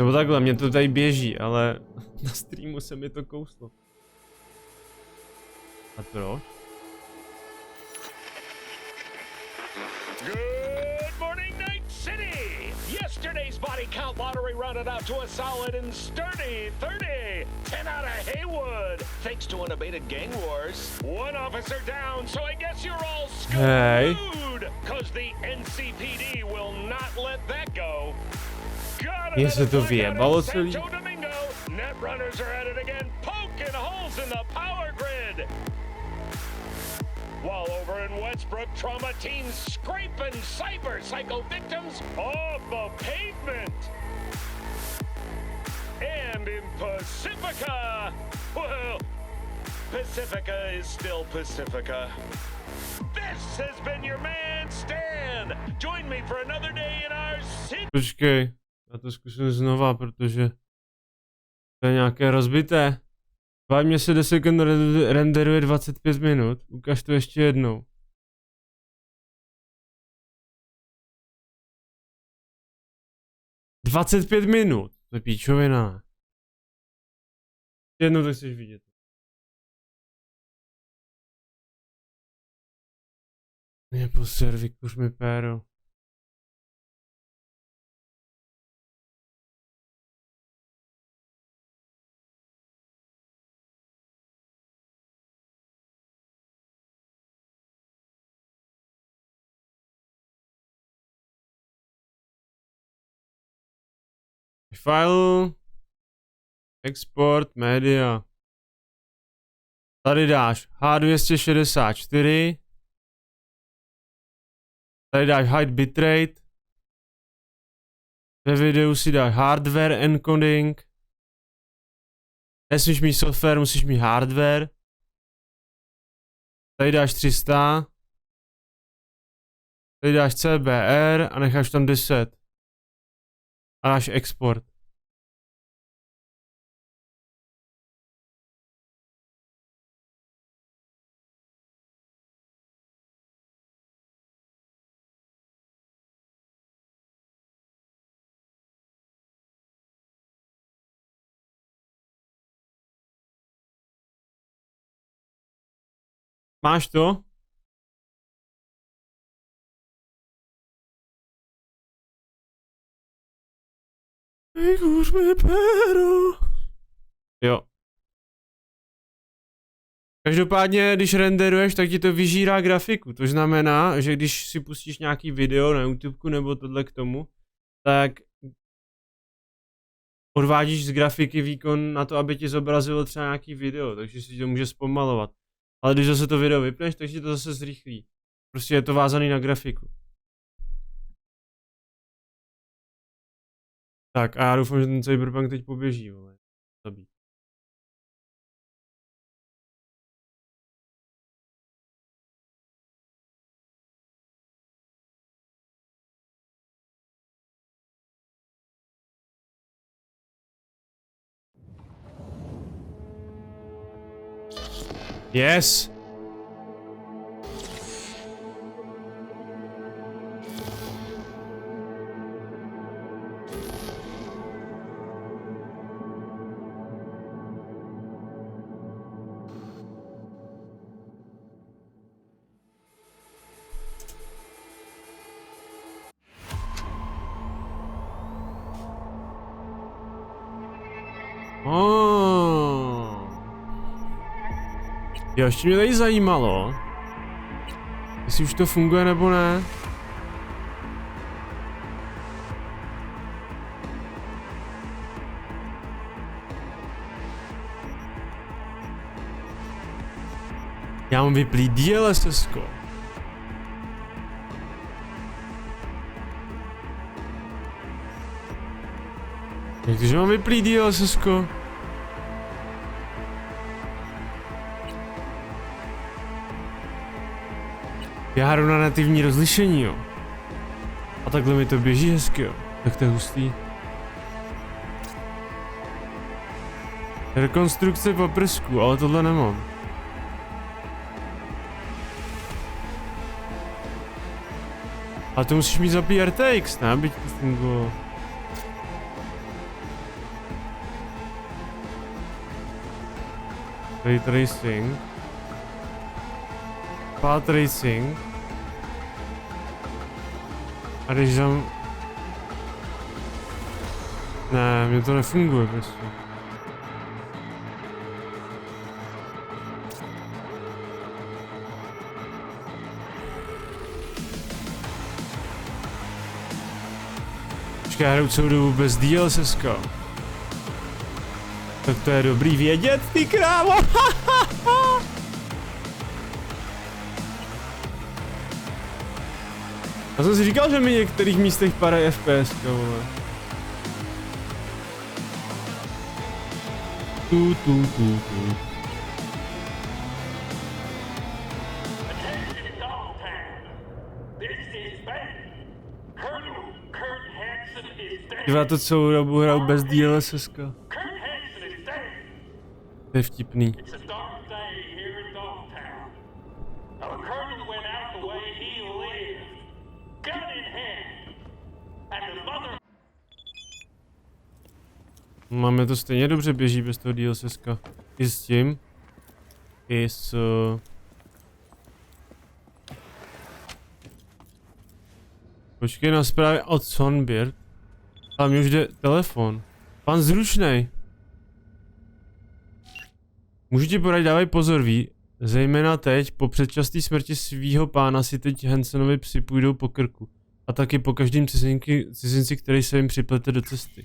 Nebo takhle, mě to tady běží, ale na streamu se mi to kouslo. A proč? Good morning, Night City! Yesterday's body count lottery rounded out to a solid and sturdy 30. 10 out of Haywood, thanks to unabated gang wars. One officer down, so I guess you're all screwed! Cause the NCPD will not let that go. Mně se to vyjebalo celý. Netrunners are at it again, poking holes in the power grid. While over in Westbrook, trauma teams scraping cyber-psycho victims off the pavement. And in Pacifica, well, Pacifica is still Pacifica. This has been your man Stan. Join me for another day in our city. Počkej, já to zkusím znova, protože to je nějaké rozbité. Mě se 10 sekund renderuje 25 minut. Ukaž to ještě jednou. ...25 minut. To je píčovina. Jednou to chceš vidět. Mě poser, vykuř mi péro. File, export, media. Tady dáš H264. Tady dáš hide bitrate. Ve videu si dáš hardware encoding. Nesmíš mít software, musíš mít hardware. Tady dáš 300. Tady dáš CBR a necháš tam 10. A dáš export. Máš to? Vykuř mi péro. Jo. Každopádně, když renderuješ, tak ti to vyžírá grafiku. To znamená, že když si pustíš nějaký video na YouTubeku nebo tohle k tomu, tak odvádíš z grafiky výkon na to, aby ti zobrazilo třeba nějaký video, takže si to může zpomalovat. Ale když zase to video vypneš, tak ti to zase zrychlí. Prostě je to vázaný na grafiku. Tak a já doufám, že ten Cyberpunk teď poběží, vole. Zabít. Yes! Jo, ještě mě tady zajímalo, jestli už to funguje nebo ne. Já mám vyplý DLSS-ko. Takže mám vyplý DLSS-ko. Já hru na nativní rozlišení, jo. A takhle mi to běží hezky, jo. Tak to je hustý. Rekonstrukce paprsku, ale tohle nemám. A to musíš mít zapí RTX, ne? Aby to fungovalo. Ray tracing. Path tracing. A když tam... Ne, mně to nefunguje prostě. Počkej, já hraju celou dobu bez DLSS-ka. Tak to je dobrý vědět, ty krávo! Já jsem si říkal, že mi v některých místech padají FPS, vole. Tu. Já to celou dobu hraju bez DLSS-ka. To je vtipný. Máme to stejně dobře běží bez toho DLSS-ka. I s tím. I s... Počkej na zprávě od Sonbird. Ale mi už jde telefon. Pan Zručnej. Můžu ti poradit, dávej pozor, ví. Zejména teď, po předčasné smrti svýho pána si teď Hansenovi psi půjdou po krku. A taky po každém cizinci, který se jim připlete do cesty.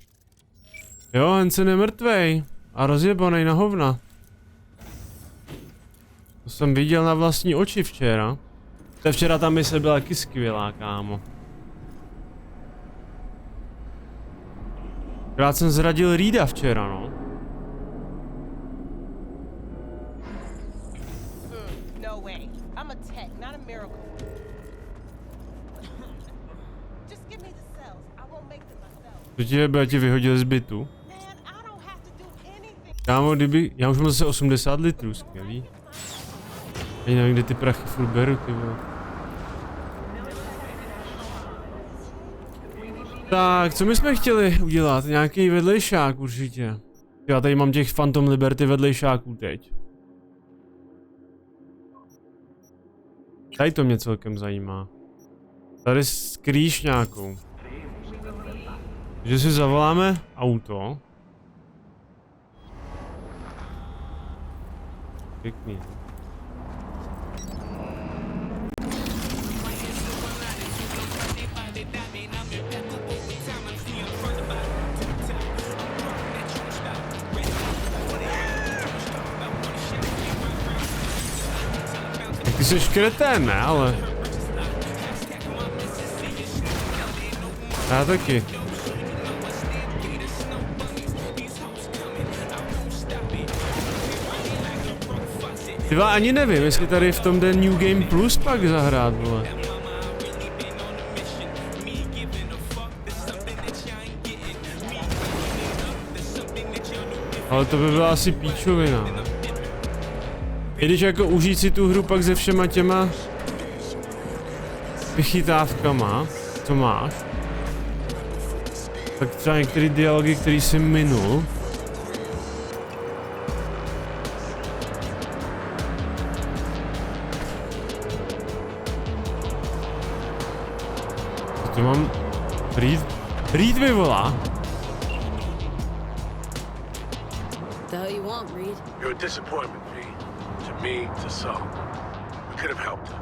Jo, Hansen je mrtvej. A rozjebanej na hovna. To jsem viděl na vlastní oči včera. To včera ta mise byla taky skvělá, kámo. Krát jsem zradil Reeda včera, no. Co ti je, tě vyhodil z bytu? Kámo, kdyby... Já už mám zase 80 litrů, skvělý. Ani nevím, kde ty prachy furt beru, ty vole. Tak, co my jsme chtěli udělat? Nějaký vedlejšák určitě. Já tady mám těch Phantom Liberty vedlejšáků teď. Tady to mě celkem zajímá. Tady skrýš nějakou. Takže si zavoláme auto. Pěkný. Ty jsi kretén, ne? Ale... Já taky. Tyva, ani nevím, jestli tady v tom jde New Game Plus pak zahrát, vole. Ale to by byla asi píčovina. I když jako užít si tu hru pak se všema těma vychytávkama, co máš, tak třeba některé dialogy, který jsi minul, to mám... Reed mi volá. The hell you want, Reed? You're a disappointment, V. To me, to Saul. We could have helped her.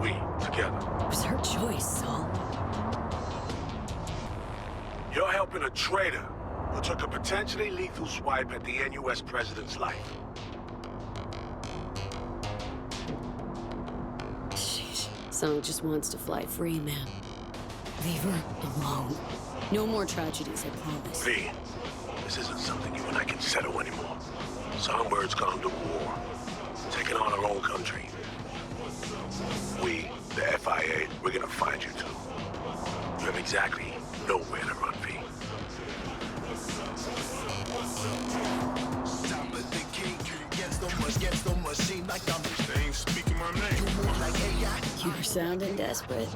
We, together. It was her choice, Saul. You're helping a traitor who took a potentially lethal swipe at the NUS president's life. Sheesh. Saul just wants to fly free, man. Leave her alone. No more tragedies, I promise. V, this isn't something you and I can settle anymore. Songbird's gone to war, taking on our own country. We, the FIA, we're gonna find you two. You have exactly nowhere to run, V. You're sounding desperate.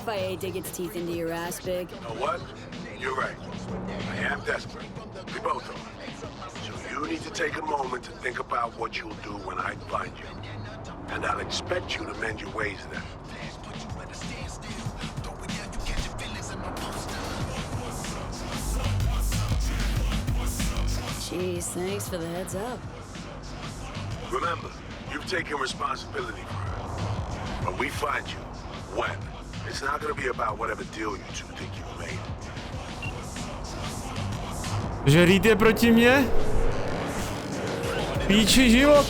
FIA dig its teeth into your ass big. You know what? You're right. I am desperate. We both are. So you You need to take a moment to think about what you'll do when I find you. And I'll expect you to mend your ways then. Jeez, thanks for the heads up. Remember, you've taken responsibility for her. When we find you, when, it's not gonna be about whatever deal you two think you've made. Že Reed je proti mně? Píči život.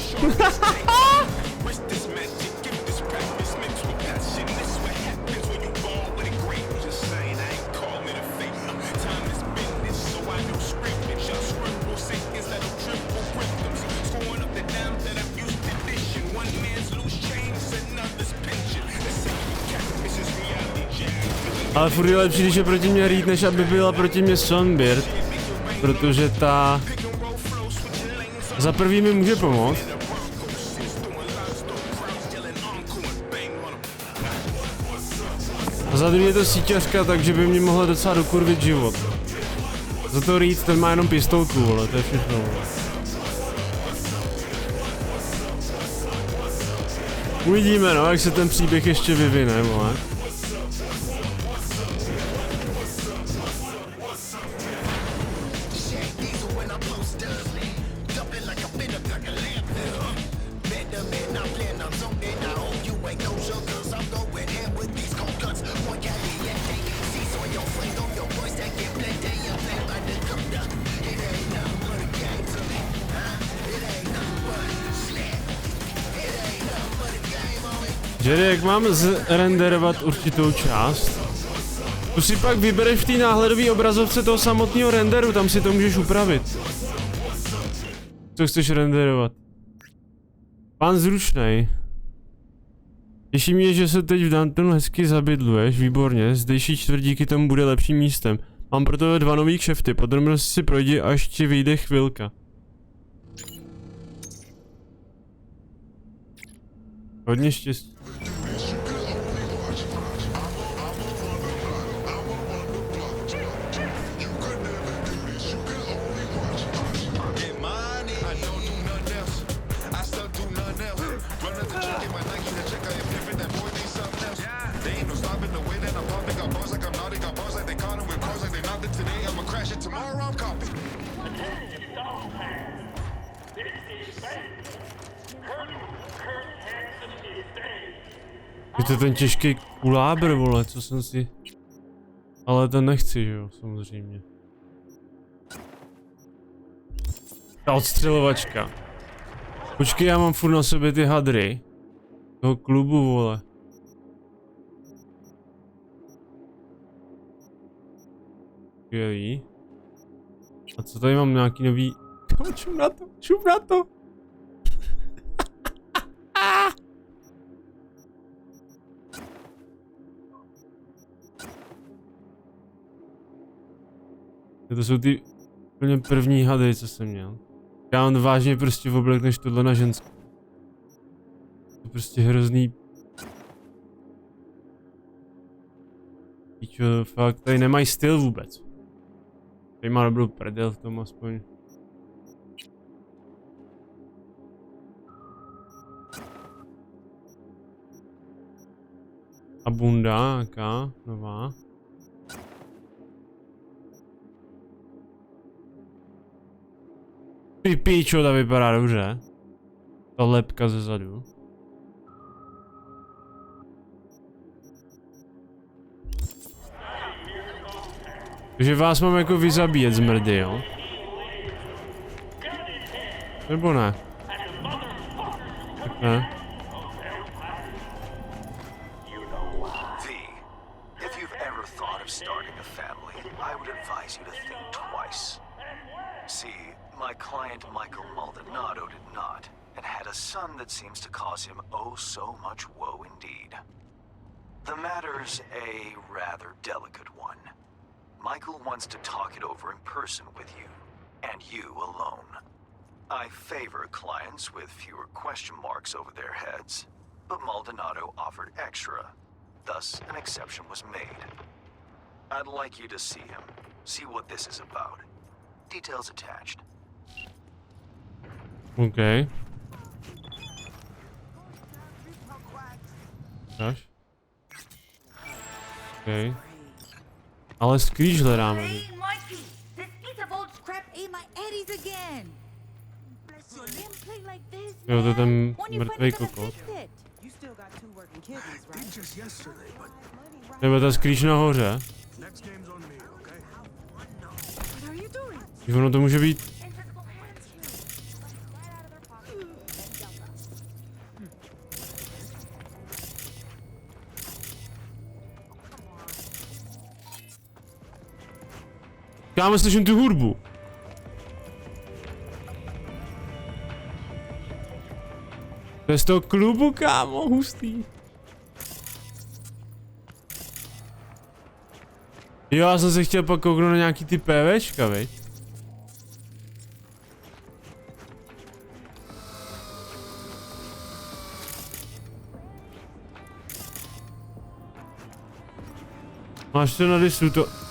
Ale furt je lepší, když je proti mě Reed, než aby byla proti mě Songbird. Protože ta... Za prvý mi může pomoct. A za druhý je to síťařka, takže by mě mohla docela dokurvit život. Za to Reed, ten má jenom pistolku, vole, to je všechno, vole. Uvidíme, no, jak se ten příběh ještě vyvine, vole. Jerry, jak mám zrenderovat určitou část? Tu si pak vybereš v té náhledové obrazovce toho samotného renderu, tam si to můžeš upravit. Co chceš renderovat? Pán zručnej. Těší mě, že se teď v Dantonu hezky zabydluješ, výborně, zdejší čtvrt díky tomu bude lepším místem. Mám pro tebe 2 nový kšefty, podrobnosti si projdi, až ti vyjde chvilka. Hodně štěstí. Je to ten těžký kulábr, vole, co jsem si... Ale ten nechci, že jo, samozřejmě. Ta odstřelovačka. Počkej, já mám furt na sobě ty hadry. Toho klubu, vole. Skvělý. A co tady mám nějaký nový... Čup na to, čup na to! To jsou ty úplně první hadry, co jsem měl. Já mám vážně prostě oblekneš tohle na ženskou. To je prostě hrozný. Píčo, fakt, tady nemají styl vůbec. Tady má dobrou prdel v tom aspoň. A bunda, jaká? Nová. Ty píčo, ta vypadá dobře. Ta lepka ze zadu. Takže vás mám jako vyzabíjet zmrdy, jo? Nebo ne? Tak ne. My client Michael Maldonado did not, and had a son that seems to cause him oh so much woe indeed. The matter's a rather delicate one. Michael wants to talk it over in person with you, and you alone. I favor clients with fewer question marks over their heads, but Maldonado offered extra, thus an exception was made. I'd like you to see him, see what this is about. Details attached. OK. Dáš? OK. Ale skrýž hledáme. Hey, Mikey! This piece of old scrap ate my eddies again. So let him play like this, Jo, to je ten man. When you mrtvej finally gonna kokot. fix it? You still got 2 working kidneys, right? Just yesterday, but Nebo ta skrýž nahoře. next game's on me, okay? What are you doing? Když ono to může být. Kámo, slyším tu hudbu. To je z toho klubu, kámo, hustý. Jo, já jsem se chtěl pak kouknout na nějaký ty PVčka, veď? Máš to na disu, to...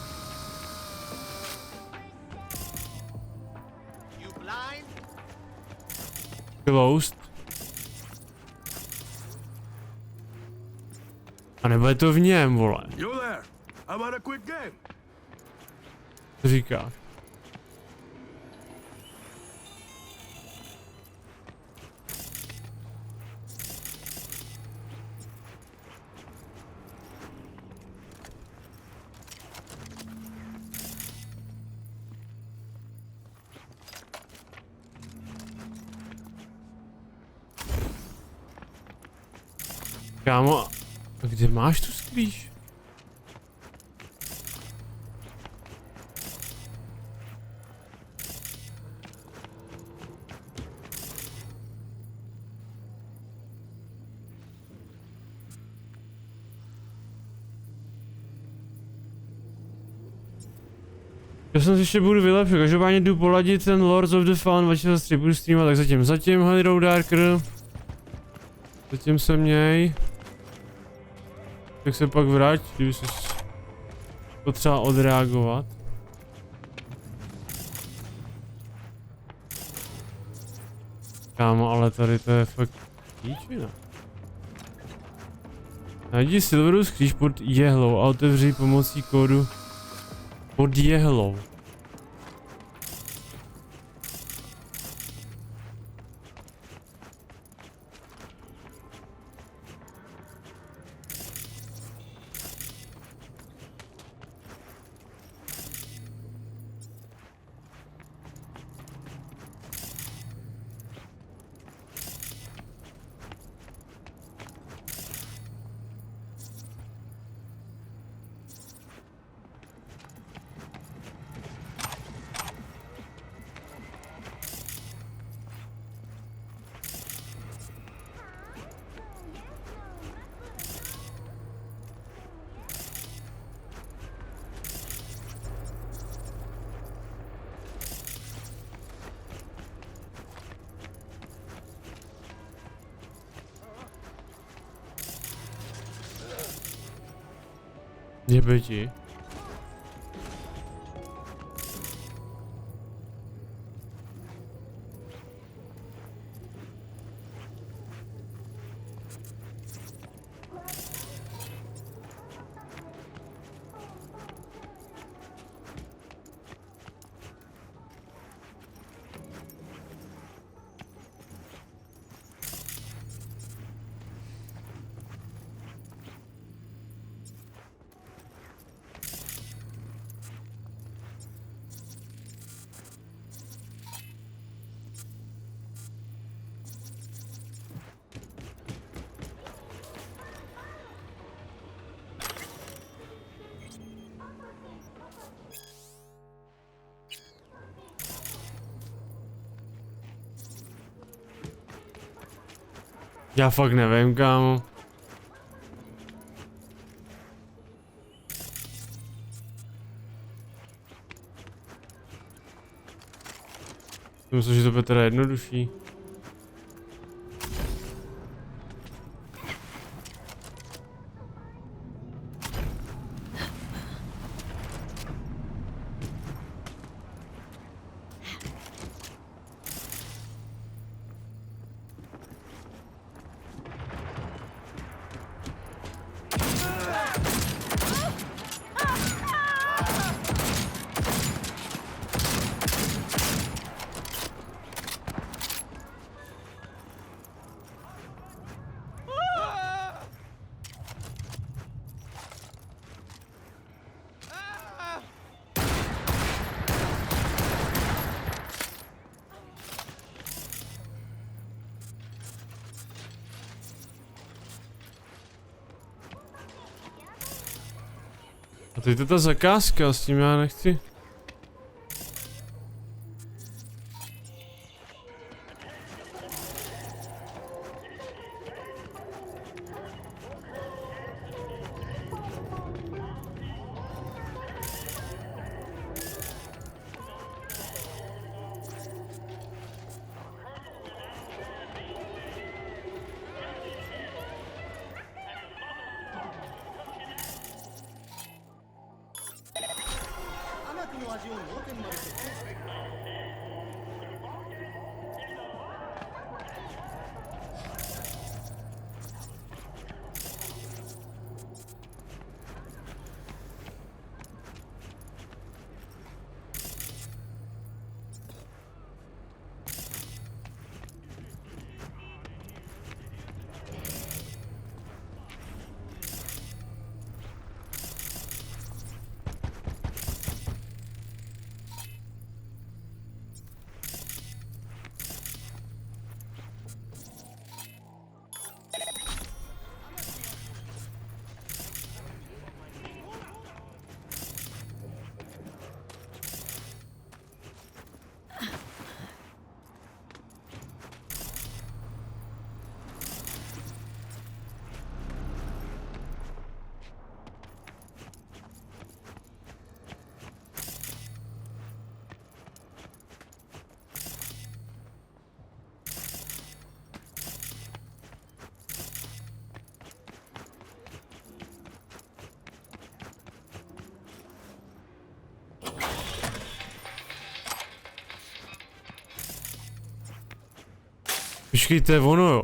Closed. A nebo je to v něm, vole. You there? How about a quick game? Co říkáš? Kámo, a kde máš tu skrýž? Já jsem si ještě budu vylepšit, každopádně jdu poladit ten Lords of the Fallen 2003, budu streamovat, tak zatím Hero Darker. Zatím se měj. Tak se pak vrať, kdyby jsi potřeba odreagovat. Kámo, ale tady to je fakt píčina. Najdi silverovou skrýž pod jehlou a otevři pomocí kódu pod jehlou. Jebe ti. Já fakt nevím, kámo. Myslím, že to bude teda jednodušší. A teď je to ta zakázka, s tím já nechci. Počkej, to je ono, jo.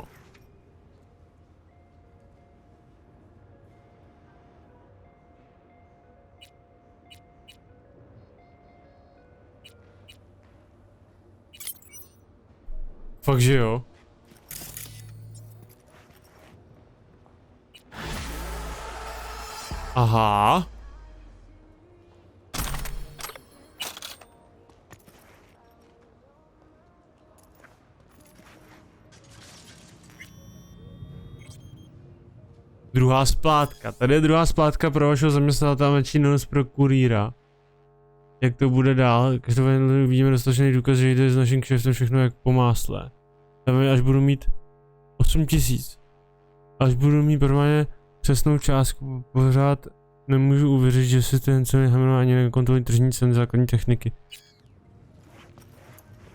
Fakt, že jo? Aha. Druhá splátka. Tady je druhá splátka pro vašeho zaměstnavatele, menší nos pro kurýra. Jak to bude dál? Každopádně uvidíme dostatečný důkaz, že jde s naším kšeftem všechno jak po másle. Tam až budu mít 8000. Až budu mít normálně přesnou částku, pořád nemůžu uvěřit, že si ten ceny hemeno ani nekontrolují tržní ceny základní techniky.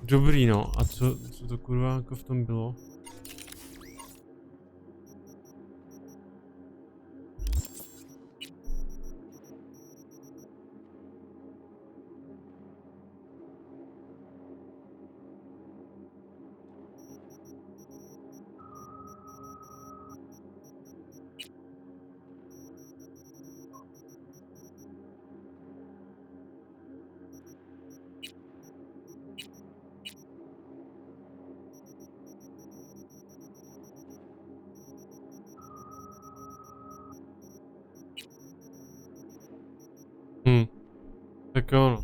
Dobrý, no. A co to kurva jako v tom bylo? Tak jo, no.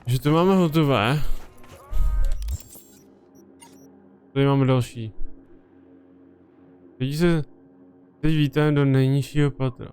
Že to máme hotové. Tady máme další. Teď vítáme do nejnižšího patra.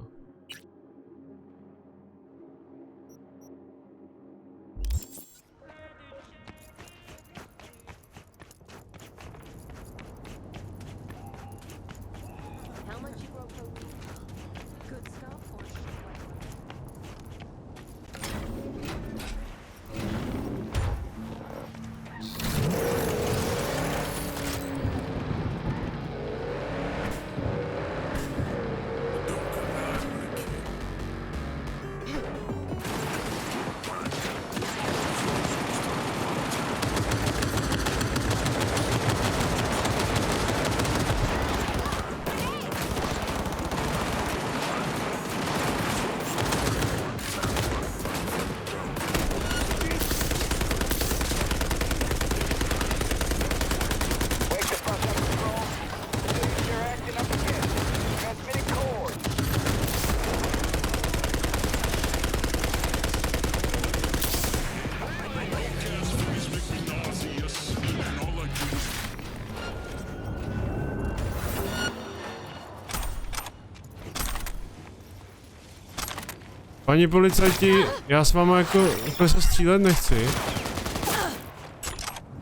Paní policajti, já s váma jako úplně se střílet nechci.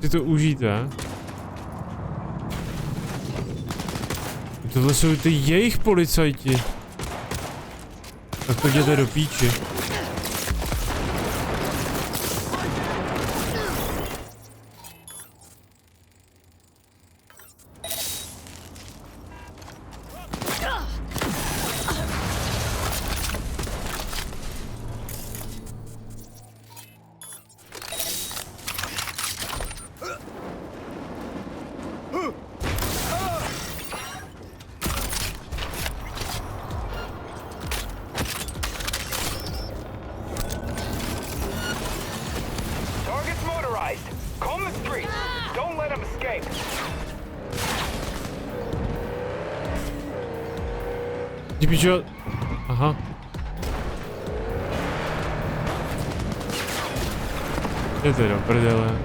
Si to užijte. Tohle jsou ty jejich policajti. Tak to jděte do píči. Target's motorized. Comb the streets. Don't let him escape. Ty pičo. Aha. Jděte do prdele.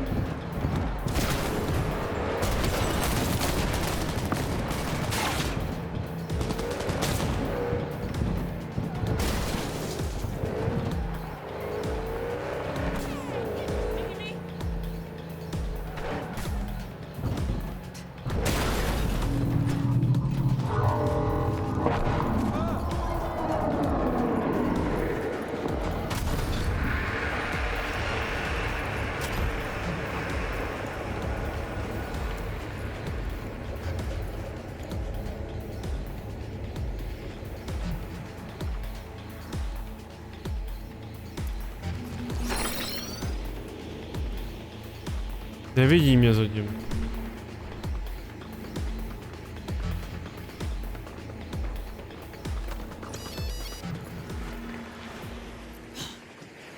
Nevidí mě zatím.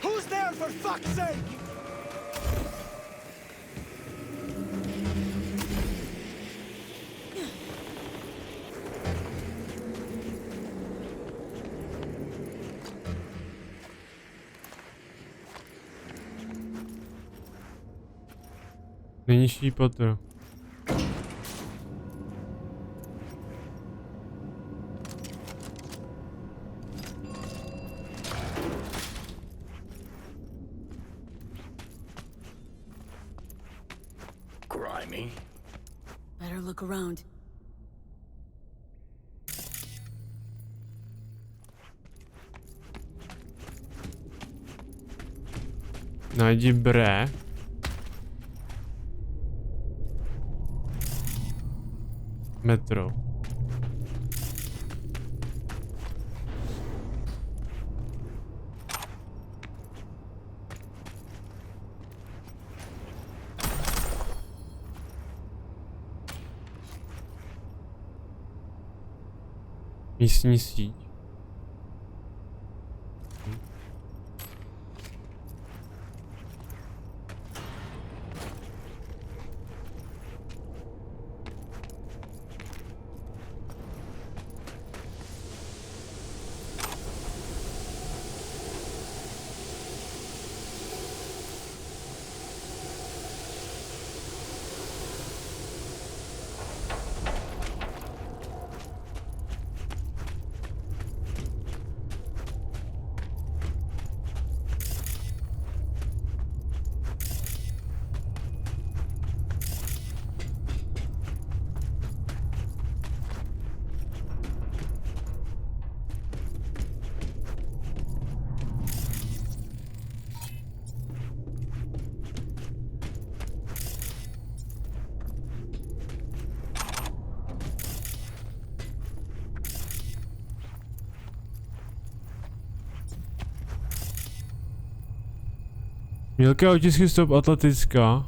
Who's there for fuck's sake? Nejnižší patro. Grimy. Better look around. Najdi bré. Metro. Místní síť. Mělké otisky stop atletická.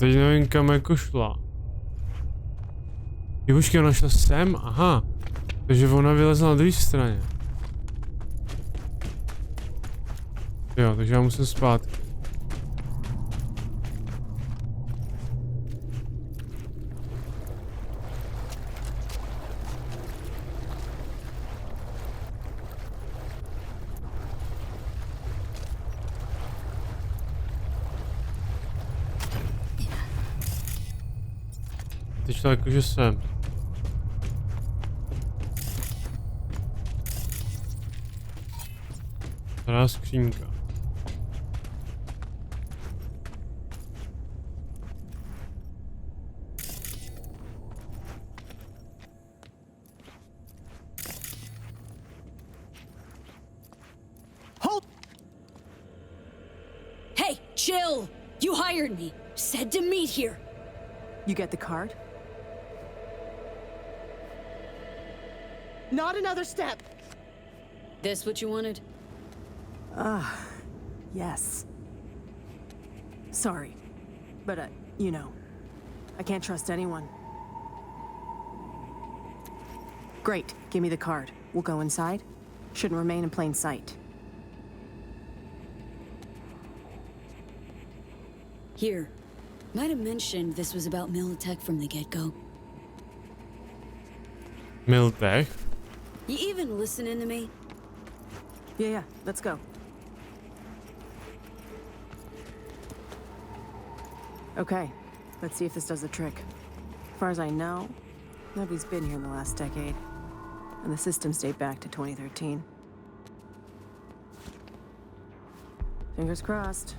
Teď nevím, kam jako šla. Jo, počkej, ona šla sem, aha. Takže ona vylezla na druhé straně. Jo, takže já musím zpátky. Teď šla jakože sem. Stará skřínka. Hey, chill! You hired me. Said to meet here. You get the card? Not another step! This what you wanted? Yes. Sorry. But, you know, I can't trust anyone. Great, give me the card. We'll go inside. Shouldn't remain in plain sight. Here. Might have mentioned this was about Militech from the get-go. Militech? You even listening to me? Yeah, let's go. Okay, let's see if this does the trick. As far as I know, nobody's been here in the last decade. And the systems date back to 2013. Fingers crossed.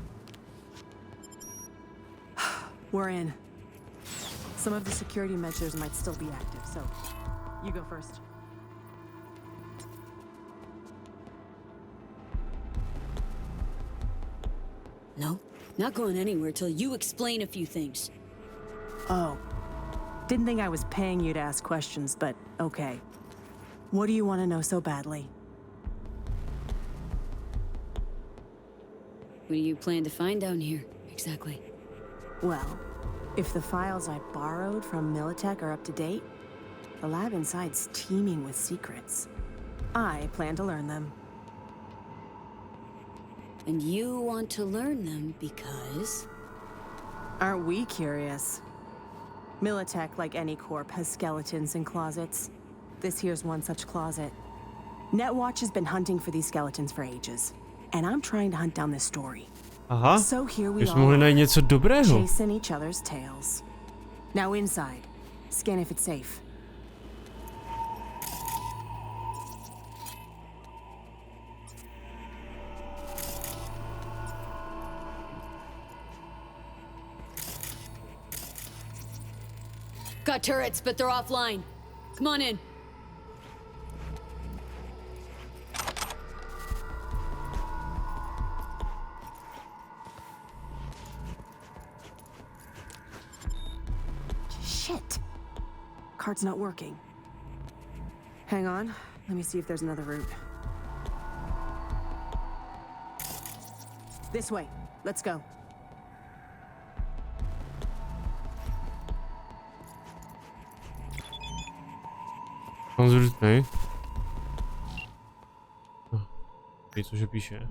We're in. Some of the security measures might still be active, so you go first. No, not going anywhere till you explain a few things. Oh. Didn't think I was paying you to ask questions, but okay. What do you want to know so badly? What do you plan to find down here, exactly? Well, if the files I borrowed from Militech are up to date, the lab inside's teeming with secrets. I plan to learn them. And you want to learn them because... Aren't we curious? Militech, like any corp, has skeletons in closets. This here's one such closet. Netwatch has been hunting for these skeletons for ages. And I'm trying to hunt down this story. Aha, So here we už mohli are, najít něco dobrého. chasing each other's tails. Now inside, scan if it's safe. Got turrets, but they're offline. Come on in. Shit! Card's not working. Hang on, let me see if there's another route. This way, let's go. On zrutnej. Víš, cože píše.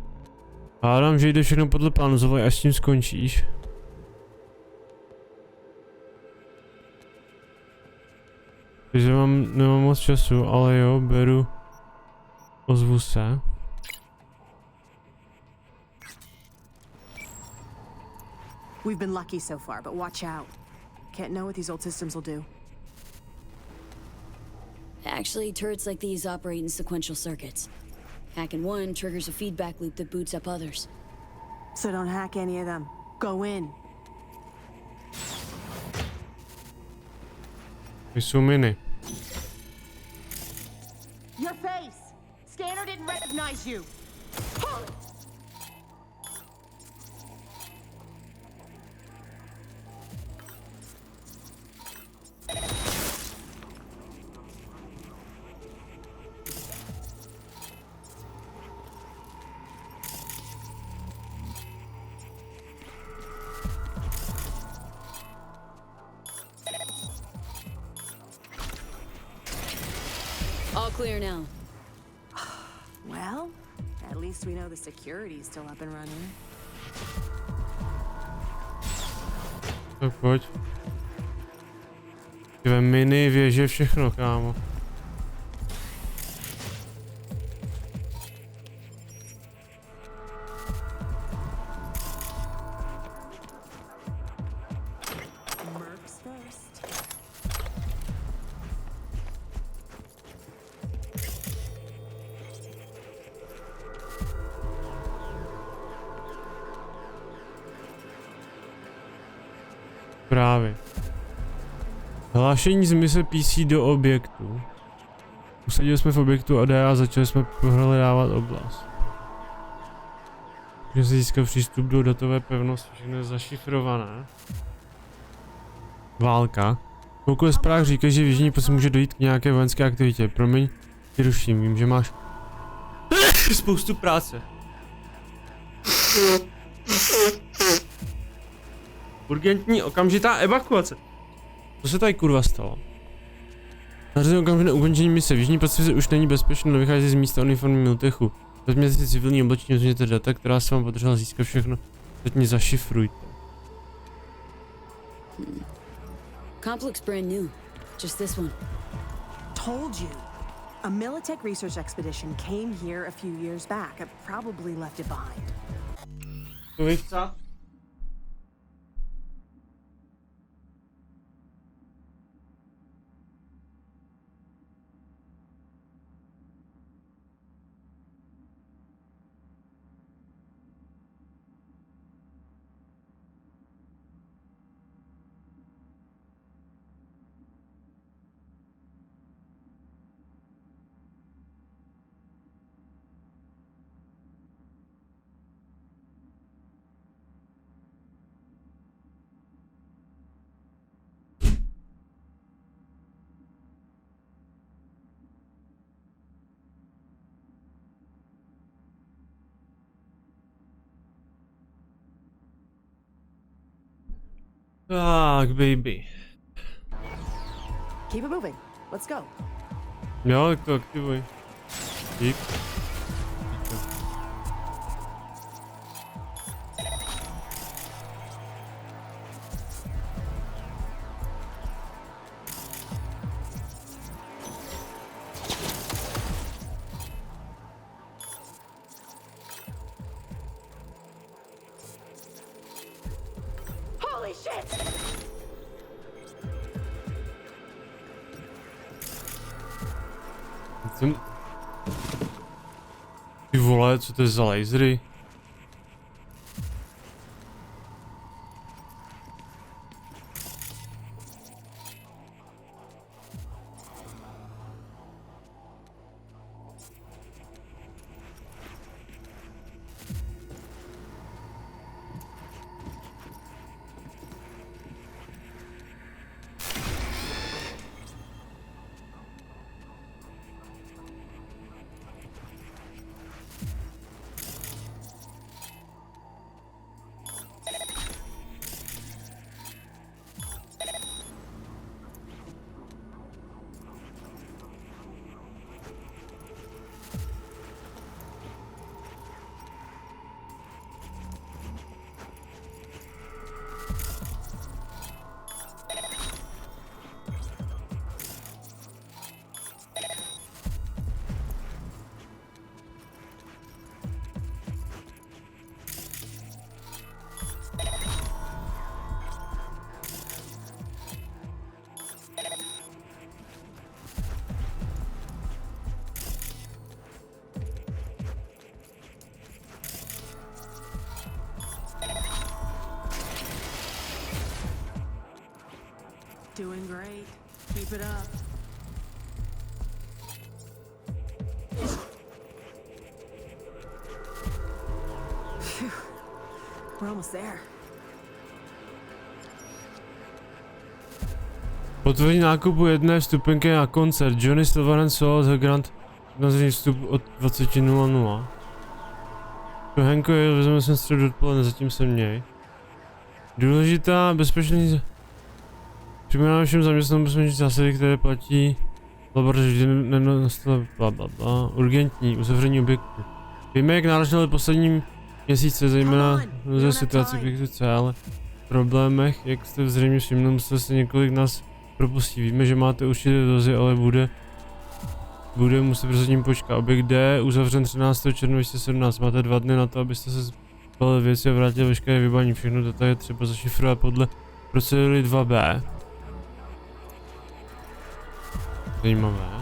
Hádám, že jde všechno podle plánu, zavolej, až s tím skončíš. Takže nemám moc času, ale jo, beru. Ozvu se. We've been lucky so far, but watch out. Can't know what these old systems will do. Actually, turrets like these operate in sequential circuits. Hacking one triggers a feedback loop that boots up others. So don't hack any of them. Go in. Jsou miny. Your face! Scanner didn't recognize you! clear now. Well, at least we know the security's still up and running. Tak pojď. Tyve mini věže, všechno, kámo. Mercs first. Právě. Hlášení z mise PC do objektu. Usadili jsme v objektu a začali jsme prohledávat oblast. Můžeme si získat přístup do datové pevnosti, všechno je zašifrované. Válka. Koukole zpráv říkají, že v jižní prostě může dojít k nějaké vojenské aktivitě. Promiň, ti ruším, vím, že máš spoustu práce. Urgentní okamžitá evakuace. Co se tady kurva stalo? Nařízené okamžité ukončení mise. V jižní Pacifice už není bezpečné, nevychází z místa uniformy Miltechu. Vezměte si civilní oblečení, vezměte data, která se vám podařila získat všechno. Teď mě zašifrujte. Comp looks brand new. Just this one. Told you. A Militech research expedition came here a few years back. I probably left it behind. To vychca? Tak, baby. Keep it moving. Let's go. Jo, tak to aktivuj. Dík. Holy shit! Ty vole, co to je za lasery? Doing great. Keep it up. Phew. We're almost there. Potvrdí nákupu jedné vstupenky na koncert. Johnny Silverhand Solo The Grand. Nazvní vstup od 20:00. To Henko je, vezmeme sem středu dopoledne, zatím se měj. Důležitá bezpečný. Připomínám všem zaměstnanům bezpečný zásady, které platí Laboratoř nenastala blablabla. Urgentní, uzavření objektu. Víme, jak náročné posledním měsíce, zejména ze situaci objektu C, ale v problémech, jak jste zřejmě všimli, musel se několik nás propustí. Víme, že máte určitě dozy, ale bude muset prozatím počkat. Objekt D uzavřen 13. června 2017. Máte 2 dny na to, abyste se zbavili věci a vrátili veškeré vybavení. Všechno data je třeba zašifrovat podle procedury 2B. Zajímavé.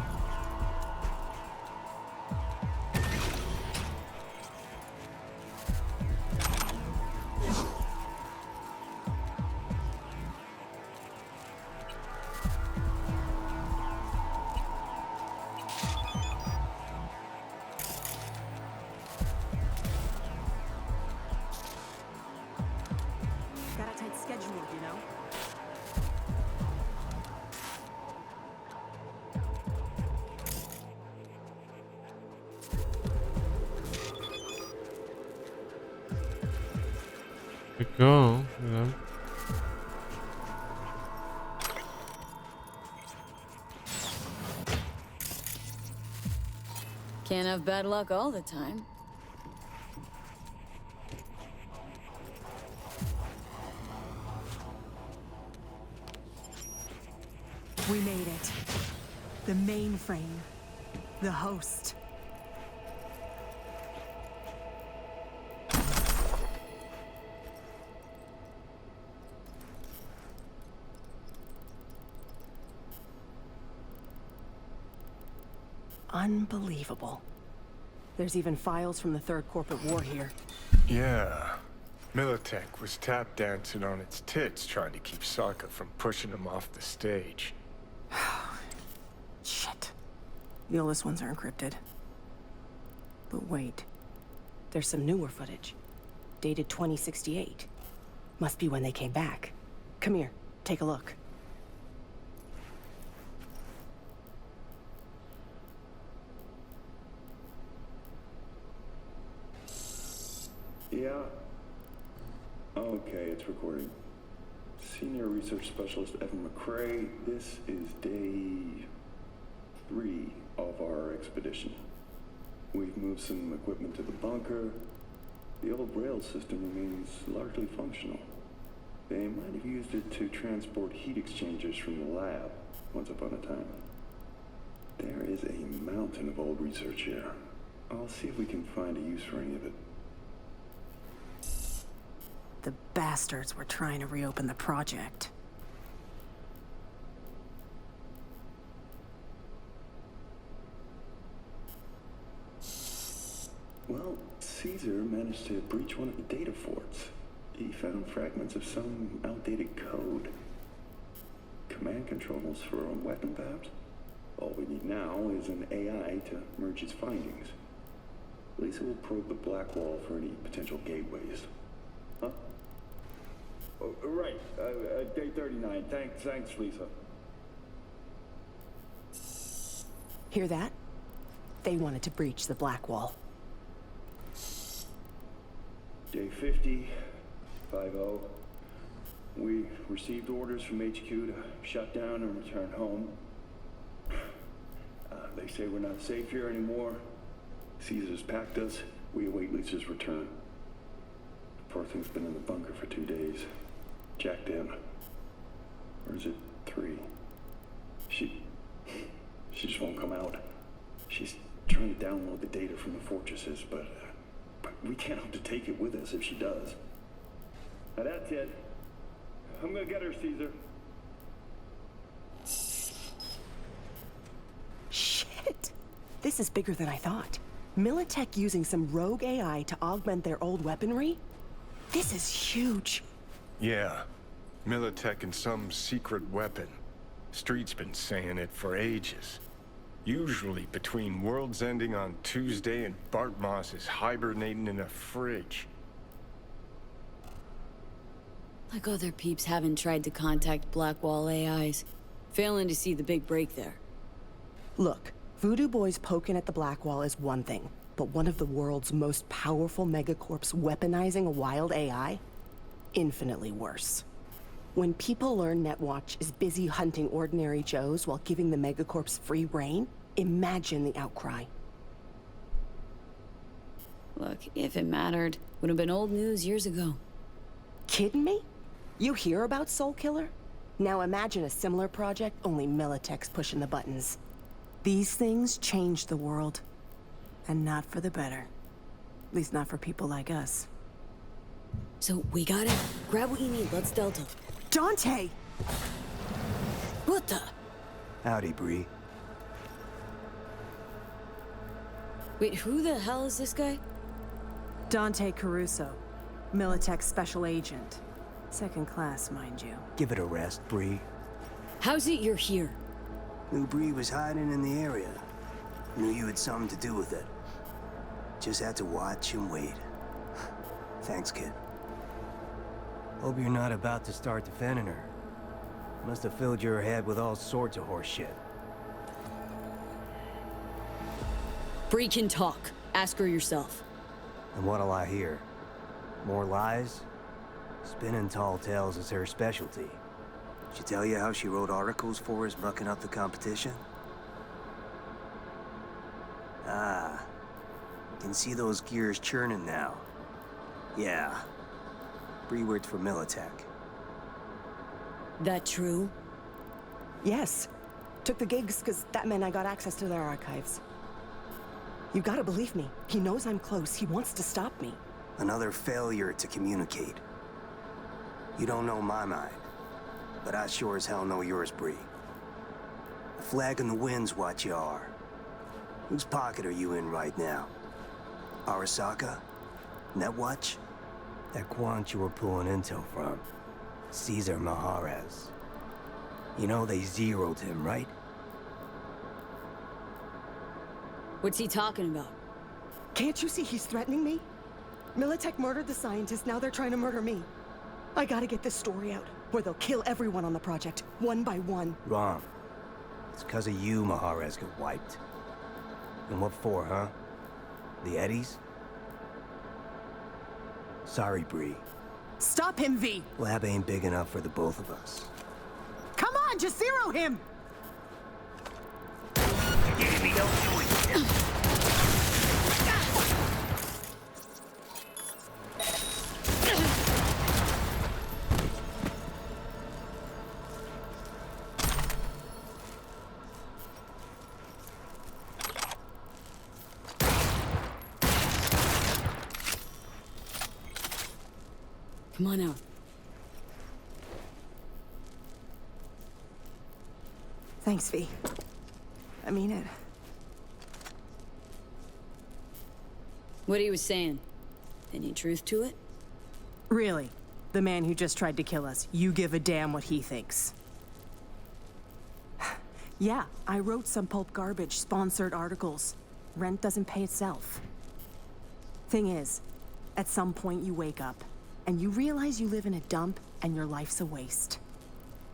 Got a tight schedule, you know? Tak jo, ne. Can't have bad luck all the time. We made it. The mainframe. The host. Unbelievable. There's even files from the Third Corporate War here. Yeah. Militech was tap dancing on its tits trying to keep Sokka from pushing him off the stage. Shit. The oldest ones are encrypted. But wait. There's some newer footage. Dated 2068. Must be when they came back. Come here, take a look. Yeah. Okay, it's recording. Senior Research Specialist Evan McCrae, this is day 3 of our expedition. We've moved some equipment to the bunker. The old rail system remains largely functional. They might have used it to transport heat exchangers from the lab once upon a time. There is a mountain of old research here. I'll see if we can find a use for any of it. The bastards were trying to reopen the project. Well, Caesar managed to breach one of the data forts. He found fragments of some outdated code. Command controls for a weapon, perhaps? All we need now is an AI to merge its findings. Lisa will probe the black wall for any potential gateways. Huh? Oh, right, day 39. Thanks, Lisa. Hear that? They wanted to breach the black wall. Day 50, 5-0. We received orders from HQ to shut down and return home. They say we're not safe here anymore. Caesar's packed us. We await Lisa's return. The poor thing's been in the bunker for 2 days. Jacked in. Or is it 3? She just won't come out. She's trying to download the data from the fortresses, but we can't hope to take it with us if she does. Now that's it. I'm gonna get her, Caesar. Shit! This is bigger than I thought. Militech using some rogue AI to augment their old weaponry? This is huge. Yeah. Militech and some secret weapon. Street's been saying it for ages. Usually between worlds ending on Tuesday and Bart Moss is hibernating in a fridge. Like other peeps haven't tried to contact Blackwall AIs. Failing to see the big break there. Look, Voodoo Boys poking at the Blackwall is one thing, but one of the world's most powerful megacorps weaponizing a wild AI? Infinitely worse. When people learn Netwatch is busy hunting ordinary Joes while giving the megacorps free reign, imagine the outcry. Look, if it mattered, would have been old news years ago. Kidding me? You hear about Soul Killer? Now imagine a similar project, only Militech's pushing the buttons. These things change the world. And not for the better. At least not for people like us. So, we got it. Grab what you need, let's Delta. Dante! What the? Howdy, Bree. Wait, who the hell is this guy? Dante Caruso. Militech's special agent. Second class, mind you. Give it a rest, Bree. How's it you're here? Knew Bree was hiding in the area. Knew you had something to do with it. Just had to watch and wait. Thanks, kid. Hope you're not about to start defending her. Must have filled your head with all sorts of horse shit. Bree can talk. Ask her yourself. And what'll I hear? More lies? Spinning tall tales is her specialty. She tell you how she wrote articles for us mucking up the competition? Ah. Can see those gears churning now. Yeah. Bree worked for Militech. That true? Yes. Took the gigs because that meant I got access to their archives. You gotta believe me. He knows I'm close. He wants to stop me. Another failure to communicate. You don't know my mind, but I sure as hell know yours, Bree. A flag in the wind's what you are. Whose pocket are you in right now? Arasaka? Netwatch? That quant you were pulling intel from. Caesar Maharez. You know they zeroed him, right? What's he talking about? Can't you see he's threatening me? Militech murdered the scientist, now they're trying to murder me. I gotta get this story out, or they'll kill everyone on the project, one by one. Wrong. It's because of you Maharez got wiped. And what for, huh? The Eddies? Sorry, Bree. Stop him, V! Lab ain't big enough for the both of us. Come on, just zero him! Enemy, don't do it. Come on out. Thanks, V. I mean it. What he was saying. Any truth to it? Really? The man who just tried to kill us, you give a damn what he thinks. Yeah, I wrote some pulp garbage, sponsored articles. Rent doesn't pay itself. Thing is, at some point you wake up, and you realize you live in a dump and your life's a waste.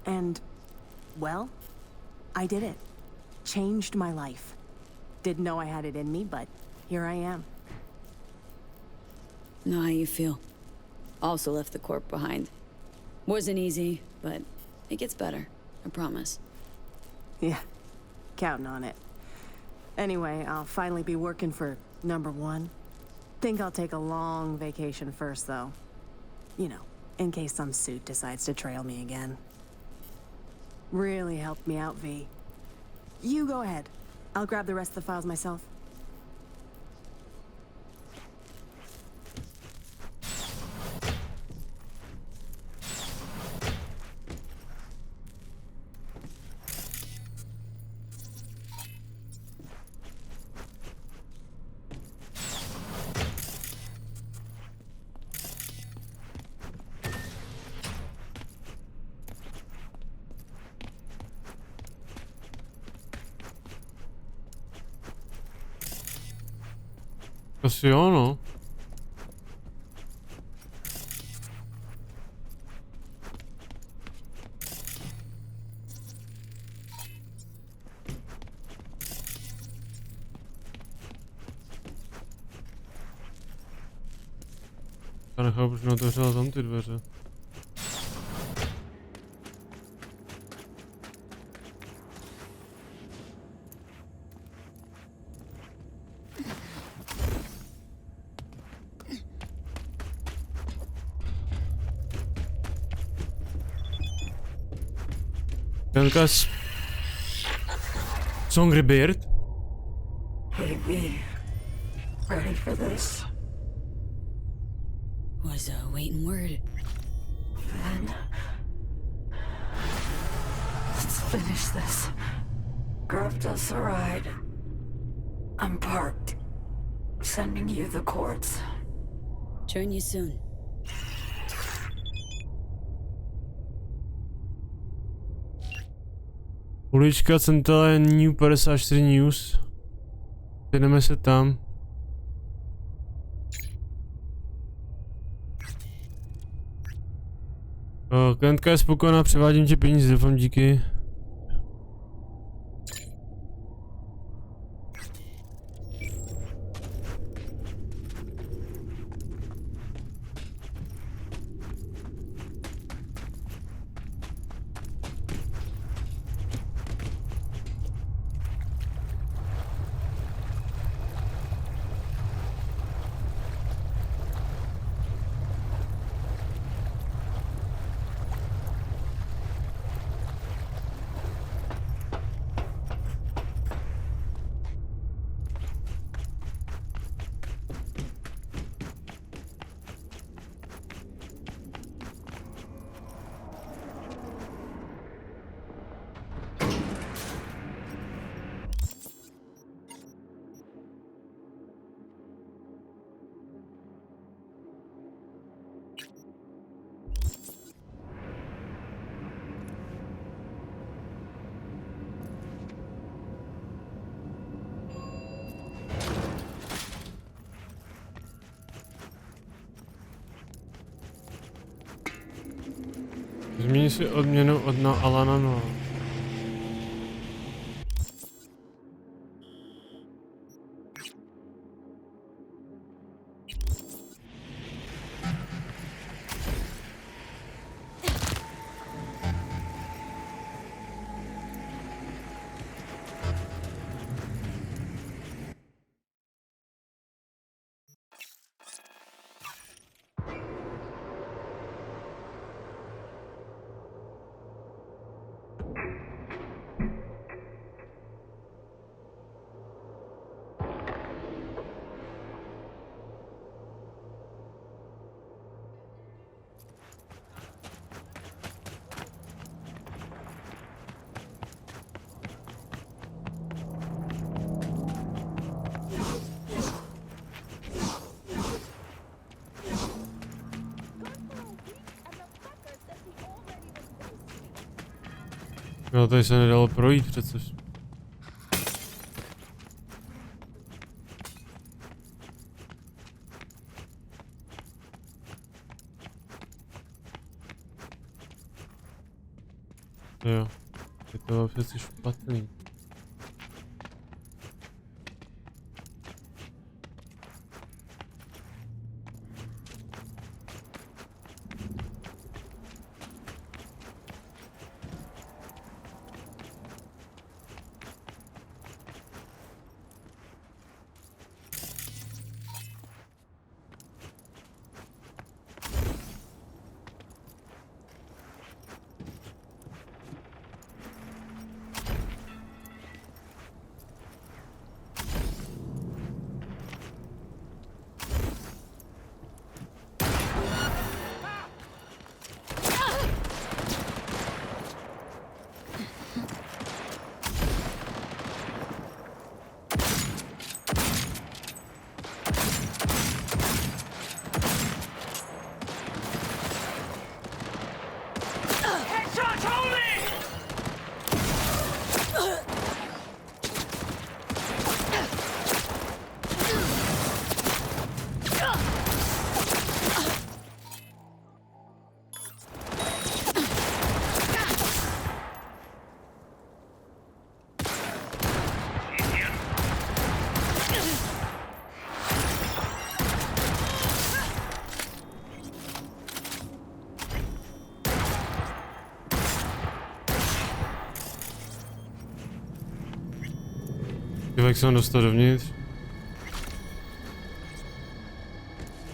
And, well, I did it. Changed my life. Didn't know I had it in me, but here I am. Know how you feel. Also left the corp behind. Wasn't easy, but it gets better. I promise. Yeah, counting on it. Anyway, I'll finally be working for number one. Think I'll take a long vacation first, though. You know, in case some suit decides to trail me again. Really helped me out, V. You go ahead. I'll grab the rest of the files myself. Asi jo, no. Já nechápu, proč neotevřela tam ty dveře. Janka Songry Bird. Hey, B. Ready for this? Was a waiting word. Then... let's finish this. Grabbed us a ride. I'm parked. Sending you the cords. Join you soon. Ulička Centrale New 54 News. Jdeme se tam. Klientka je spokojená, převádím ti peníze, doufám, díky. Změní si odměnu od na Alana no. No tady se nedalo projít přece. Jo, je to přece špatný. Jak se mám dostat dovnitř?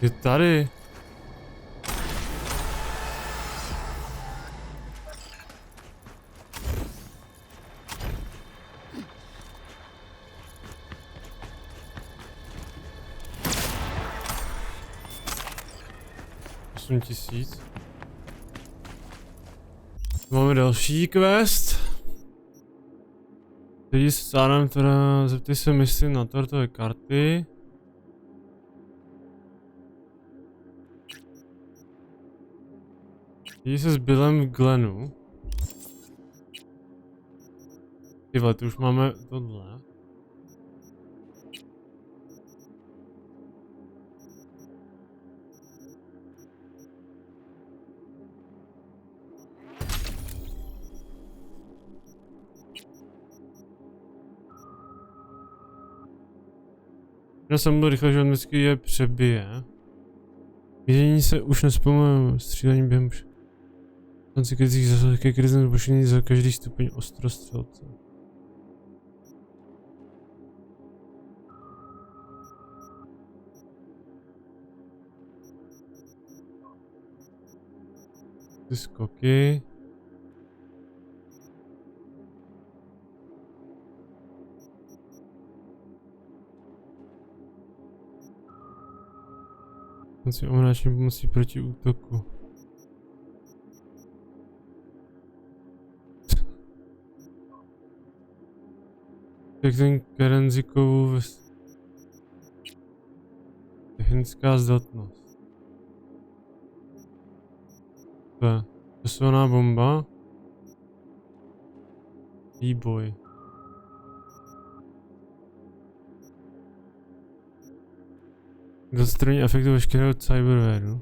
Je tady. 8000. Máme další quest. Lidi s zádem, teda zeptej se myslím na tortové karty. Lidi se s Billem v Glenu. Tyhle, tu už máme tohle. Já jsem byl rychle, že on vždycky je přebije. Vidění se už nespomenou, střílení během šanci kritických zasahů ke krizi dopoštění za každý stupeň ostrost střelce. Ty skoky. Si omráčení pomocí proti útoku. Jak ten Kerenzikovu technická zdatnost. To je časovaná bomba. Výboj. Dostraní efektu veškerého cyberwareu.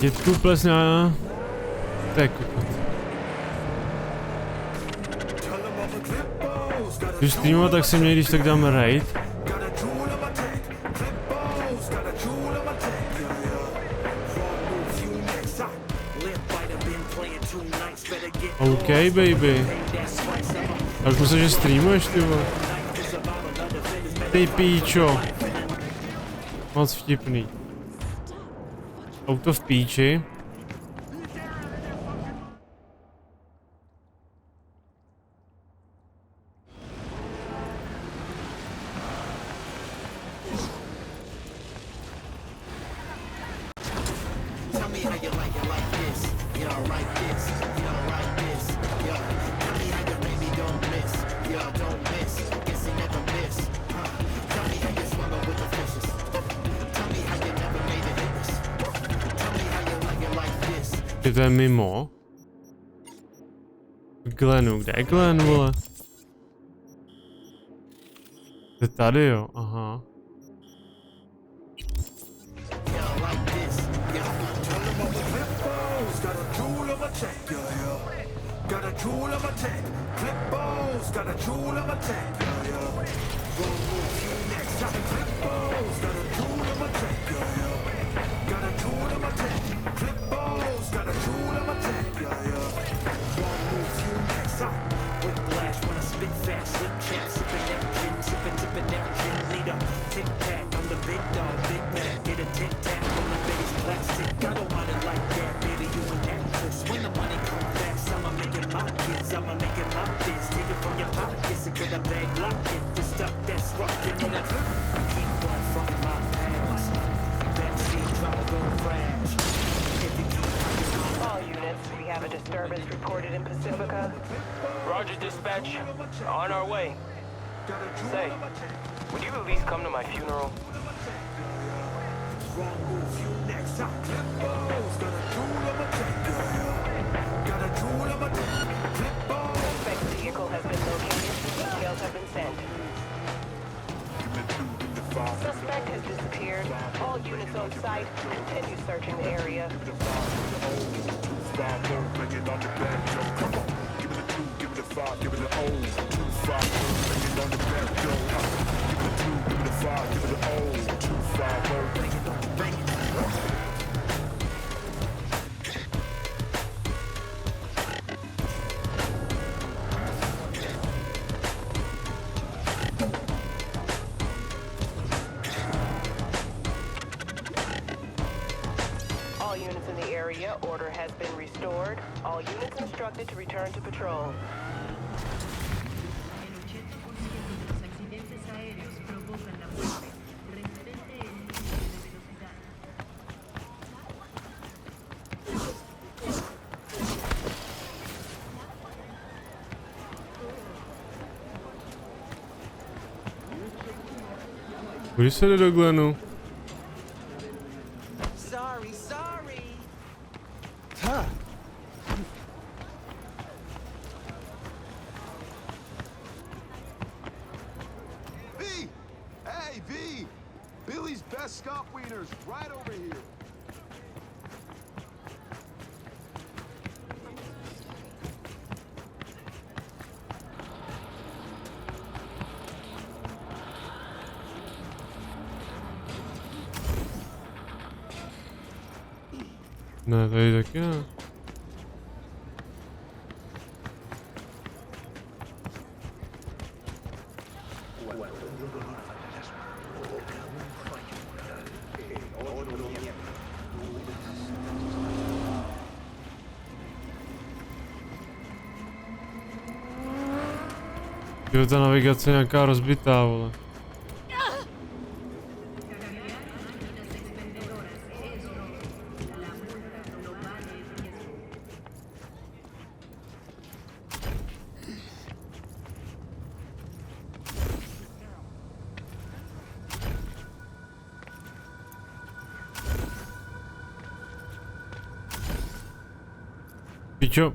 Dětku plesňá. To je kokot. Když streamovat, tak se mě, když tak dám raid. OK, baby. Tak myslím, že streamuješ, ty vole. Ty píčo. Moc vtipný. Auto v píči. To je mimo. Glenu, kde je Glen, vole? To je tady, jo, aha. Roger, dispatch. On our way. Say, would you at least come to my funeral? Suspect's vehicle has been located. Details have been sent. Suspect has disappeared. All units on site continue searching the area. All units instructed to return to patrol. Kudy se jde do Glenu? Sorry. V! Hey, V! Billy's best scalp wieners right over here. Ne, tady taky ne. Jo, ta navigace je nějaká rozbitá, vole. Pičo.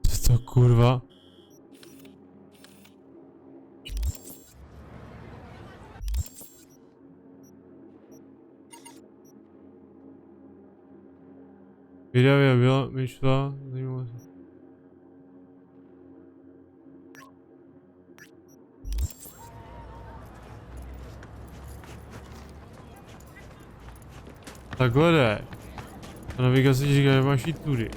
Co to kurva? Vydavě byla, myšla, zajímavá se. Takhle jde. A navigace ti říká, že máš jít tudy.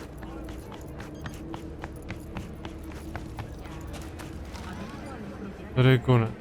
Tady je konec.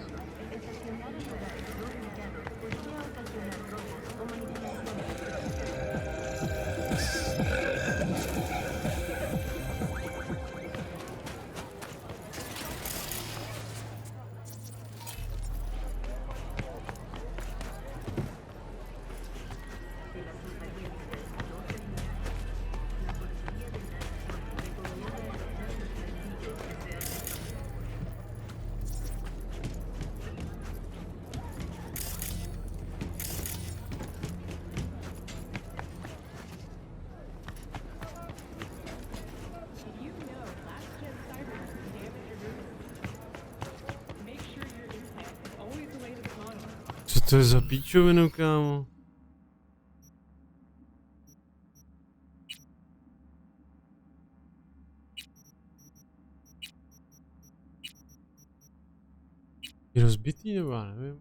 Co to je za píčovinu, kámo? Je rozbitý nebo já nevím.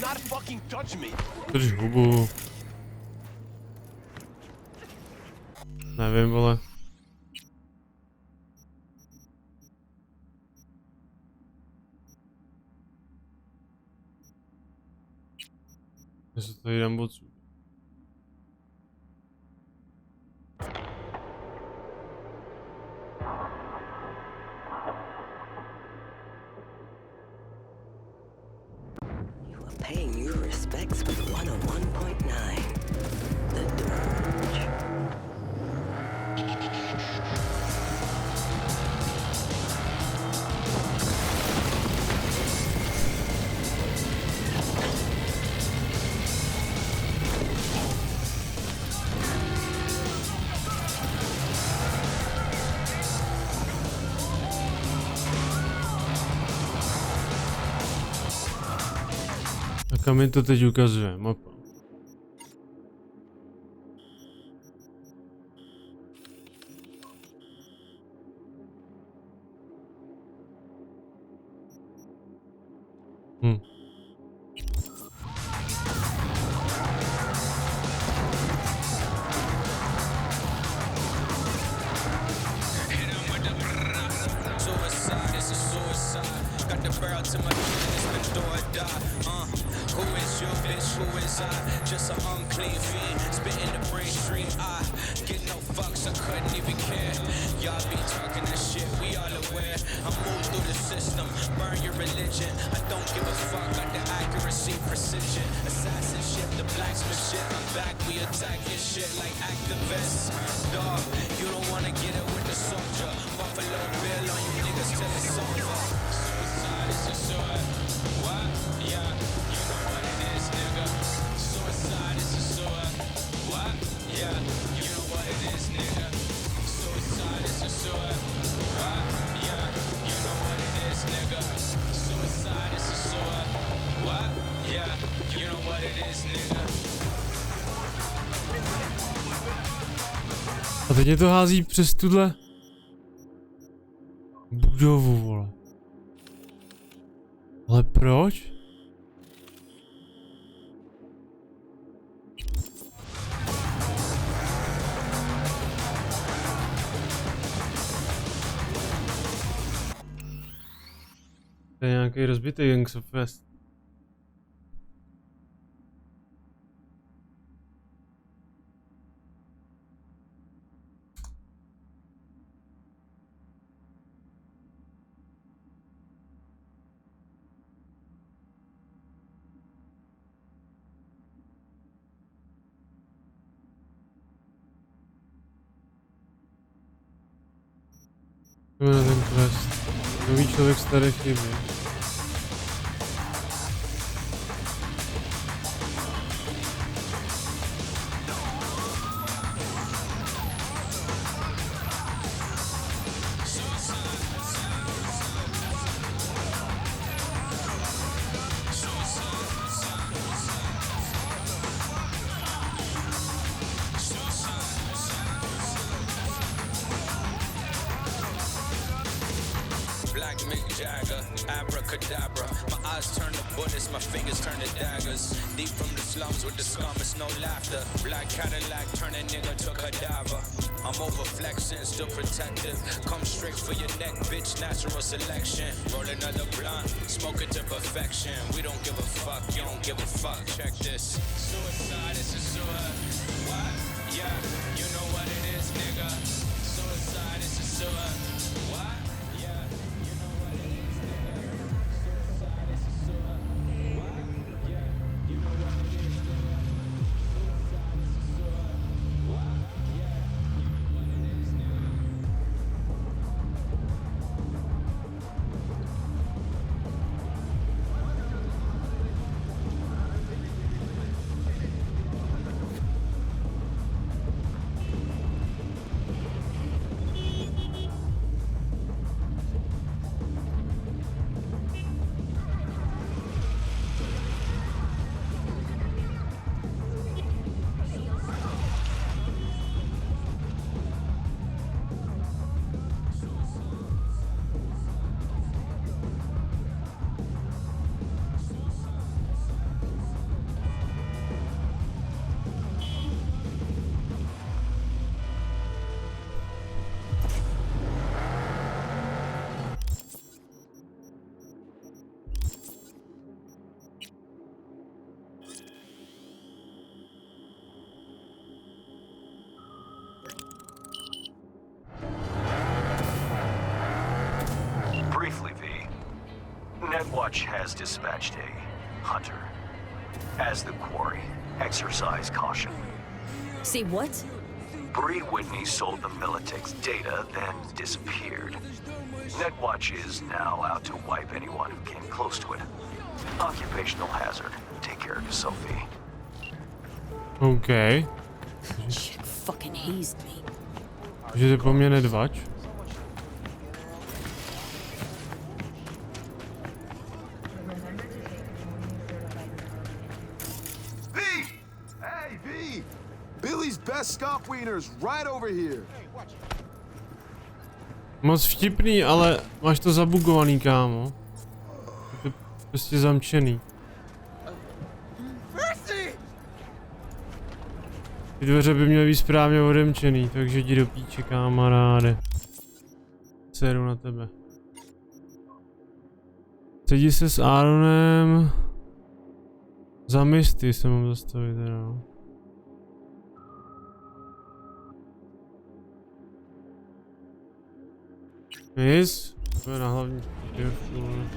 not fucking touch me. Drž hubu. Nevím, vole. Já se tady dám odsud. Paying your respects with 101.9. The Dirge. A kam mi to teď ukazuje? Mapa. A teď mě to hází přes tuhle budovu, vole. Ale proč? To je nějaký rozbitý Gangs of West. Na ten quest. Nový člověk, staré chyby. Abracadabra, my eyes turn to bullets, my fingers turn to daggers. Deep from the slums with the scum, it's no laughter. Black Cadillac turn a nigga to a cadaver. I'm over flexing, still protective. Come straight for your neck, bitch, natural selection. Roll another blunt, smoke it to perfection. We don't give a fuck, you don't give a fuck. Check this. Suicide is a suicide. What? Yeah, you know what it is, nigga. Suicide is a suicide. What? Netwatch has dispatched a hunter as the quarry. Exercise caution. See what? Bree Whitney sold the Militech's data, then disappeared. Netwatch is now out to wipe anyone who came close to it. Occupational hazard. Take care of Sophie. OK. Shit fucking hazed me. Že to po mně Netwatch. Hey, V! Billy's best scop wieners right over here. Moc vtipný, ale máš to zabugovaný, kámo. Je to prostě zamčený. Ty dveře by měly být správně odemčený, takže jdi do píče, kamaráde. Seru na tebe. Sedí se s Aaronem. Za misty se mám zastavit, teda. Nic? To je na hlavní papírku.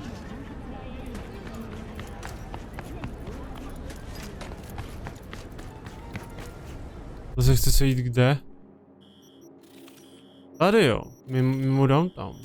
To se chce sejít kde? Tady jo, mimo downtown.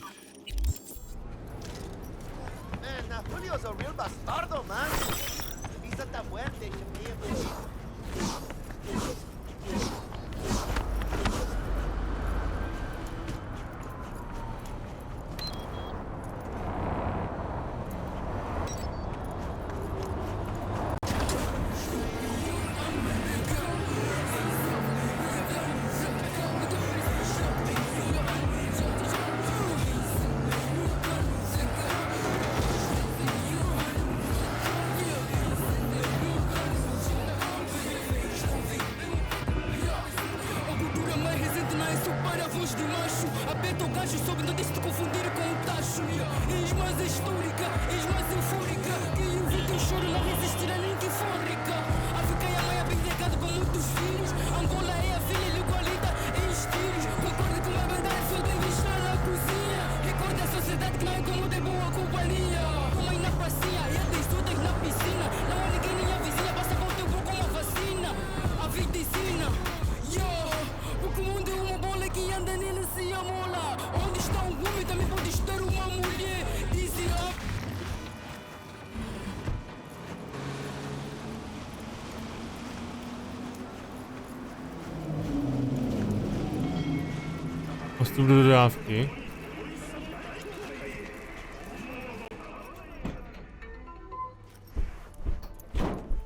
Postup do dodávky.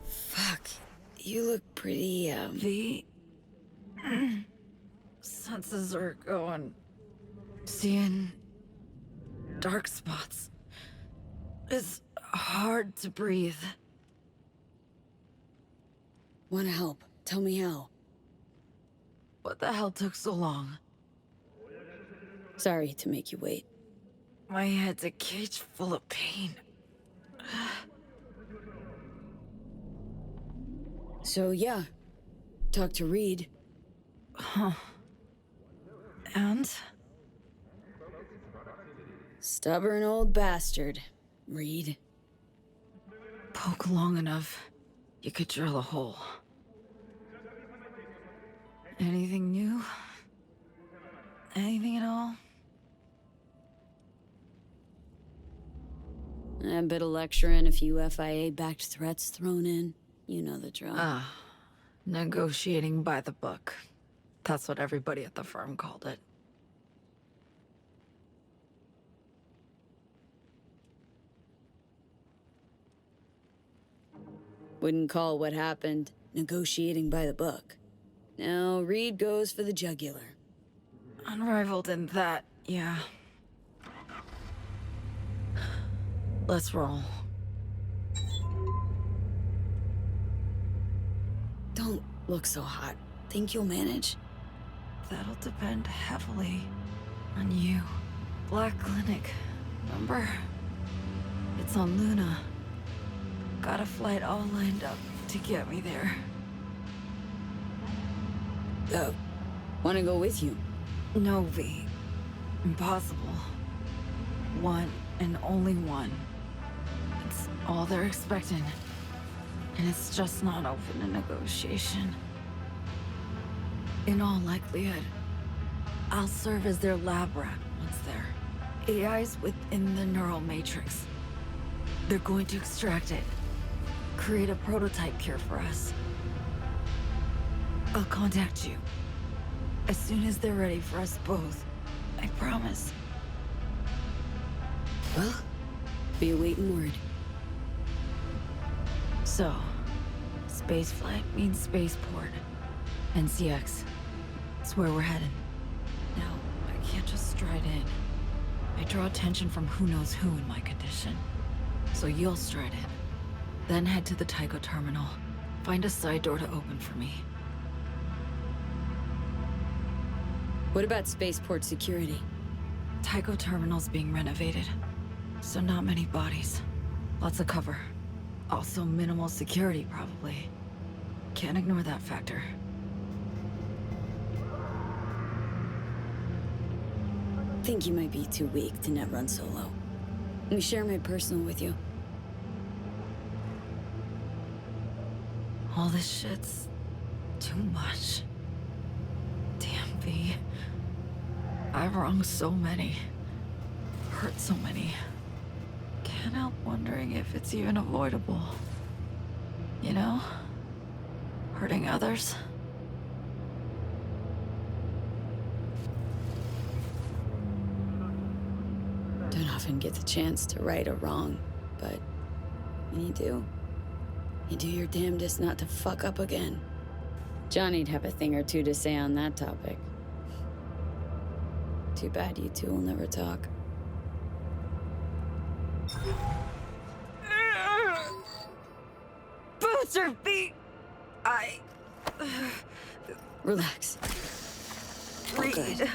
Fuck, you look pretty, The senses are going. Seeing dark spots. It's hard to breathe. Wanna help? Tell me how. What the hell took so long? Sorry to make you wait. My head's a cage full of pain. So yeah, talk to Reed. Huh. And? Stubborn old bastard, Reed. Poke long enough, you could drill a hole. Anything new? Anything at all? A bit of lecturing, a few FIA-backed threats thrown in. You know the drill. Negotiating by the book. That's what everybody at the firm called it. Wouldn't call what happened negotiating by the book. Now, Reed goes for the jugular. Unrivaled in that, yeah. Let's roll. Don't look so hot. Think you'll manage? That'll depend heavily on you. Black Clinic, remember? It's on Luna. Got a flight all lined up to get me there. Wanna go with you? No, V. Impossible. One and only one. all they're expecting. And it's just not open to negotiation. In all likelihood, I'll serve as their lab rat once they're AIs within the neural matrix. They're going to extract it, create a prototype cure for us. I'll contact you as soon as they're ready for us both. I promise. Well, be awaiting word. So, spaceflight means spaceport. NCX. It's where we're headed. Now, I can't just stride in. I draw attention from who knows who in my condition. So you'll stride in. Then head to the Tycho terminal. Find a side door to open for me. What about spaceport security? Tycho terminal's being renovated. So not many bodies. Lots of cover. Also minimal security, probably. Can't ignore that factor. I think you might be too weak to net run solo. Let me share my personal with you. All this shit's too much. Damn, V. I've wronged so many. Hurt so many. Can't help wondering if it's even avoidable. You know? Hurting others. Don't often get the chance to right a wrong, but when you do your damnedest not to fuck up again. Johnny'd have a thing or two to say on that topic. Too bad you two will never talk. Boots or feet? Relax. Read.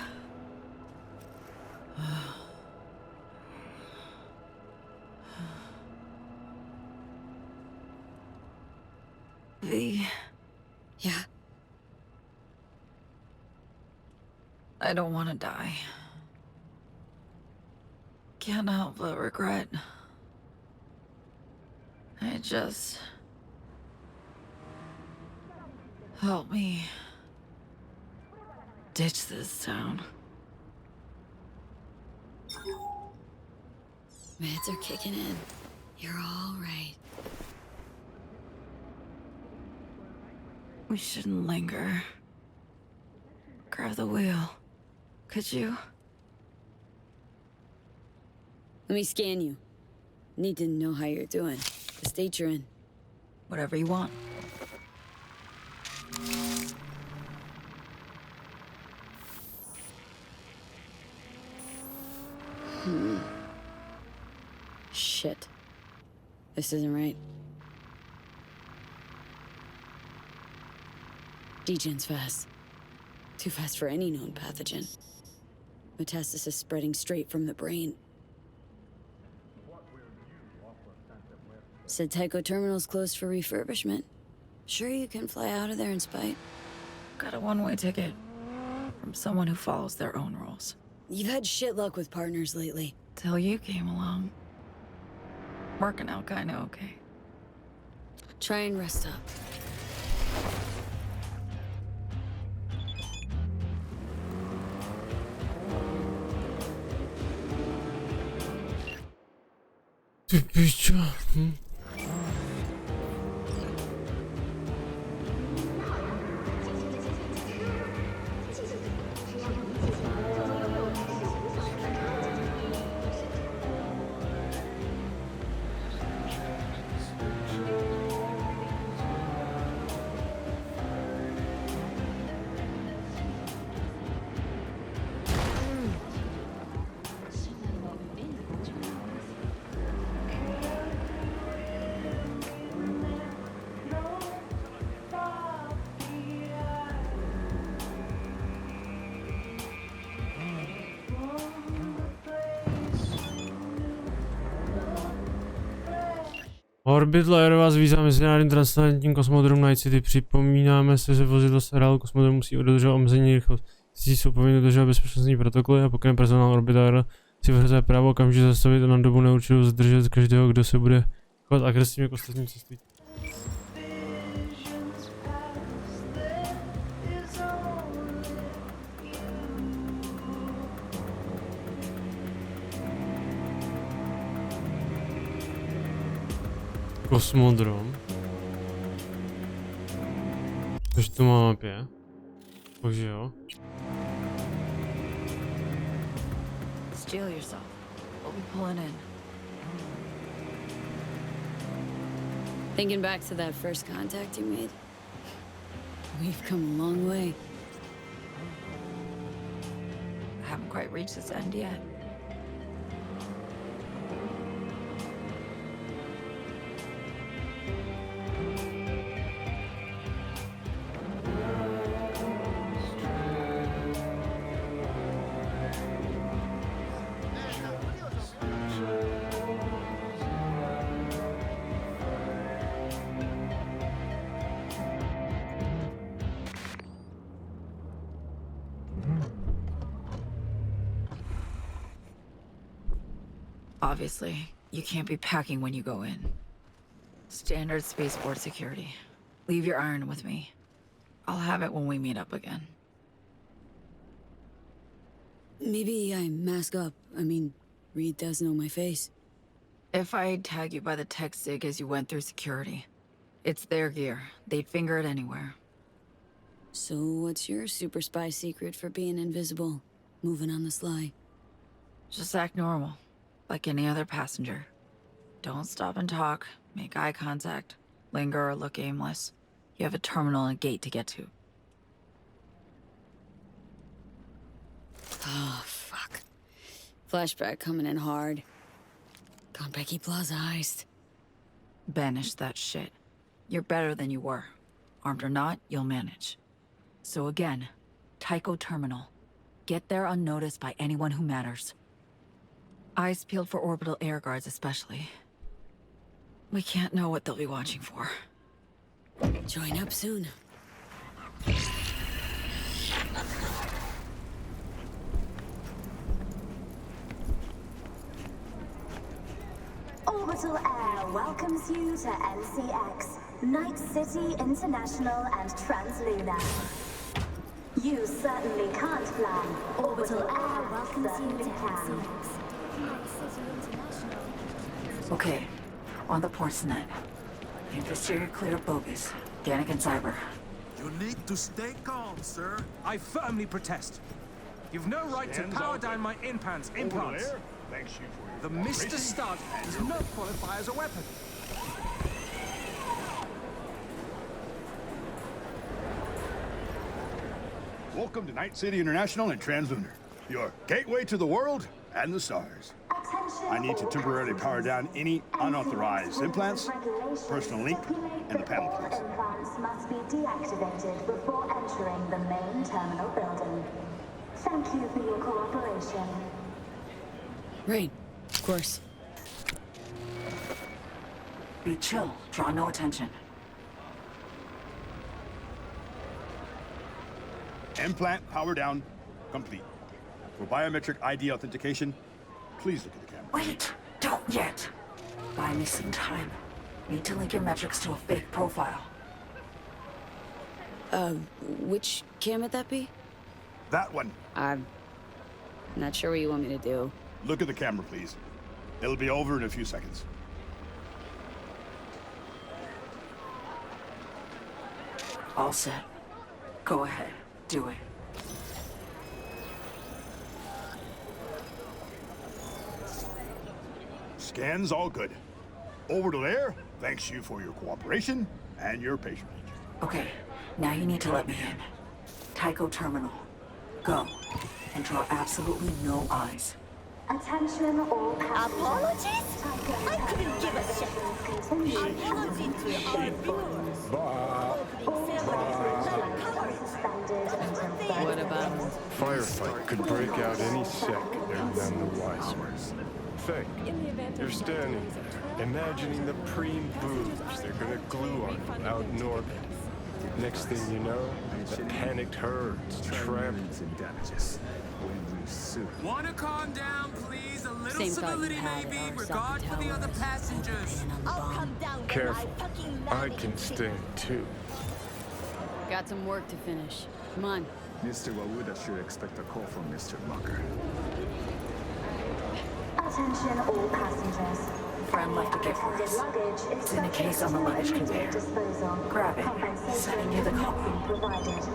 V. Yeah? I don't want to die. Can't help but regret. I just... Help me ditch this town. Meds are kicking in. You're all right. We shouldn't linger. Grab the wheel. Could you? Let me scan you. Need to know how you're doing. The state you're in. Whatever you want. Shit. This isn't right. Degen's fast. Too fast for any known pathogen. Metastasis spreading straight from the brain. Said Tycho Terminal's closed for refurbishment. Sure you can fly out of there in spite? Got a one-way ticket. From someone who follows their own rules. You've had shit luck with partners lately. Till you came along. Working out kinda okay. Try and rest up. Ty pičo. Orbit Layer vás vízá mezinárodním transatlantickým kosmodromu Night City. Připomínáme se, že vozidlo z areálu kosmodromu musí dodržovat omezení rychlost. Cizí jsou povinni dodržovat bezpečnostní protokoly a pokud personál Orbit Layer si vyhrazuje právo okamžitě zastavit a na dobu neurčitou zdržet každého, kdo se bude chovat agresivně k ostatním cestujícím. Kosmodrom. Což to má mapě. Takže jo. Steel yourself. We'll be pulling in. Thinking back to that first contact you made, we've come a long way. I haven't quite reached this end yet. Obviously, you can't be packing when you go in. Standard spaceport security. Leave your iron with me. I'll have it when we meet up again. Maybe I mask up. I mean, Reed does know my face. If I'd tag you by the tech sig as you went through security, it's their gear. They'd finger it anywhere. So what's your super spy secret for being invisible? Moving on the sly? Just act normal, like any other passenger. Don't stop and talk, make eye contact, linger or look aimless. You have a terminal and a gate to get to. Oh, fuck. Flashback coming in hard. Konpeki Plaza heist. Banish that shit. You're better than you were. Armed or not, you'll manage. So again, Tycho Terminal. Get there unnoticed by anyone who matters. Eyes peeled for orbital air guards especially. We can't know what they'll be watching for. Join up soon. Orbital Air welcomes you to NCX, Night City International and Translunar. You certainly can't fly. Orbital Air welcomes you to NCX, Night City International. Okay, on the Portsnet. Infrastructure clear bogus. Danik and Cyber. You need to stay calm, sir. I firmly protest. You've no right to power down my implants. Thanks you for The Mr. Stud does not qualify as a weapon. Welcome to Night City International and Translunar, your gateway to the world and the stars. I need to temporarily power down any unauthorized implants, personal link, and the panel, please. Implants must be deactivated before entering the main terminal building. Thank you for your cooperation. Right, of course. Be chill. Draw no attention. Implant power down, complete. For biometric ID authentication, please look at the camera. Wait! Don't yet! Buy me some time. Need to link your metrics to a fake profile. Which cam would that be? That one. I'm not sure what you want me to do. Look at the camera, please. It'll be over in a few seconds. All set. Go ahead. Do it. Scans all good. Orbital Air thanks you for your cooperation and your patronage. Okay, now you need to let me in. Tycho Terminal. Go. And draw absolutely no eyes. Attention all passengers. Apologies? I couldn't give a shit. Apologies to our viewers. What about Firefight could break out any sec. They're none the wiser. Think. You're standing there, imagining the preem boobs they're gonna glue on you out in orbit. Next thing you know, the panicked herds trample. Wanna calm down, please? A little Same thought you civility, had at maybe. our Regard for the other passengers. I'll come down when I Careful. fucking I land can stand too. Got some work to finish. Come on. Mr. Wawuda should expect a call from Mr. Mucker. Attention all passengers. Friend left a gift for us. It's in a case on the luggage conveyor. Grab it. Sending you the copy. Provided.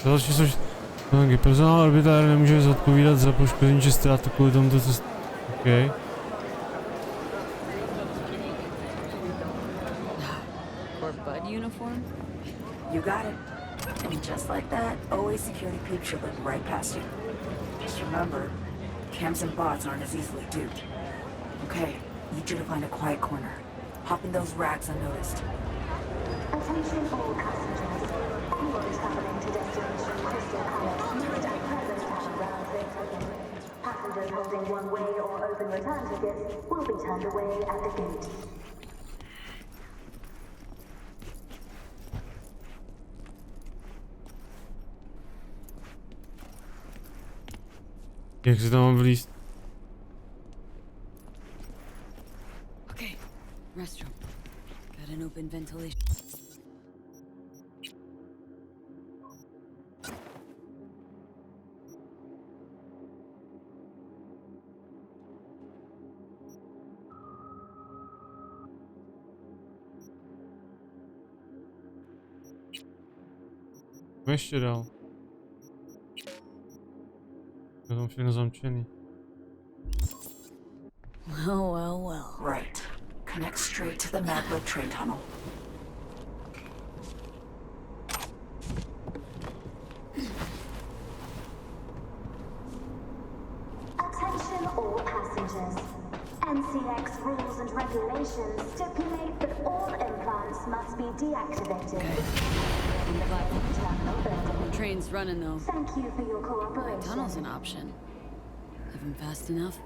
Další jsou... Personál arbitrář nemůže zodpovídat za poškození či ztrátu kvůli tomuto cest... OK. Or Bud uniform? You got it. And just like that, always security peeps should look right past you. Just remember, cams and bots aren't as easily duped. Okay, need you to find a quiet corner. Hop in those racks unnoticed. Attention all passengers. Anyone traveling to destination Crystal Palace must at present have around their ticket. Passengers holding one-way or open return tickets will be turned away at the gate. Jak se tam mám vlízt? Okay, restroom. Got an open ventilation. Ještě dál. Je tam všechno zamčený. Well. Right. Connect straight to the maglev train tunnel. Attention all passengers. NCX rules and regulations stipulate that all implants must be deactivated. Train's running though. Thank you for your cooperation. Tunnel's an option. Living fast enough.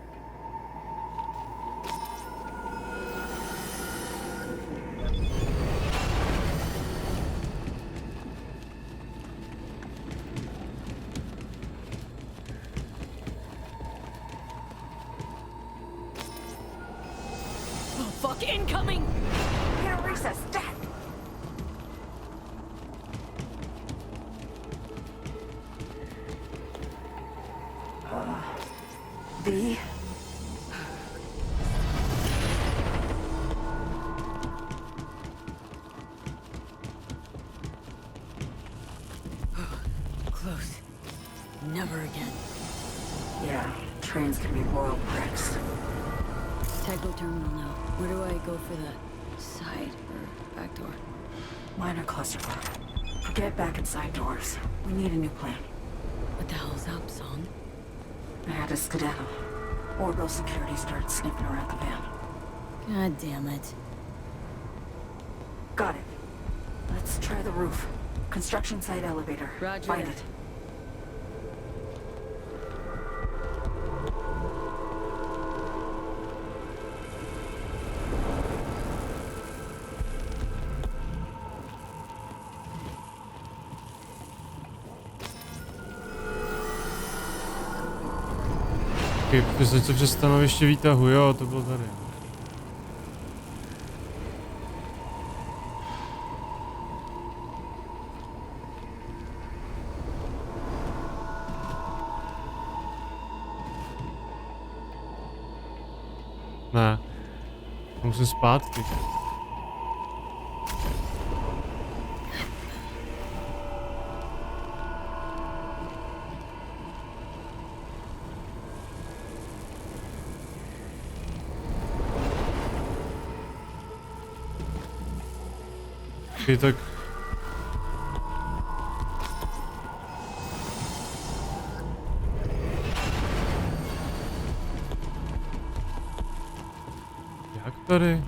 Oh fuck, incoming! Here, recess, stat! B. Close. Never again. Yeah, trains can be royal pricks. Tycho terminal now. Where do I go for that? Side or back door? Minor clusterfuck. Forget back and side doors. We need a new plan. What the hell's up, son? I had to skedaddle. Orbital security started sniffing around the van. God damn it. Got it. Let's try the roof. Construction site elevator. Roger. Find it. Teď se přes stanoviště výtahu, jo, to bylo tady. Ne, musím zpátky. Okay, tak... Jak tady?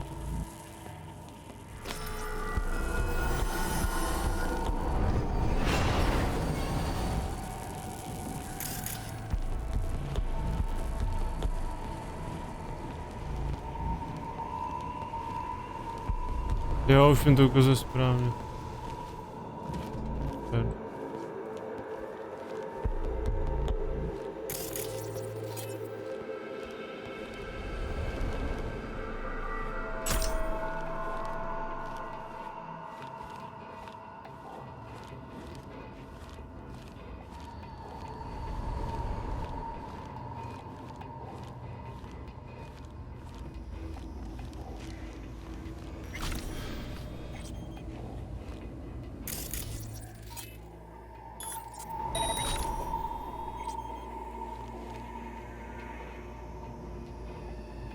Jo, už mi to ukazuje správně. Ten.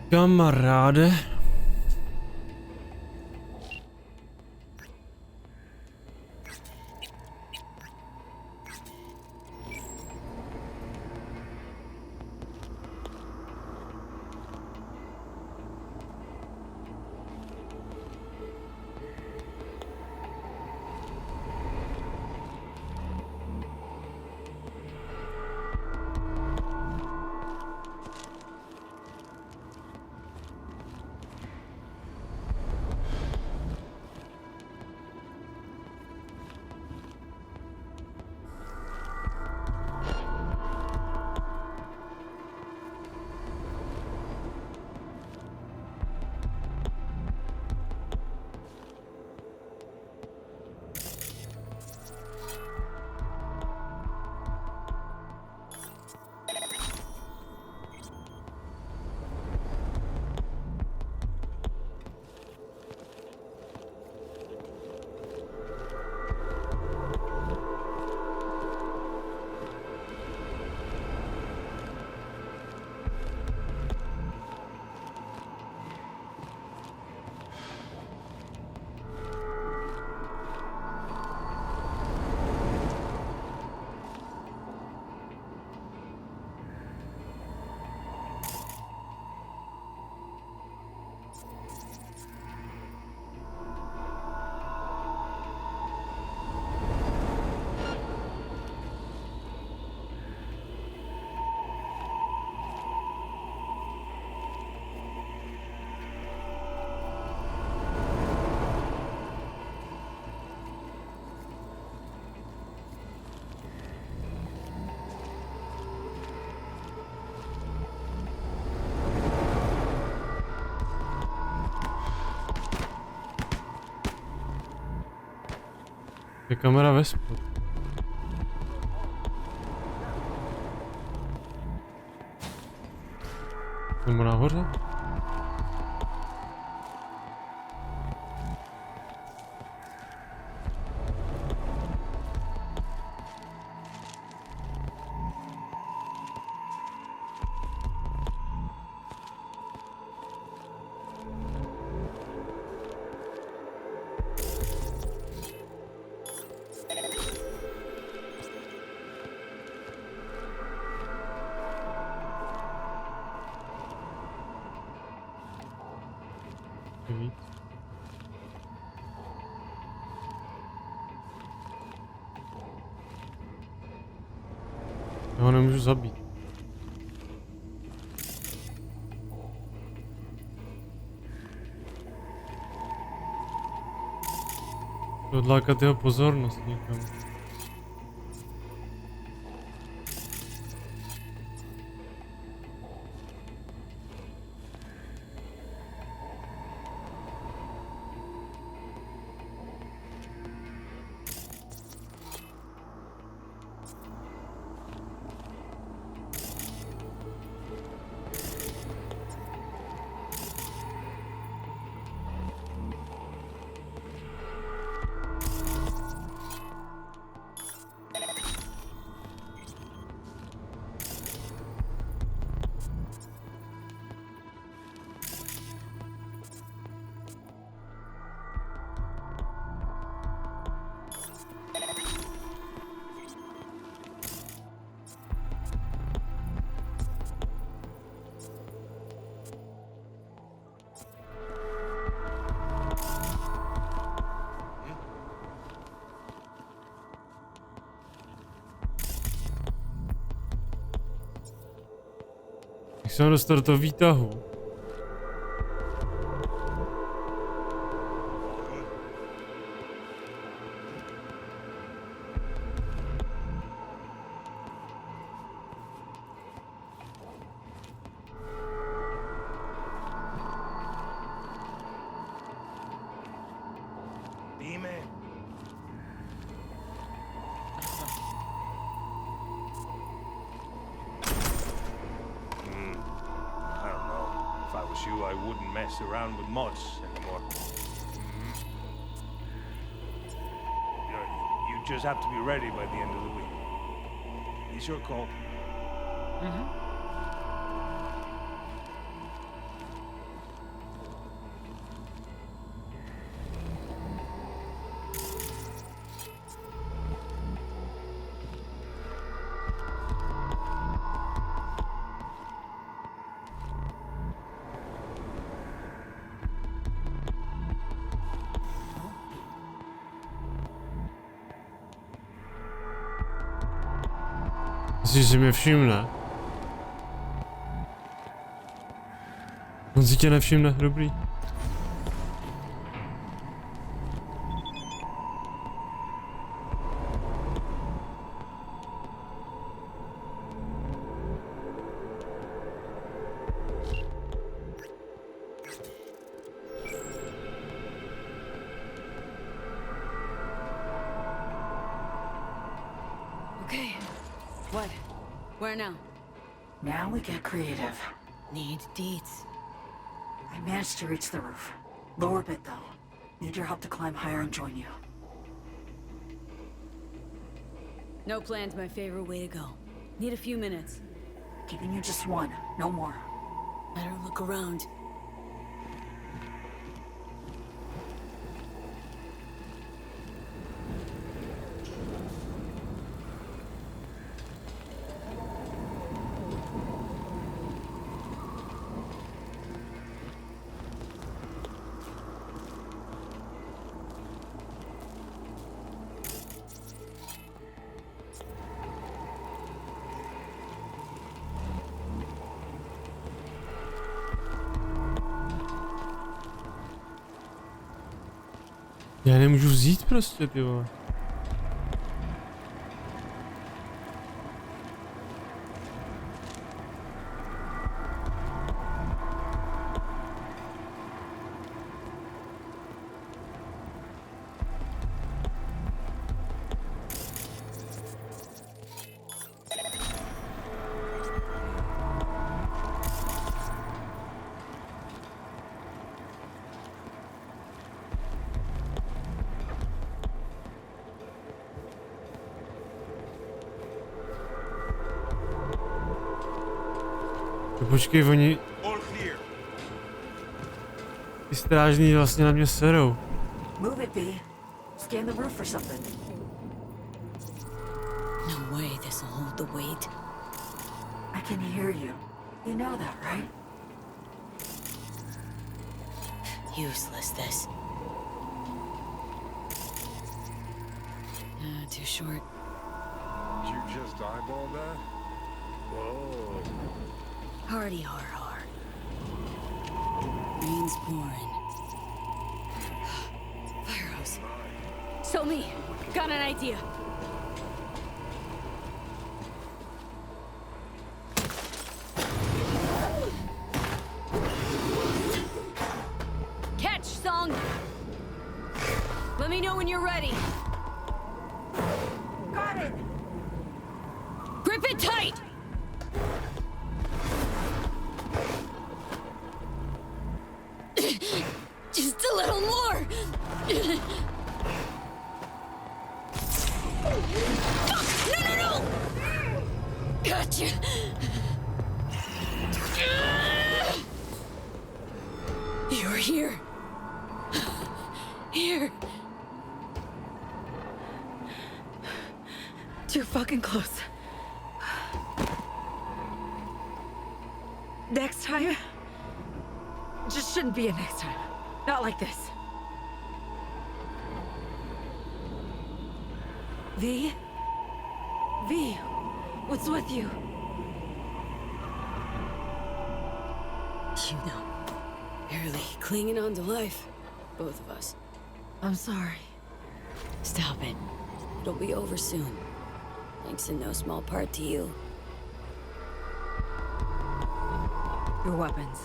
Kamaráde. Je kamera ve spod. Nebo nahoře? Víc. Já ho nemůžu zabít. Odlákat jeho pozornost někam. Jak se mám dostat do toho výtahu? I wouldn't mess around with mods anymore. You just have to be ready by the end of the week. It's your call. Myslíš, že mě všimne? On si tě nevšimne, dobrý. Okay. What? Where now? Now we get creative. Need deeds. I managed to reach the roof. Lower bit though. Need your help to climb higher and join you. No plan's my favorite way to go. Need a few minutes. Giving you just one, no more. Better look around. Já nemůžu vzít prostě, ty vole. Počkej, oni... Ty strážní vlastně na mě serou. Move it, B. Scan the roof for something. No way this'll hold the weight. I can hear you. You know that, right? Useless, this. Too short. Did you just eyeball that? Whoa. Hardy har har. Rain's pouring. Fire hose. So me. Got an idea. Catch, Song. Let me know when you're ready. Got it. Grip it tight. Just a little more! Fuck! No! Gotcha! You're here. Here. Too fucking close. Next time? Just shouldn't be a next time. Not like this. V? V, what's with you? you know. Barely clinging on to life. Both of us. I'm sorry. Stop it. It'll be over soon. Thanks in no small part to you. Your weapons.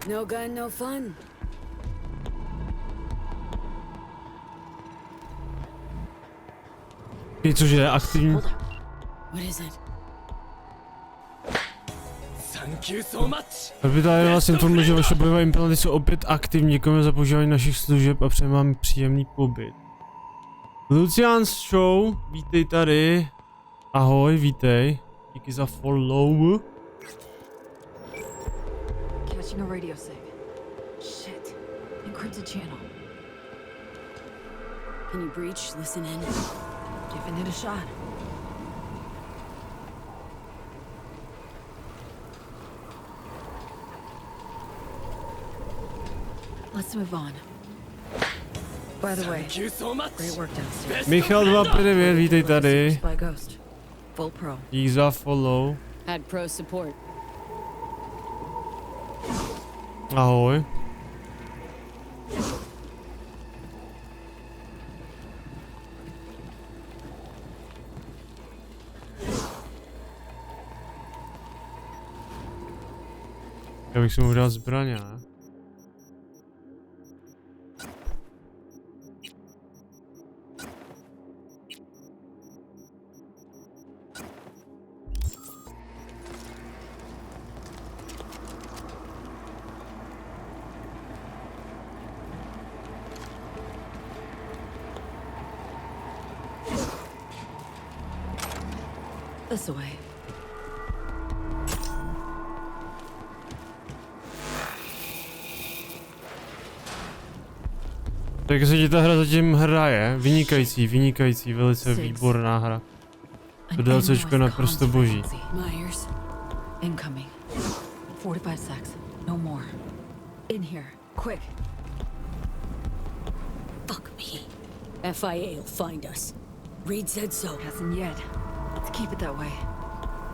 No gun, no fun. Cože je aktivní. What is it? Kapitán vás informuje, že vaše bojové implanty jsou opět aktivní. Děkujeme za používání našich služeb a přejeme vám příjemný pobyt. Lucian's Show, vítej tady. Ahoj, vítej. Díky za follow. Catching a radio sig. Shit. Encrypted channel. Can you breach? Listen in. Giving it a shot. Let's move on. By the way, great work downstairs. Michal 259, vítej tady. By Ghost. Full pro. Díky za follow. Had pro support. Ahoj. Já bych si mohl dát zbraně, ne? This way. Tak se ti ta hra zatím hraje, vynikající, velice výborná hra. To DLCčko je naprosto boží. Myers. Incoming. 45 secs. No more. In here. Quick. Fuck me. FIA will find us. Reed said so. Hasn't yet. Let's keep it that way.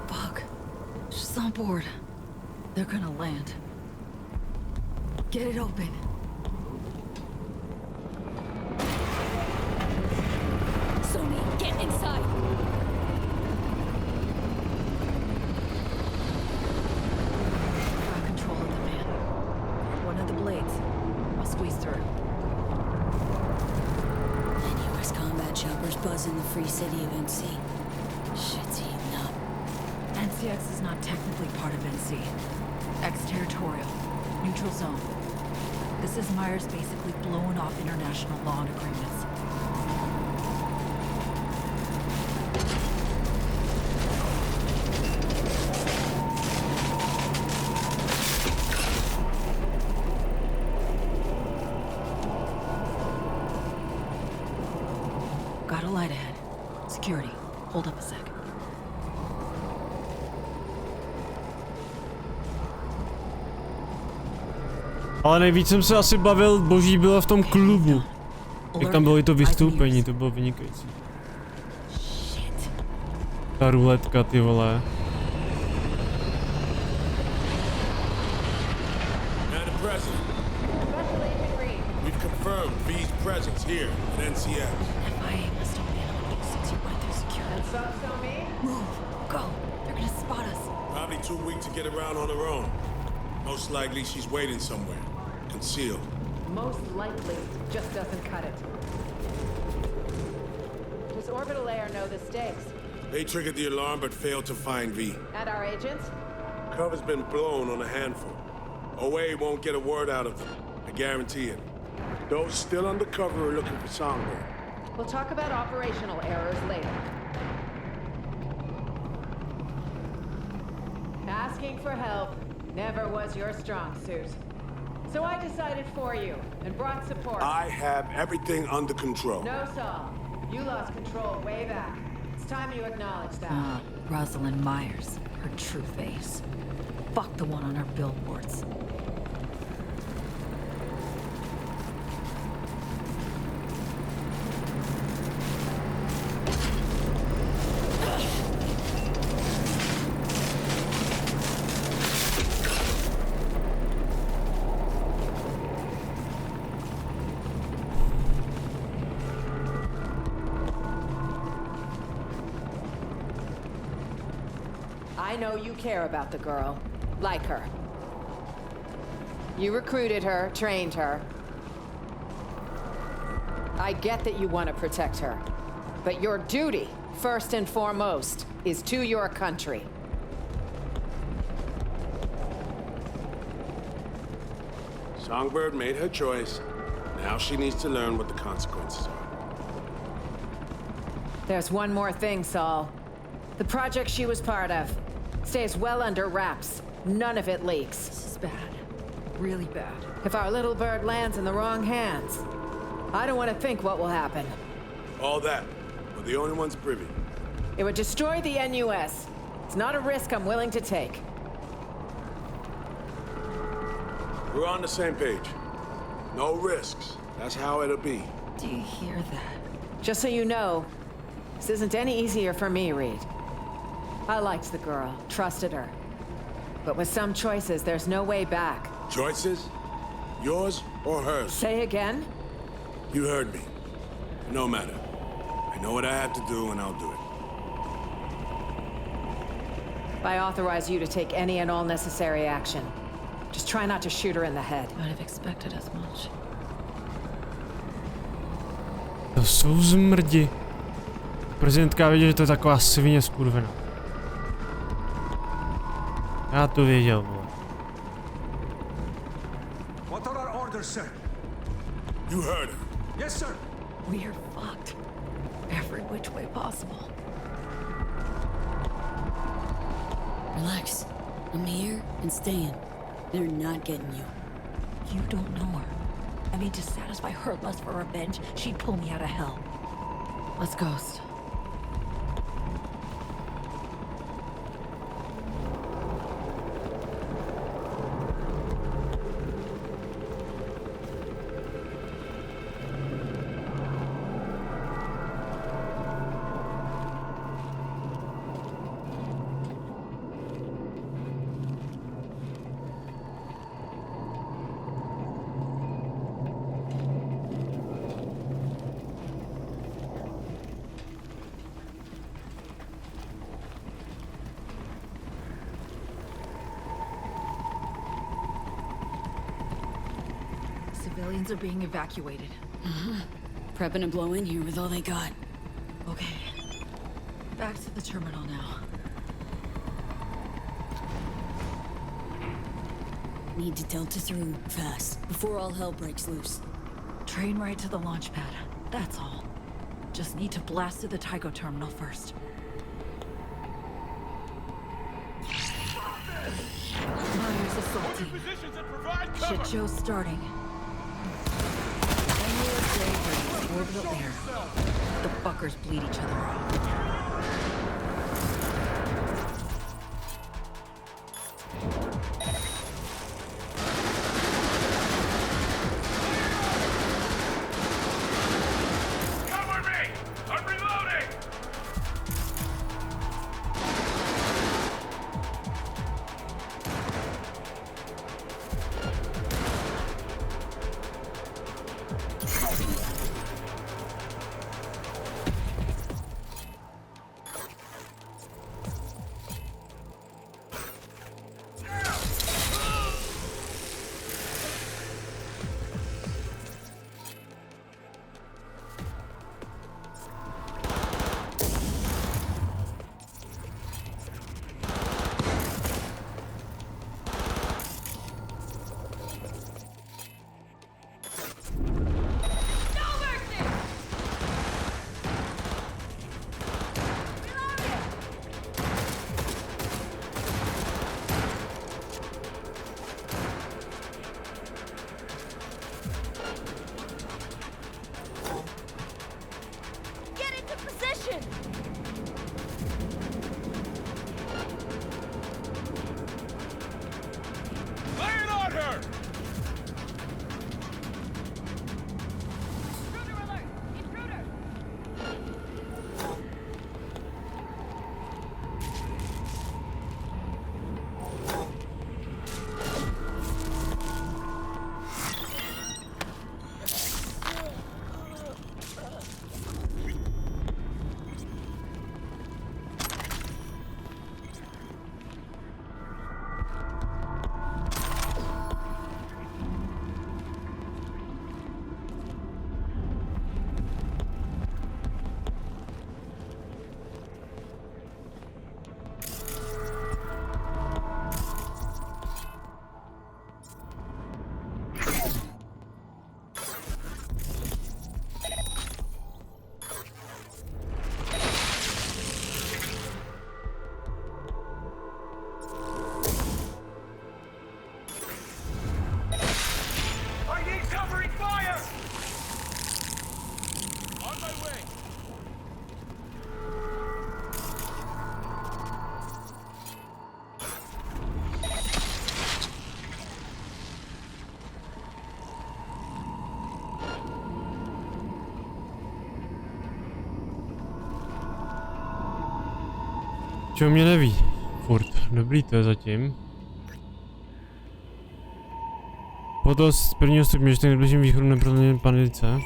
Fuck. She's on board. They're gonna land. Get it open. Sony, get inside. Got control of the man. One of the blades. I'll squeeze through. And US combat choppers buzzing the free city of NC. Shit's heating up. NCX is not technically part of NC. Exterritorial. Neutral zone. This is Myers basically blowing off international law and agreements. Got a light ahead. Security. Hold up a sec. Ale nejvíc jsem se asi bavil, boží bylo v tom klubu. Jak tam bylo i to vystoupení, to bylo vynikající. Ta ruletka, ty vole. Madam President, we've confirmed V's presence here at NCX. FIA must have been on you since you went through security. And so me? Move. Go. They're gonna spot us. Probably too weak to get around on her own. Most likely she's waiting somewhere, concealed. Most likely just doesn't cut it. Does orbital layer know the stakes? They triggered the alarm but failed to find V. And our agents? Cover's been blown on a handful. OA won't get a word out of them. I guarantee it. Those still undercover are looking for Songbird. We'll talk about operational errors later. Asking for help never was your strong suit. So I decided for you and brought support. I have everything under control. No, Saul. You lost control way back. It's time you acknowledge that. Rosalind Myers. Her true face. Fuck the one on her billboards. I know you care about the girl. Like her. You recruited her, trained her. I get that you want to protect her. But your duty, first and foremost, is to your country. Songbird made her choice. Now she needs to learn what the consequences are. There's one more thing, Saul. The project she was part of stays well under wraps. None of it leaks. This is bad. Really bad. If our little bird lands in the wrong hands, I don't want to think what will happen. All that. We're the only ones privy. It would destroy the NUS. It's not a risk I'm willing to take. We're on the same page. No risks. That's how it'll be. Do you hear that? Just so you know, this isn't any easier for me, Reed. I liked the girl, trusted her. But with some choices, there's no way back. Choices? Yours or hers? Say again? You heard me. No matter. I know what I have to do, and I'll do it. I authorize you to take any and all necessary action. Just try not to shoot her in the head. I'd have expected as much. To jsou zmrdi. Prezidentka věděla, že to je taková svině skurvená. Já to věděl, vole. What are our orders, sir? You heard her. Yes, sir. We're fucked. Every which way possible. Relax. I'm here and staying. They're not getting you. You don't know her. I mean, to satisfy her lust for revenge, she'd pull me out of hell. Let's ghost. Civilians are being evacuated. Prepping to blow in here with all they got. Okay. Back to the terminal now. Need to delta through fast before all hell breaks loose. Train right to the launch pad. That's all. Just need to blast to the Tycho terminal first. Myers assaulting. Shit show's starting. Orbital air. The fuckers bleed each other out. Čeho mě neví? Furt. Dobrý to je zatím. Hotovost z prvního stupně, že ten nejbližším východu neprodleně panice.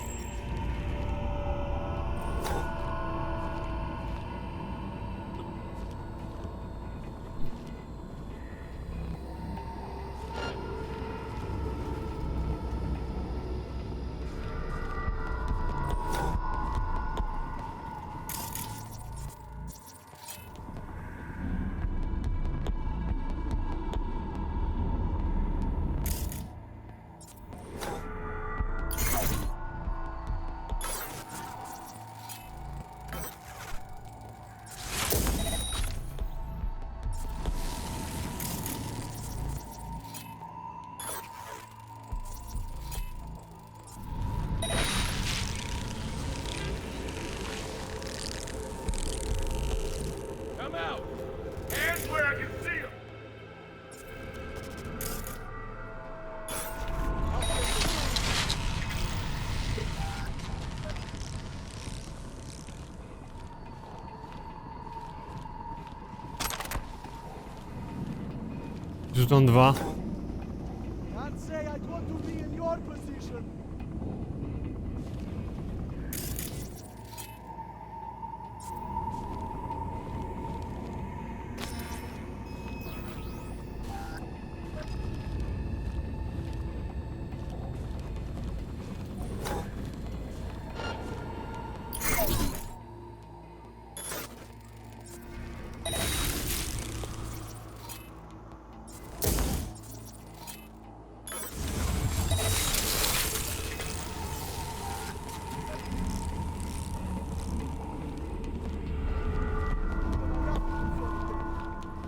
Jsou tam dva.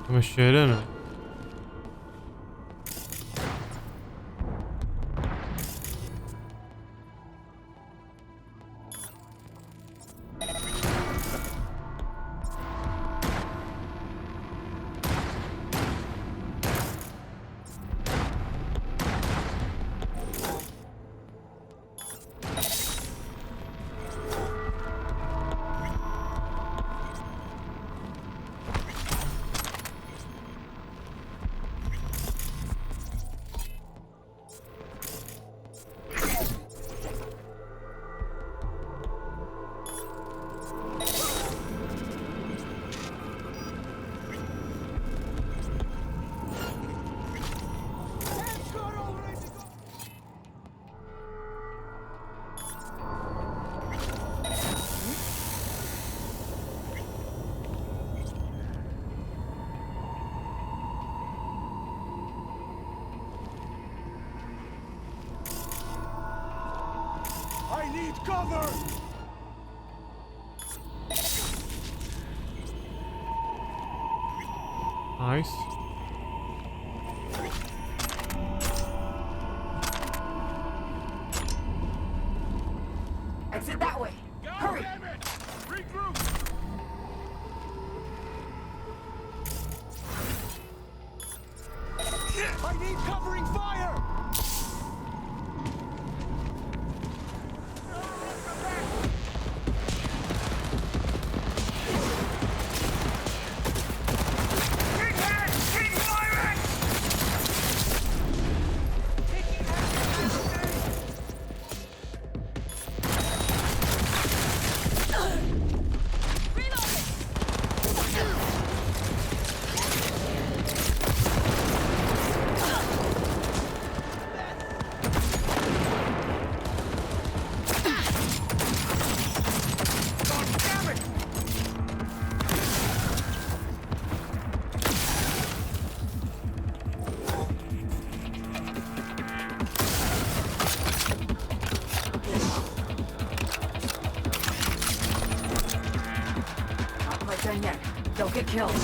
Tam ještě jeden. Cover! Nice. Exit that way. Hurry! Regroup! I need covering fire! Done yet. Don't get killed.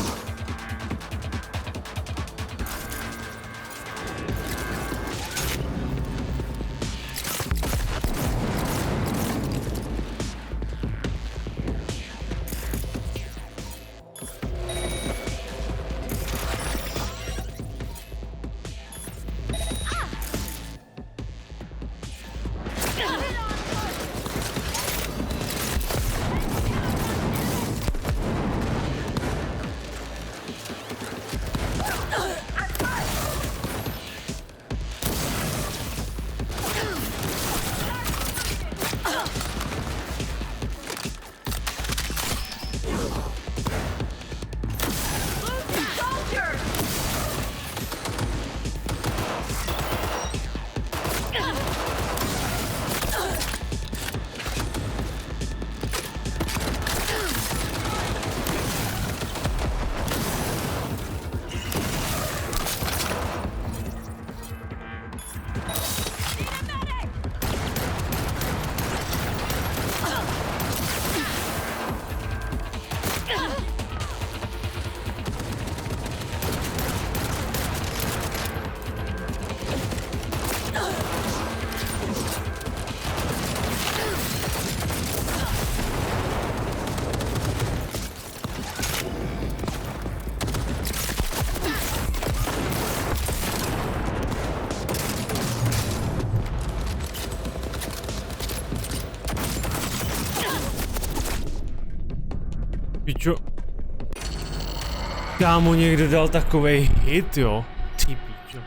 Kámo, někdo dal takovej hit, jo? Ty píčo.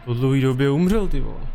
Po dlouhý době umřel, ty vole.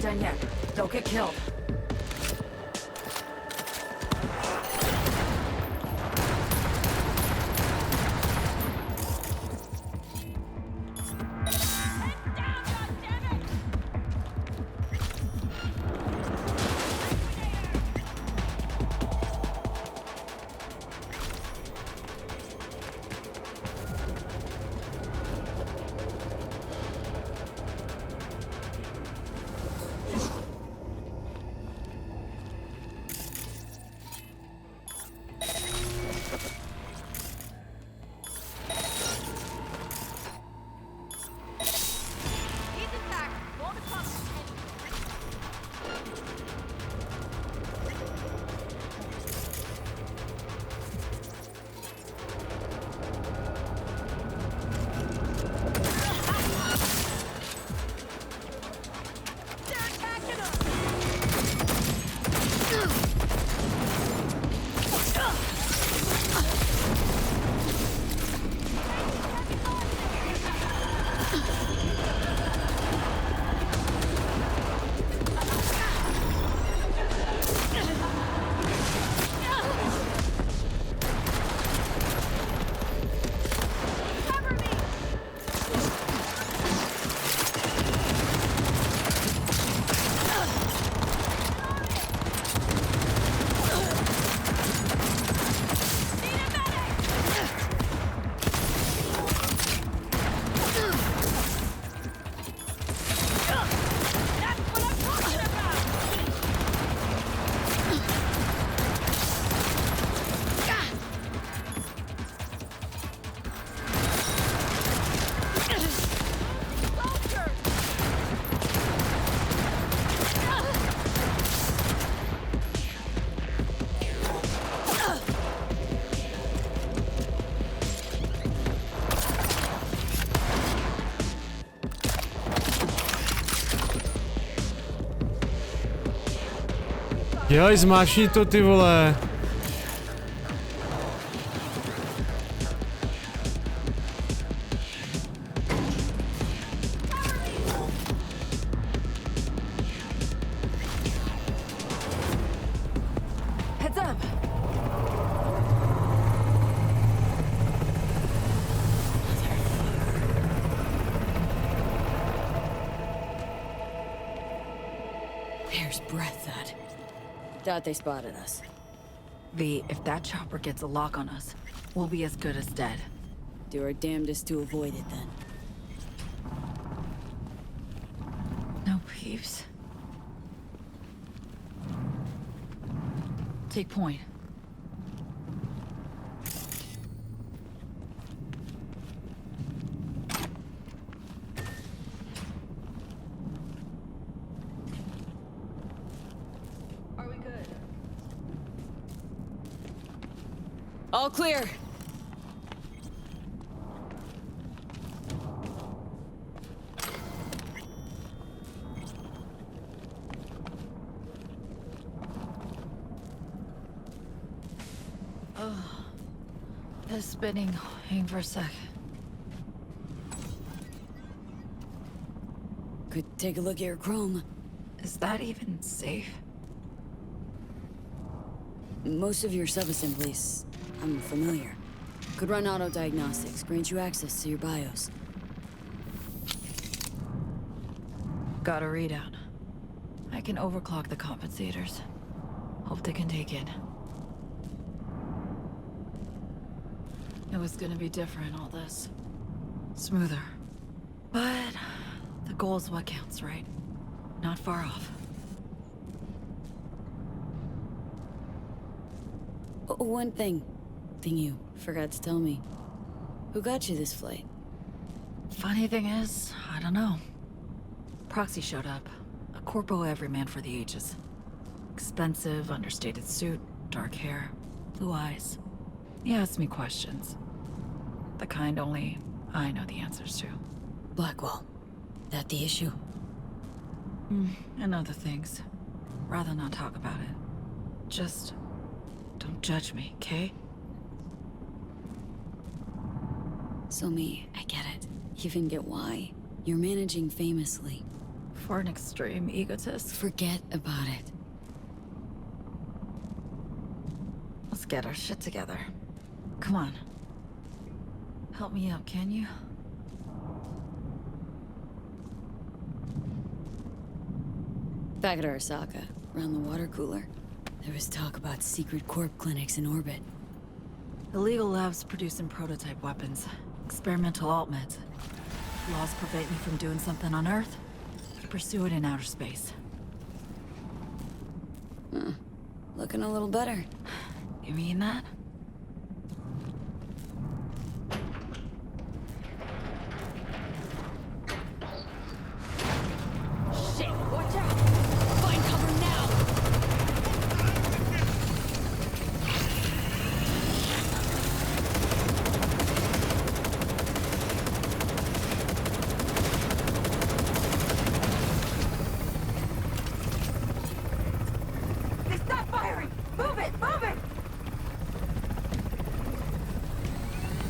Done yet. Don't get killed. Dělej, zmáčni to, ty vole. Heads up. There's breath, that. Thought they spotted us. V, if that chopper gets a lock on us, we'll be as good as dead. Do our damnedest to avoid it, then. No peeps. Take point. Are we good? All clear. It's spinning. Hang for a sec. Could take a look at your chrome. Is that even safe? Most of your sub-assemblies, I'm familiar. Could run auto-diagnostics, grant you access to your BIOS. Got a readout. I can overclock the compensators. Hope they can take it. It was gonna be different, all this. smoother. But the goal's what counts, right? Not far off. One thing you forgot to tell me. Who got you this flight? Funny thing is, I don't know. Proxy showed up. A corpo everyman for the ages. Expensive, understated suit, dark hair, blue eyes. He asked me questions. The kind only I know the answers to. Blackwell. That the issue? And other things. Rather not talk about it. Just don't judge me, okay? So I get it. Even get why. You're managing famously. For an extreme egotist. Forget about it. Let's get our shit together. Come on. Help me out, can you? Back at Arasaka, around the water cooler, there was talk about secret corp clinics in orbit. Illegal labs producing prototype weapons. Experimental alt meds. Laws prevent me from doing something on Earth. Pursue it in outer space. Looking a little better. You mean that? Shit, watch out! Find cover now! They stopped firing! Move it! Move it!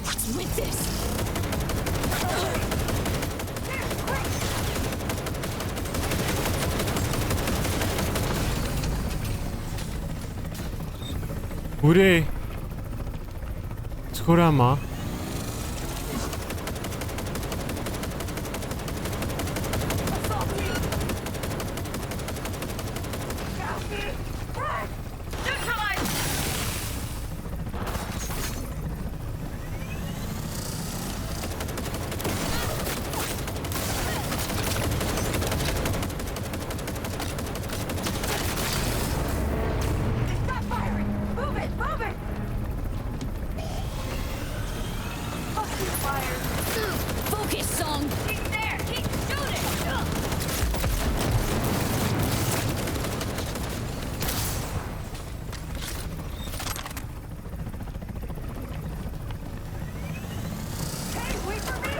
What's with this? Budy. S chodama. Focus, Song! He's there! Keep shooting! Hey, wait for me!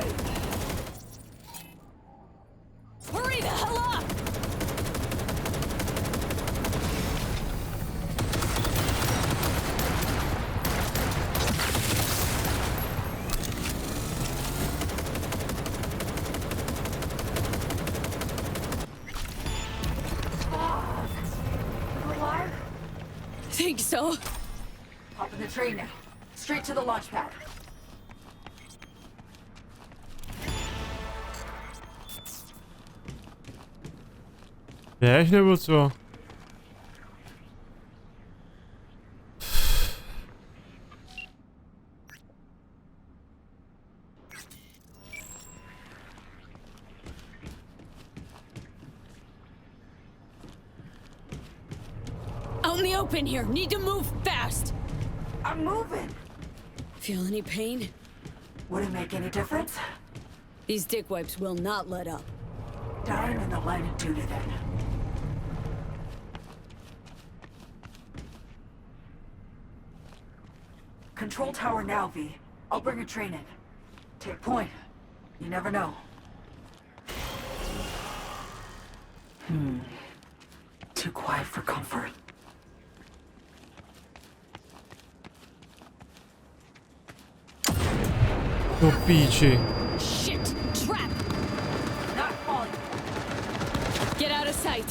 Hurry the hell up! Think so? Hop in the train now. Straight to the launch pad. Jdeš nebo co? Out in the open here. Need to move fast. I'm moving! Feel any pain? Would it make any difference? These dickwipes will not let up. Dying in the line of duty then. Control tower now, V. I'll bring a train in. Take point. You never know. Too quiet for comfort. Do píči. Shit! Trap! Not falling! Get out of sight!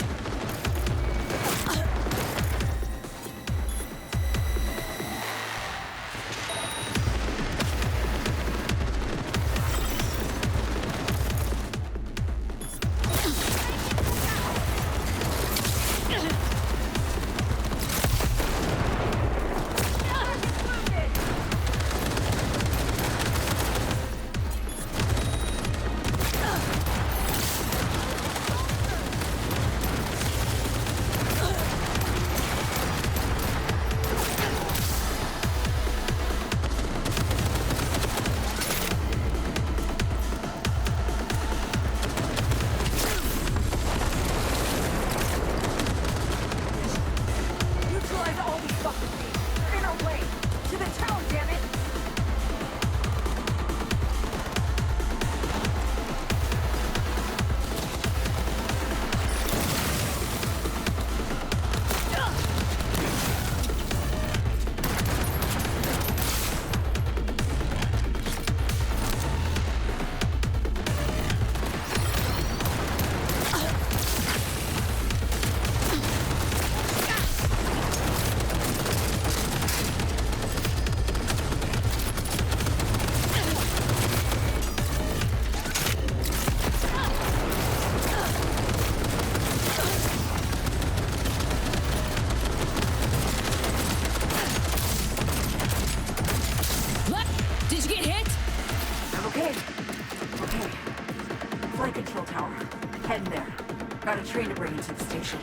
flight control tower. Heading there. Got a train to bring you to the station.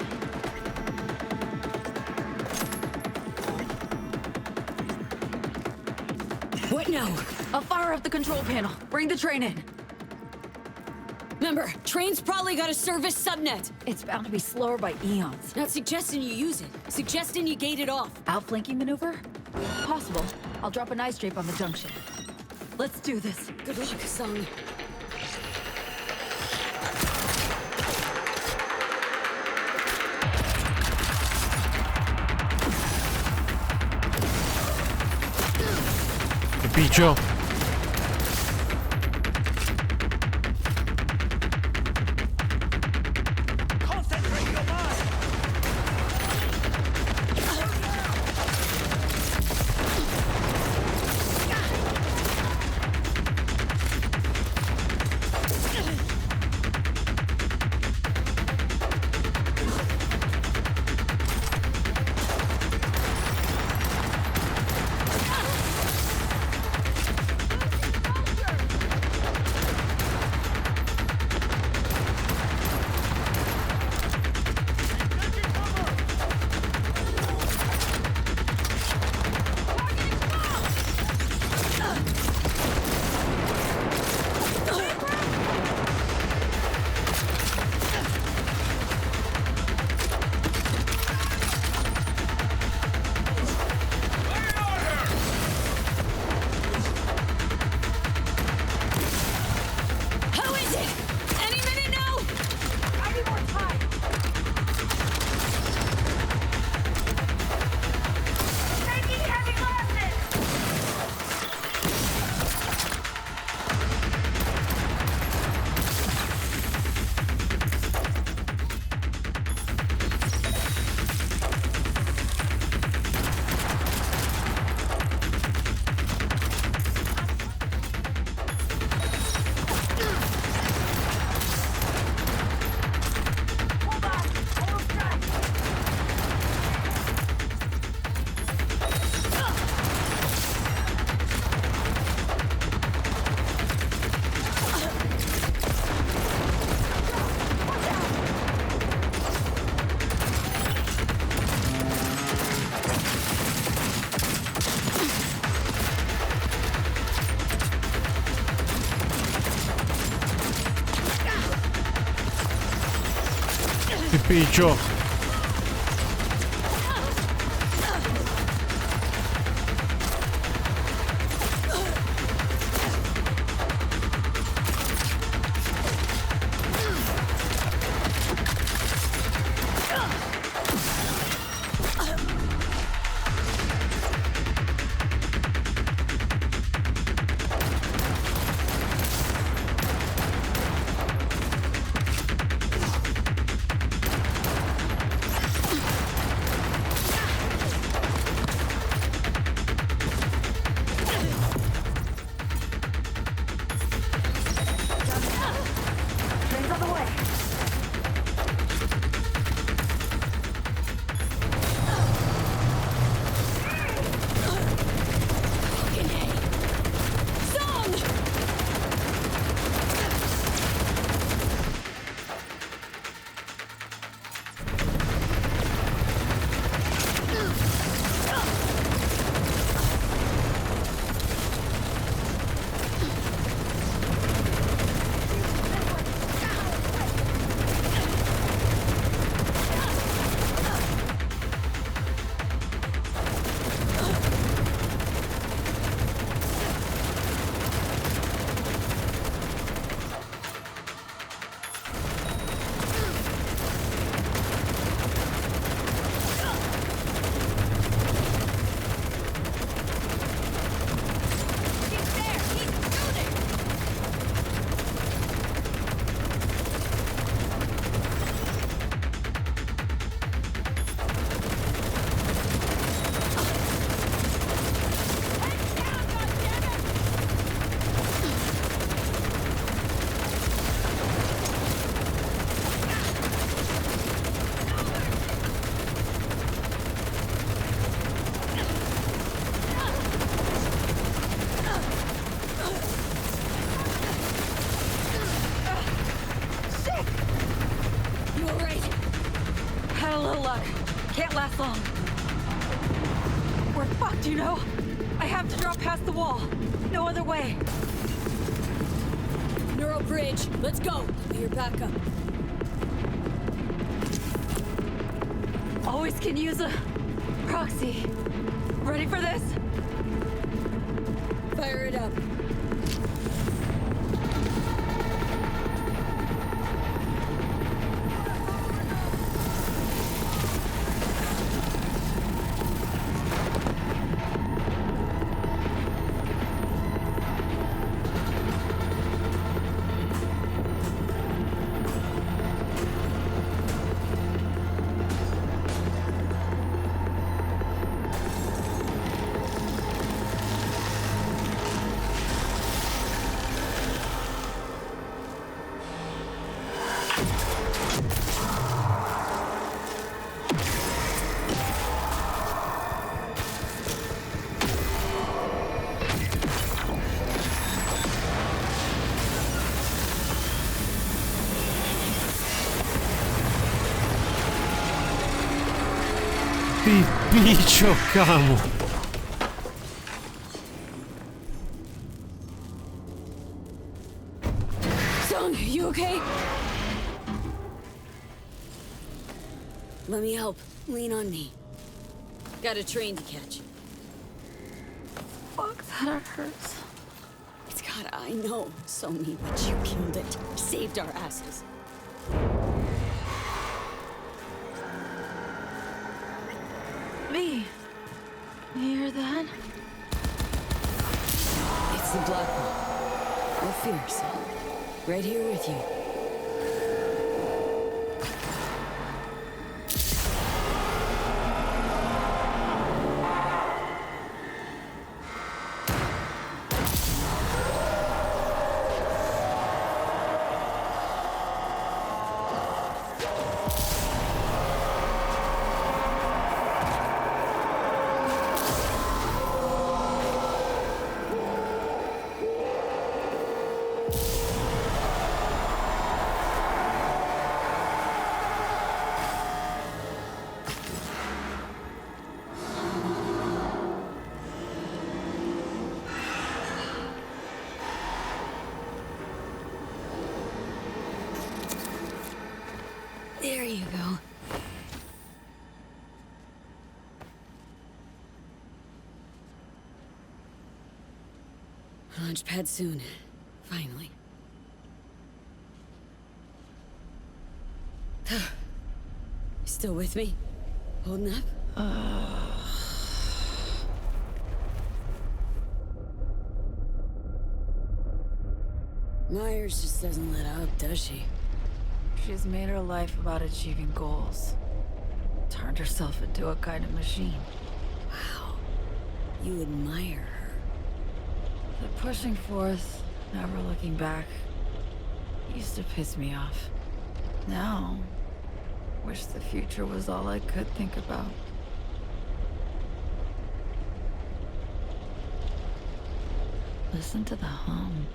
What now? I'll fire up the control panel. Bring the train in. Remember, train's probably got a service subnet. It's bound to be slower by eons. Not suggesting you use it. Suggesting you gate it off. Outflanking maneuver? Possible. I'll drop an ice drape on the junction. Let's do this. Good luck, son. Píčo. Ty píčo. of luck. Can't last long. We're fucked, you know? I have to drop past the wall. No other way. Neural bridge. Let's go. Be your backup. Always can use a proxy. Ready for this? Fire it up. Piccio, camo. Son, you okay? Let me help. Lean on me. Got a train to catch. Fuck, that hurts. It's God, I know. So me, but you killed it. Saved our asses. Me. You hear that? It's the black one. No fear, son. Right here with you. There you go. Launch pad soon. Finally. Still with me? Holding up? Myers just doesn't let up, does she? She's made her life about achieving goals. Turned herself into a kind of machine. Wow. You admire her. The pushing forth, never looking back, used to piss me off. Now, wish the future was all I could think about. Listen to the hum.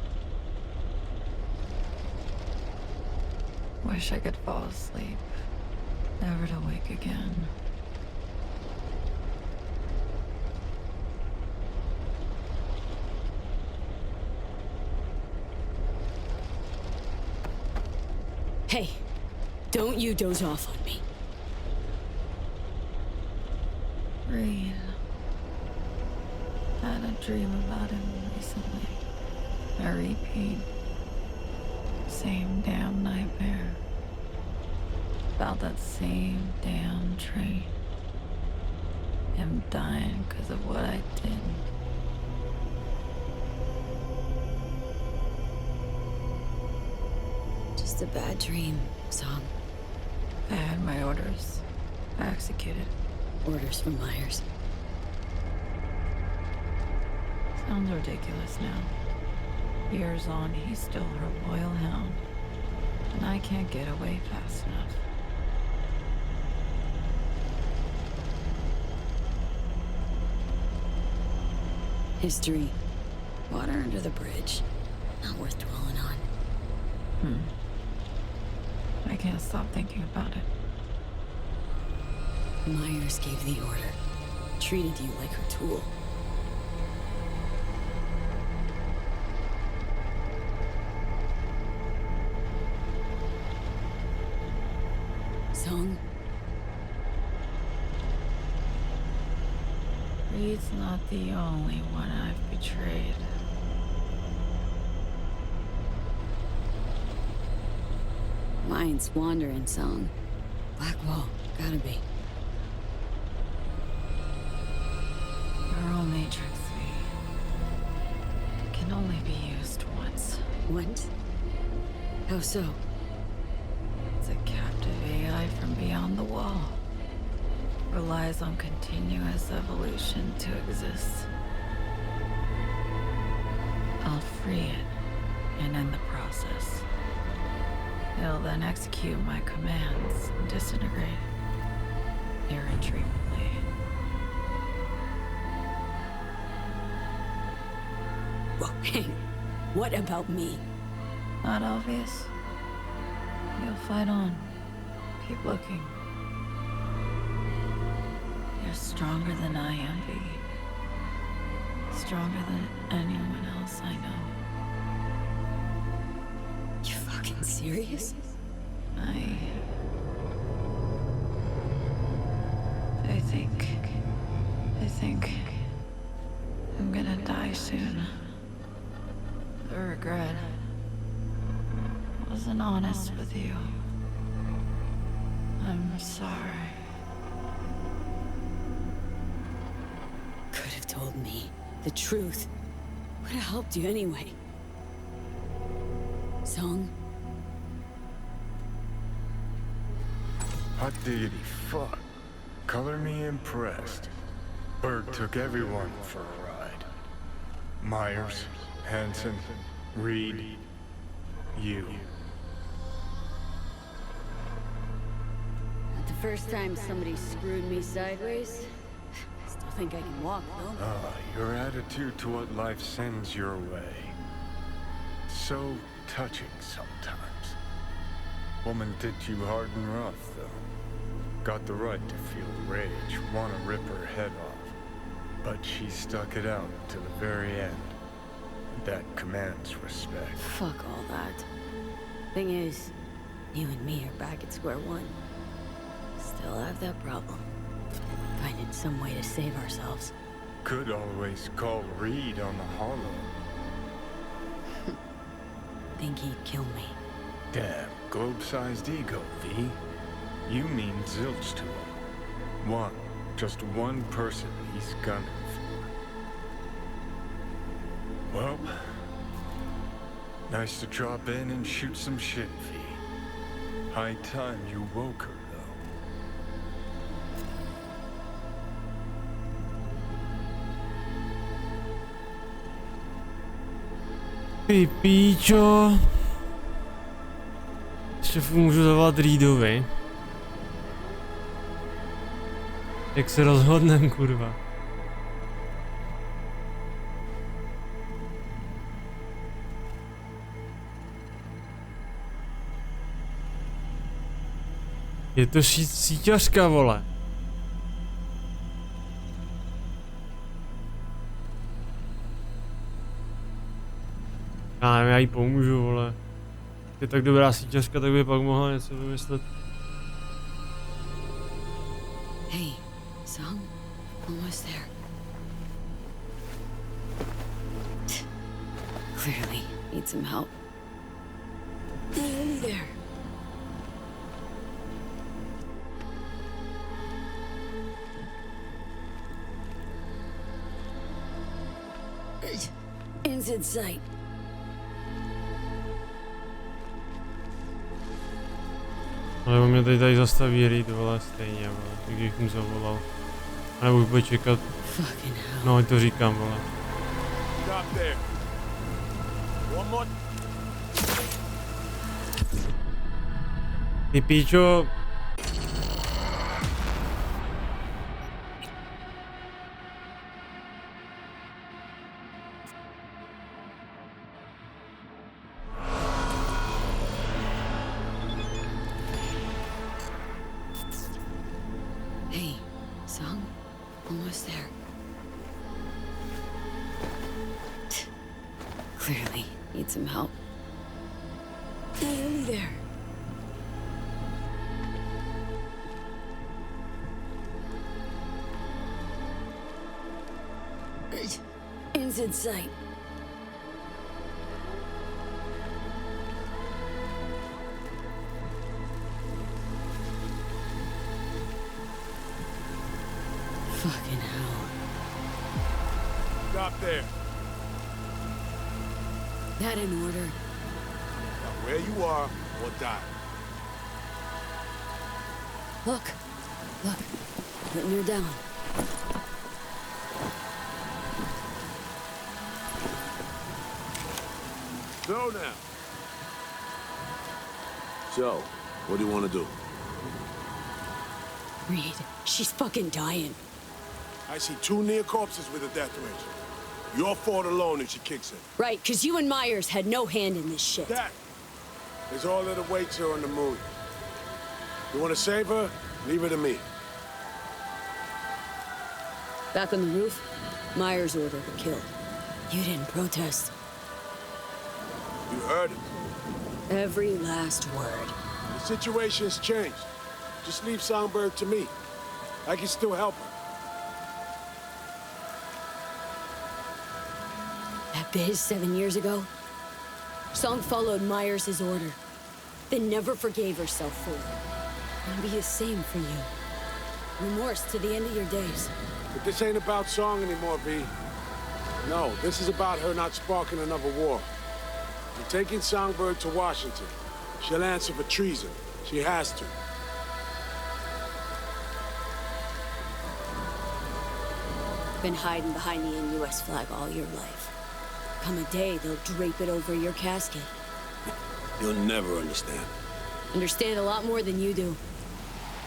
Wish I could fall asleep, never to wake again. Hey, don't you doze off on me. Reed. Had a dream about him recently. I repeat. Same damn nightmare. About that same damn train. Him dying because of what I did. Just a bad dream, Song. I had my orders. I executed. Orders from Myers. Sounds ridiculous now. Years on, he's still her loyal hound. And I can't get away fast enough. History. Water under the bridge. Not worth dwelling on. I can't stop thinking about it. Myers gave the order. Treated you like her tool. Song? Reed's not the only one I've betrayed. Mind's wandering, Song. Blackwall, gotta be. Neural matrix V can only be used once. Once? How so? It's a captive AI from beyond the wall. Relies on continuous evolution to exist. I'll free it, and in the process, it'll then execute my commands and disintegrate irretrievably. Well, hang. What about me? Not obvious. You'll fight on. Keep looking. You're stronger than I am, V. Stronger than anyone else I know. You fucking serious? I think I'm gonna die soon. The regret. I wasn't honest with you. I'm sorry. Could have told me the truth. Would have helped you anyway. Song? Hot diggity fuck. Color me impressed. Bird took everyone for a ride. Myers, Hansen, Reed, you. Not the first time somebody screwed me sideways. Still think I can walk, though. Your attitude to what life sends your way. So touching sometimes. Woman did you hard and rough, though. Got the right to feel rage, want to rip her head off. But she stuck it out to the very end. That commands respect. Fuck all that. Thing is, you and me are back at square one. Still have that problem. Finding some way to save ourselves. Could always call Reed on the hollow. Think he'd kill me. Damn, globe-sized ego, V. You mean zilch to him. Just one person he's gunning for. Well, nice to drop in and shoot some shit, V. High time you woke her, Ty píčo. Ještě můžu zavolat Reedovi. Jak se rozhodnem, kurva. Je to síťařka, vole. Já nevím, já jí pomůžu, vole. Je tak dobrá síťařka, tak by pak mohla něco vymyslet. Hey, Song, almost there. Clearly, need some help. Nearly there. Ends in sight. Ale on mě tady zastaví Reed, vole, stejně, vole, i když mu zavolal. A nebo už bude čekat. No, to říkám, vole. Ty píčo. Hey, almost there. Clearly need some help. Nearly there. Ends in sight. Fucking hell. Stop there. That in order. Now where you are or die. Look. Putting her down. So now. So, what do you want to do? Reed, she's fucking dying. I see 2 near corpses with a death wish. Your fault alone if she kicks in. Right, because you and Myers had no hand in this shit. That is all that awaits her on the moon. You want to save her? Leave her to me. Back on the roof, Myers ordered her killed. You didn't protest. You heard it. Every last word. The situation's changed. Just leave Songbird to me. I can still help her. That biz 7 years ago, Song followed Myers' order, then never forgave herself for it. It'll be the same for you. Remorse to the end of your days. But this ain't about Song anymore, V. No, this is about her not sparking another war. I'm taking Songbird to Washington. She'll answer for treason. She has to. Been hiding behind the NUS flag all your life. Come a day, they'll drape it over your casket. You'll never understand. Understand a lot more than you do.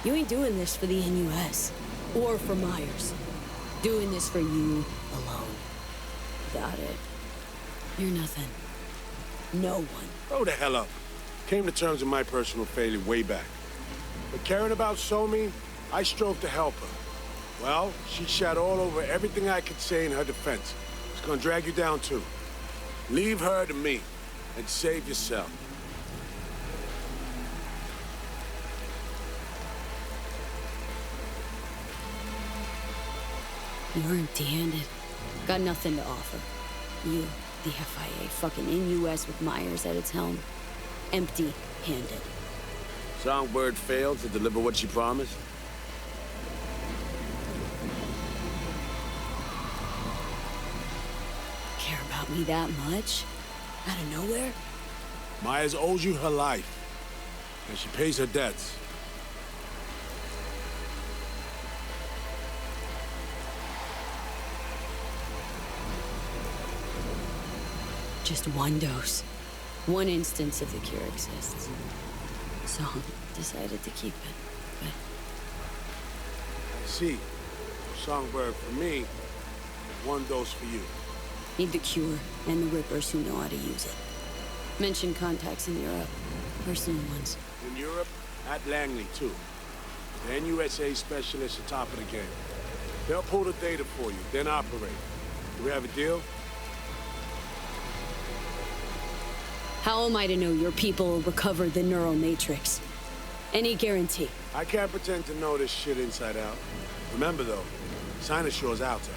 You ain't doing this for the NUS. Or for Myers. Doing this for you alone. Got it. You're nothing. No one. Grow the hell up. Came to terms with my personal failure way back. But caring about Somi, I strove to help her. Well, she shat all over everything I could say in her defense. It's gonna drag you down too. Leave her to me, and save yourself. You're empty-handed. Got nothing to offer. You, the FIA, fucking NUS with Myers at its helm. Empty-handed. Songbird failed to deliver what she promised? Care about me that much? Out of nowhere? Myers owes you her life, and she pays her debts. Just one dose. One instance of the cure exists. Song decided to keep it, but... I see. Songbird for me, one dose for you. Need the cure, and the Rippers who know how to use it. Mention contacts in Europe. Personal ones. In Europe, at Langley, too. The NUSA specialists are top of the game. They'll pull the data for you, then operate. Do we have a deal? How am I to know your people will recover the neural matrix? Any guarantee? I can't pretend to know this shit inside out. Remember, though, Sinoshore's out there.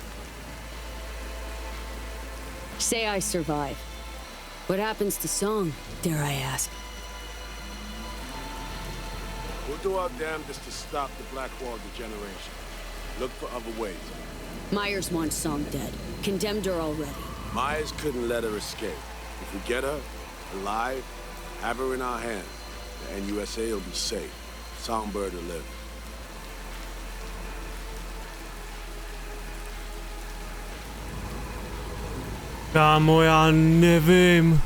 Say I survive. What happens to Song, dare I ask? We'll do our damnedest to stop the Blackwall degeneration. Look for other ways. Myers wants Song dead. Condemned her already. Myers couldn't let her escape. If we get her, alive, have her in our hands, the NUSA will be safe. Songbird will live. Kámo, já nevím.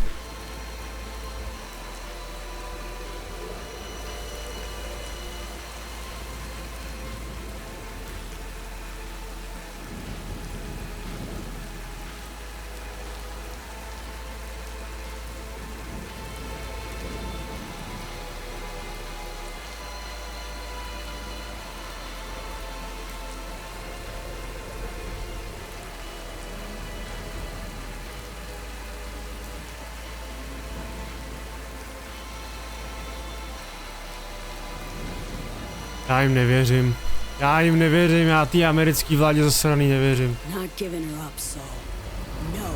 Já jim nevěřím. Já té americké vládě zasraný nevěřím. Not giving her up, so no.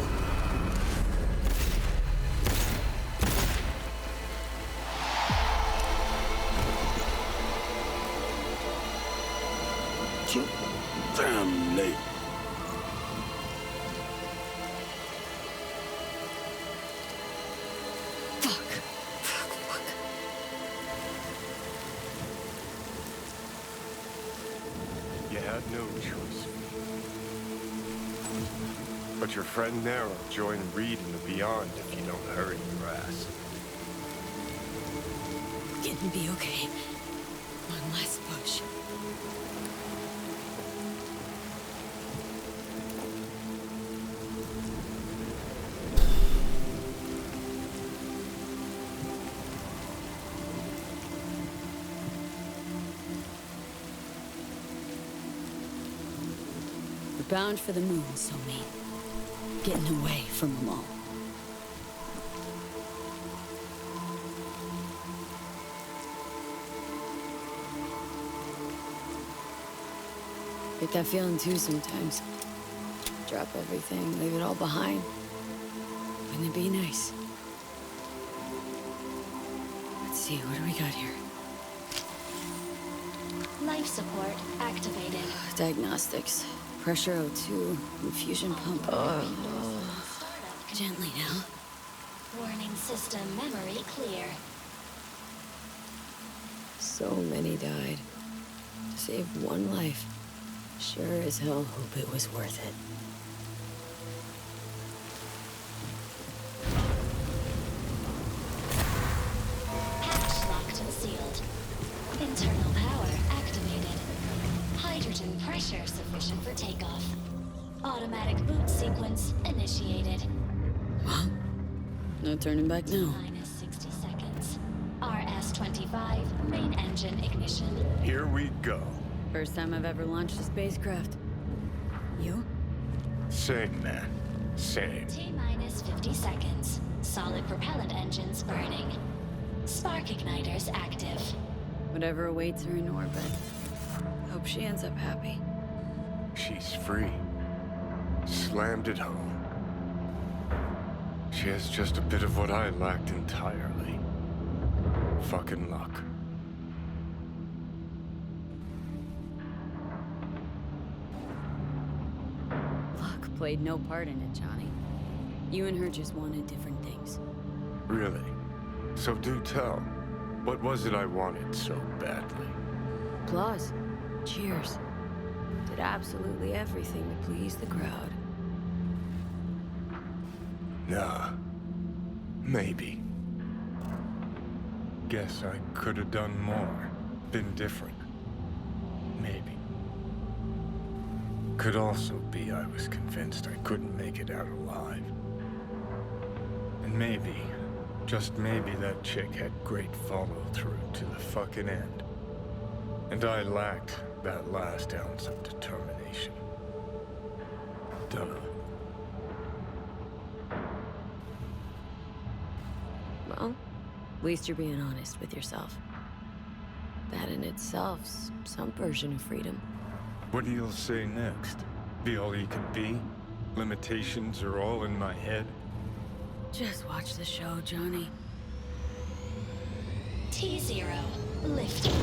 Too damn late. You had no choice. But your friend there will join Reed in the Beyond if you don't hurry your ass. Gonna be okay. One last push. We're bound for the moon, so me. Getting away from them all. Get that feeling too sometimes. Drop everything, leave it all behind. Wouldn't it be nice? Let's see, what do we got here? Life support activated. Diagnostics. Pressure O2, infusion pump. Gently now. Warning system memory clear. So many died. To save one life. Sure as hell hope it was worth it. Hatch locked and sealed. Internal power activated. Hydrogen pressure sufficient for takeoff. Automatic boot sequence initiated. Well, no turning back now. Minus 60 seconds. RS-25 main engine ignition. Here we go. First time I've ever launched a spacecraft. You? Same, man. Same. T-minus 50 seconds. Solid propellant engines burning. Spark igniters active. Whatever awaits her in orbit. Hope she ends up happy. She's free. Slammed it home. She has just a bit of what I lacked entirely. Fucking luck. Luck played no part in it, Johnny. You and her just wanted different things. Really? So do tell. What was it I wanted so badly? Applause. Cheers. Did absolutely everything to please the crowd. Nah. Maybe. Guess I could have done more. Been different. Maybe. Could also be I was convinced I couldn't make it out alive. And maybe, just maybe that chick had great follow-through to the fucking end. And I lacked that last ounce of determination. Dunno. Well, at least you're being honest with yourself. That in itself's some version of freedom. What do you say next? Be all you can be? Limitations are all in my head? Just watch the show, Johnny. T0 lifted.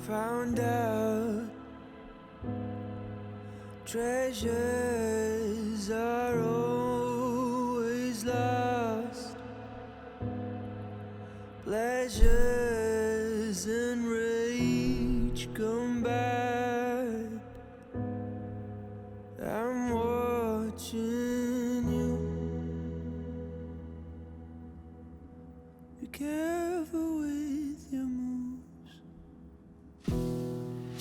Found out treasures are always lost. Pleasures and rage come back. I'm watching you. You careful with your moves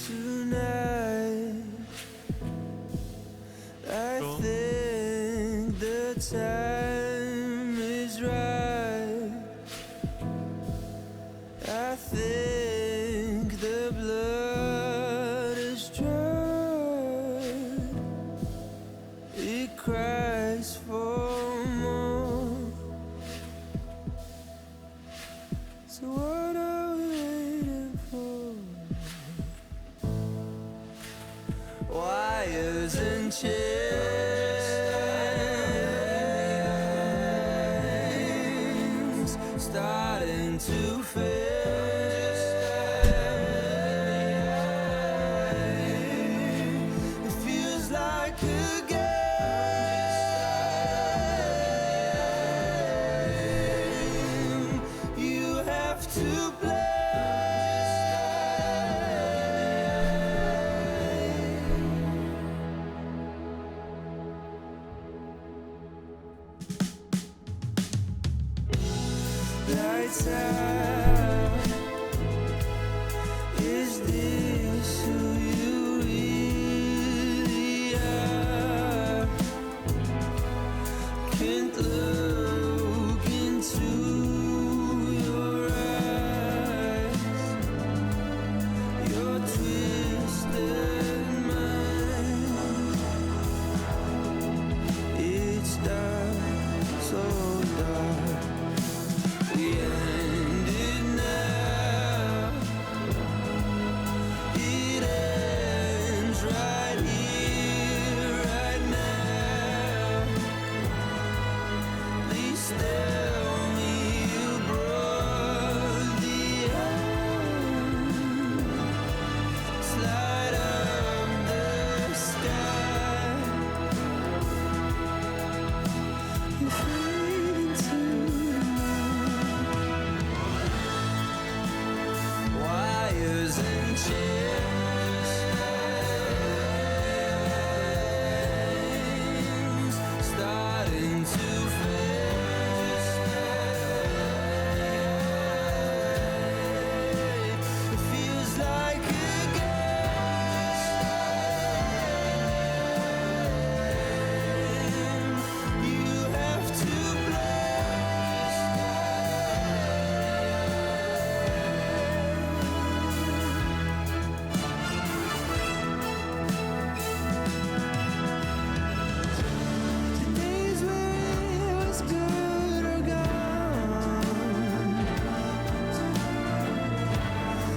tonight. I think the time is right. I think the blood is dry. It cries for more. So what are we waiting for? Wires and chains starting to fade. It feels like a game you have to play. Lights out. Is this who you really are? Can't look into your eyes. Your twisted mind. It's dark, so dark. We end it now. It ends right here, right now. Please tell me you brought the end. Slide up the sky. You fade into wires and chains starting to fade. It feels like a game you have to days where it was good are gone.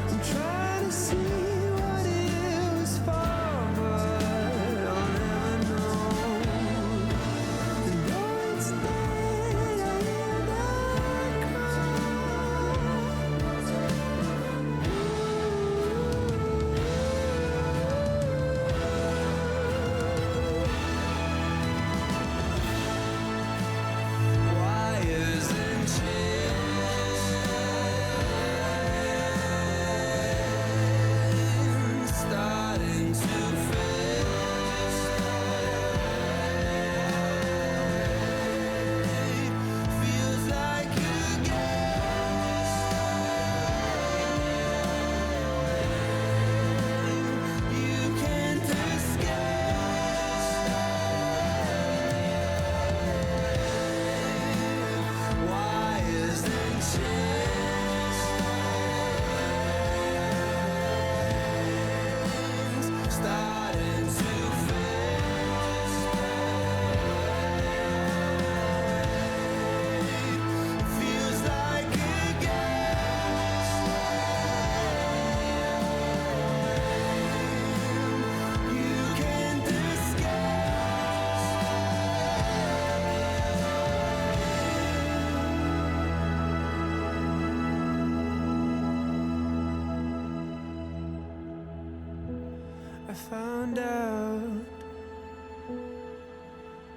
I'm trying to see what it was for, but I'll never know. And though it's dead, I hear that wires and chains starting to fade. Feels like a game you can't escape. Wires and chains starting to fade. Feels like a game you can't I found out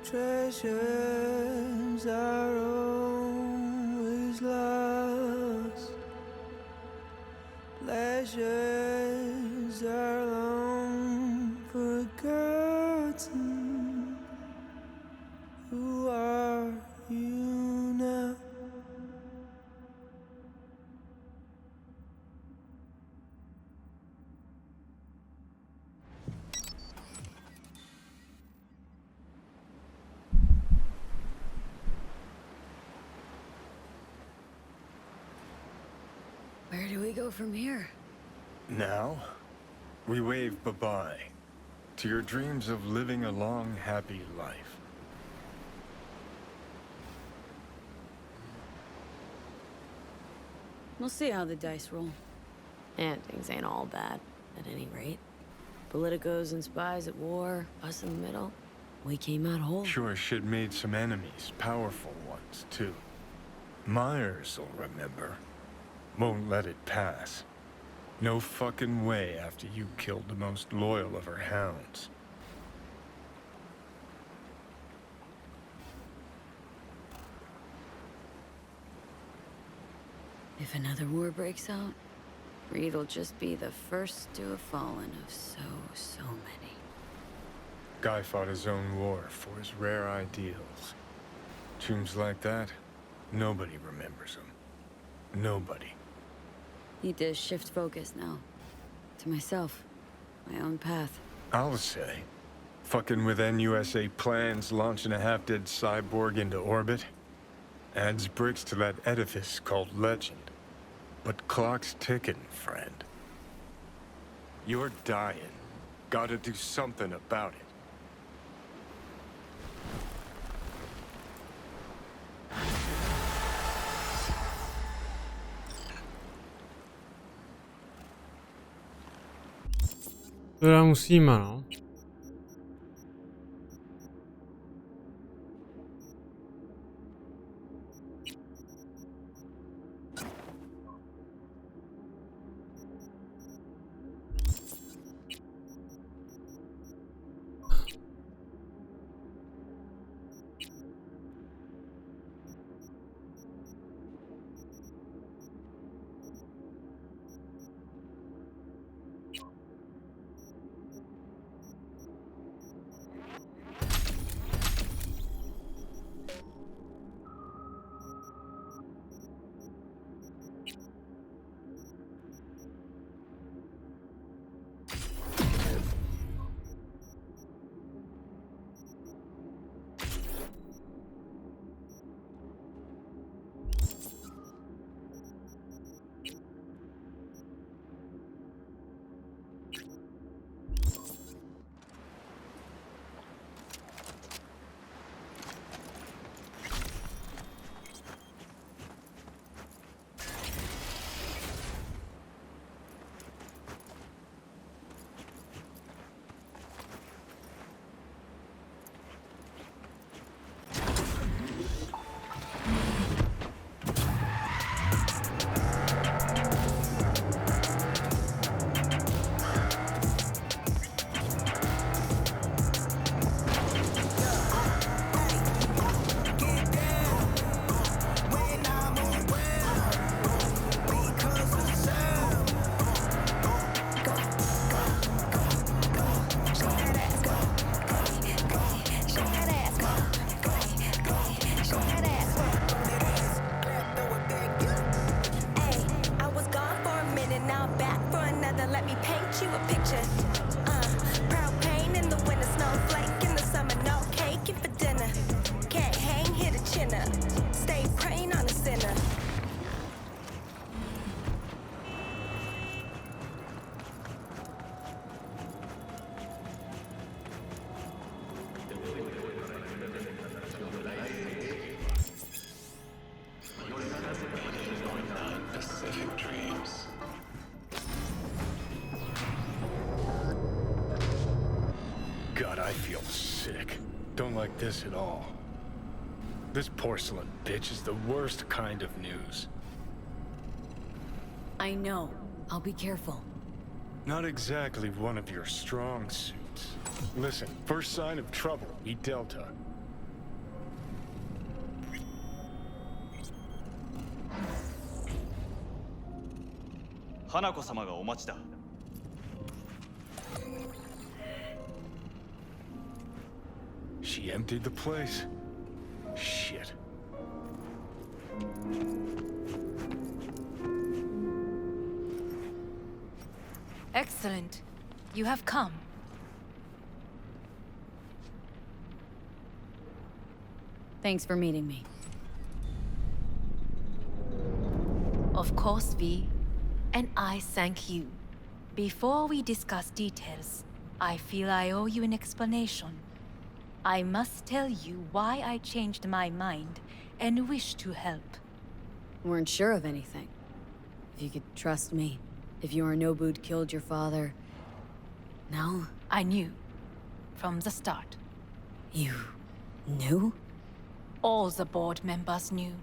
treasures are always lost. Pleasures are long forgotten. Who are you now? we go from here? Now, we wave bye-bye to your dreams of living a long, happy life. We'll see how the dice roll. And things ain't all bad, at any rate. Politicos and spies at war, us in the middle. We came out whole. Sure as shit made some enemies, powerful ones, too. Myers'll remember. Won't let it pass. No fucking way after you killed the most loyal of her hounds. If another war breaks out, Reed'll just be the first to have fallen of so many. Guy fought his own war for his rare ideals. Tombs like that, nobody remembers them. Nobody. Need to shift focus now. To myself. My own path. I'll say, fucking with NUSA plans launching a half-dead cyborg into orbit adds bricks to that edifice called legend. But clock's ticking, friend. You're dying. Gotta do something about it. Teda musíme, no. God, I feel sick. Don't like this at all. This porcelain bitch is the worst kind of news. I know. I'll be careful. Not exactly one of your strong suits. Listen, first sign of trouble, eat Delta. Hanako-samaがお待ちだ。She emptied the place? Shit. Excellent. You have come. Thanks for meeting me. Of course, V. And I thank you. Before we discuss details, I feel I owe you an explanation. I must tell you why I changed my mind and wish to help. Weren't sure of anything. If you could trust me, if Yorinobu'd killed your father. No? I knew. From the start. You knew? All the board members knew.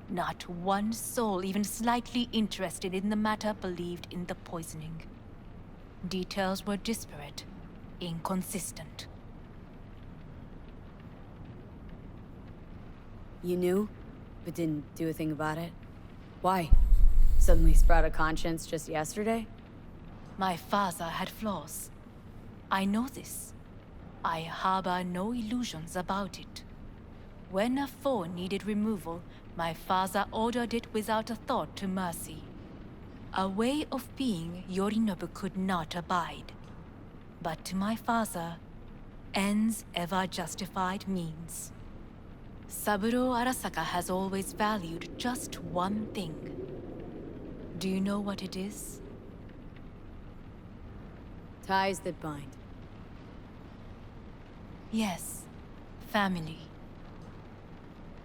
Not one soul even slightly interested in the matter believed in the poisoning. Details were disparate, inconsistent. You knew, but didn't do a thing about it? Why? Suddenly sprout a conscience just yesterday? My father had flaws. I know this. I harbor no illusions about it. When a foe needed removal, my father ordered it without a thought to mercy. A way of being Yorinobu could not abide. But to my father, ends ever justified means. Saburo Arasaka has always valued just one thing. Do you know what it is? Ties that bind. Yes, family.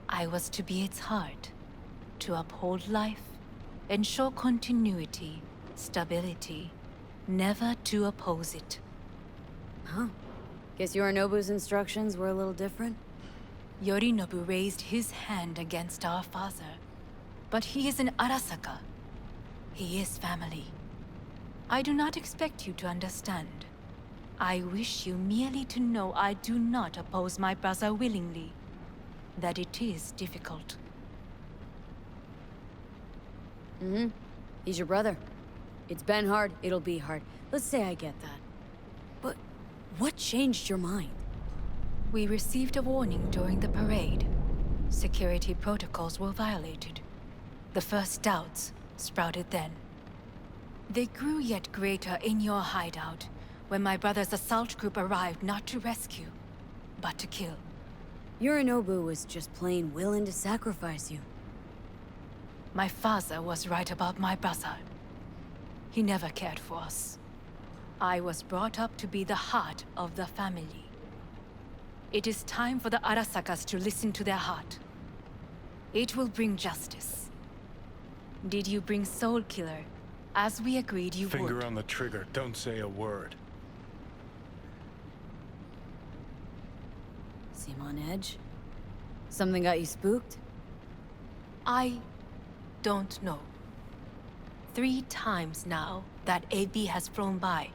I was to be its heart, to uphold life, ensure continuity, stability, never to oppose it. Huh. Guess Yorinobu's instructions were a little different? Yorinobu raised his hand against our father, but he is an Arasaka. He is family. I do not expect you to understand. I wish you merely to know I do not oppose my brother willingly. That it is difficult. Mm-hmm. He's your brother. It's been hard, it'll be hard. Let's say I get that. But what changed your mind? We received a warning during the parade. Security protocols were violated. The first doubts sprouted then. They grew yet greater in your hideout, when my brother's assault group arrived not to rescue, but to kill. Yorinobu was just plain willing to sacrifice you. My father was right about my brother. He never cared for us. I was brought up to be the heart of the family. It is time for the Arasakas to listen to their heart. It will bring justice. Did you bring Soul Killer, as we agreed you would? Finger on the trigger, don't say a word. Seem on edge? Something got you spooked? I don't know. 3 times now that AB has flown by.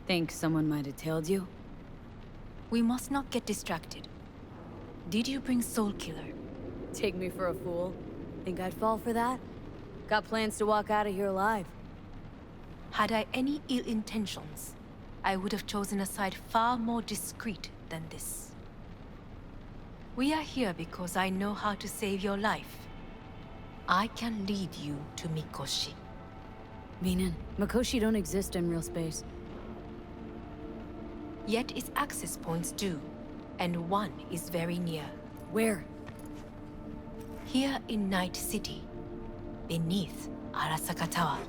Think someone might have tailed you? We must not get distracted. Did you bring Soul Killer? Take me for a fool? Think I'd fall for that? Got plans to walk out of here alive. Had I any ill intentions, I would have chosen a side far more discreet than this. We are here because I know how to save your life. I can lead you to Mikoshi. Meaning, Mikoshi don't exist in real space. Yet its access points do, and one is very near. Where? Here in Night City, beneath Arasaka Tower.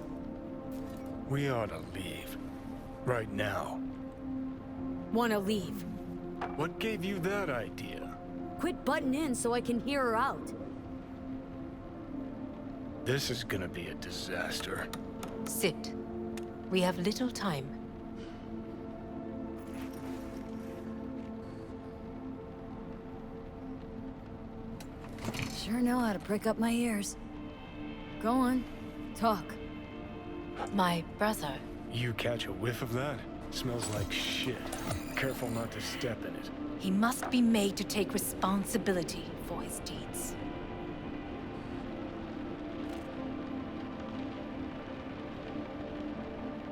We ought to leave. Right now. Wanna leave? What gave you that idea? Quit butting in so I can hear her out. This is gonna be a disaster. Sit. We have little time. Sure know how to prick up my ears. Go on, talk. My brother. You catch a whiff of that? Smells like shit. Careful not to step in it. He must be made to take responsibility for his deeds.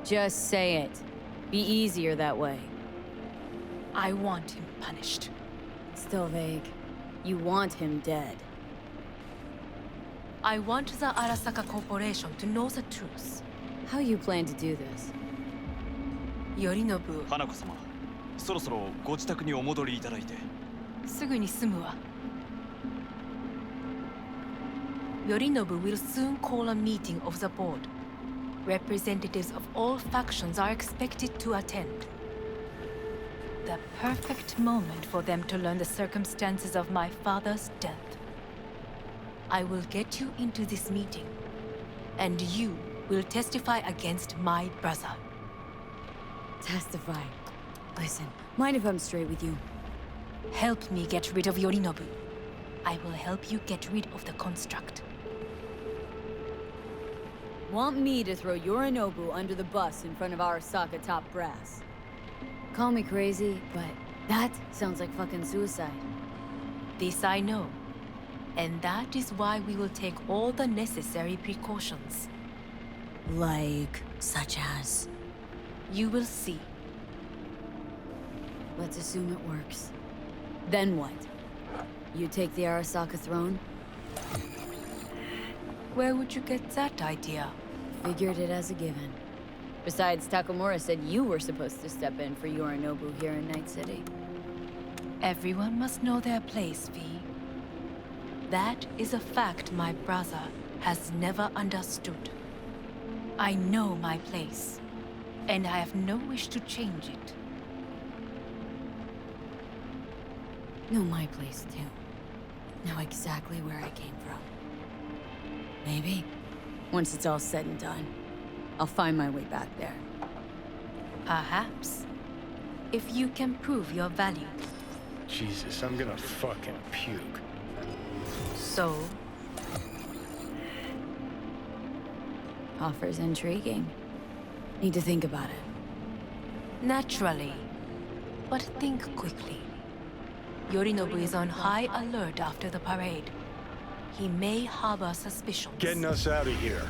Just say it. Be easier that way. I want him punished. Still vague. You want him dead. I want the Arasaka Corporation to know the truth. How you plan to do this? Yorinobu. 花子様、そろそろご自宅にお戻りいただいて。すぐに済むわ。Yorinobu will soon call a meeting of the board. Representatives of all factions are expected to attend. The perfect moment for them to learn the circumstances of my father's death. I will get you into this meeting, and you will testify against my brother. Testify. Listen, mind if I'm straight with you? Help me get rid of Yorinobu. I will help you get rid of the construct. Want me to throw Yorinobu under the bus in front of Arasaka top brass? Call me crazy, but that sounds like fucking suicide. This I know. And that is why we will take all the necessary precautions. Like, such as? You will see. Let's assume it works. Then what? You take the Arasaka throne? Where would you get that idea? Figured it as a given. Besides, Takamura said you were supposed to step in for Yorinobu here in Night City. Everyone must know their place, V. That is a fact my brother has never understood. I know my place, and I have no wish to change it. Know my place, too. Know exactly where I came from. Maybe, once it's all said and done, I'll find my way back there. Perhaps. If you can prove your value. Jesus, I'm gonna fucking puke. So? Offer's intriguing. Need to think about it. Naturally. But think quickly. Yorinobu is on high alert after the parade. He may harbor suspicions. Getting us out of here.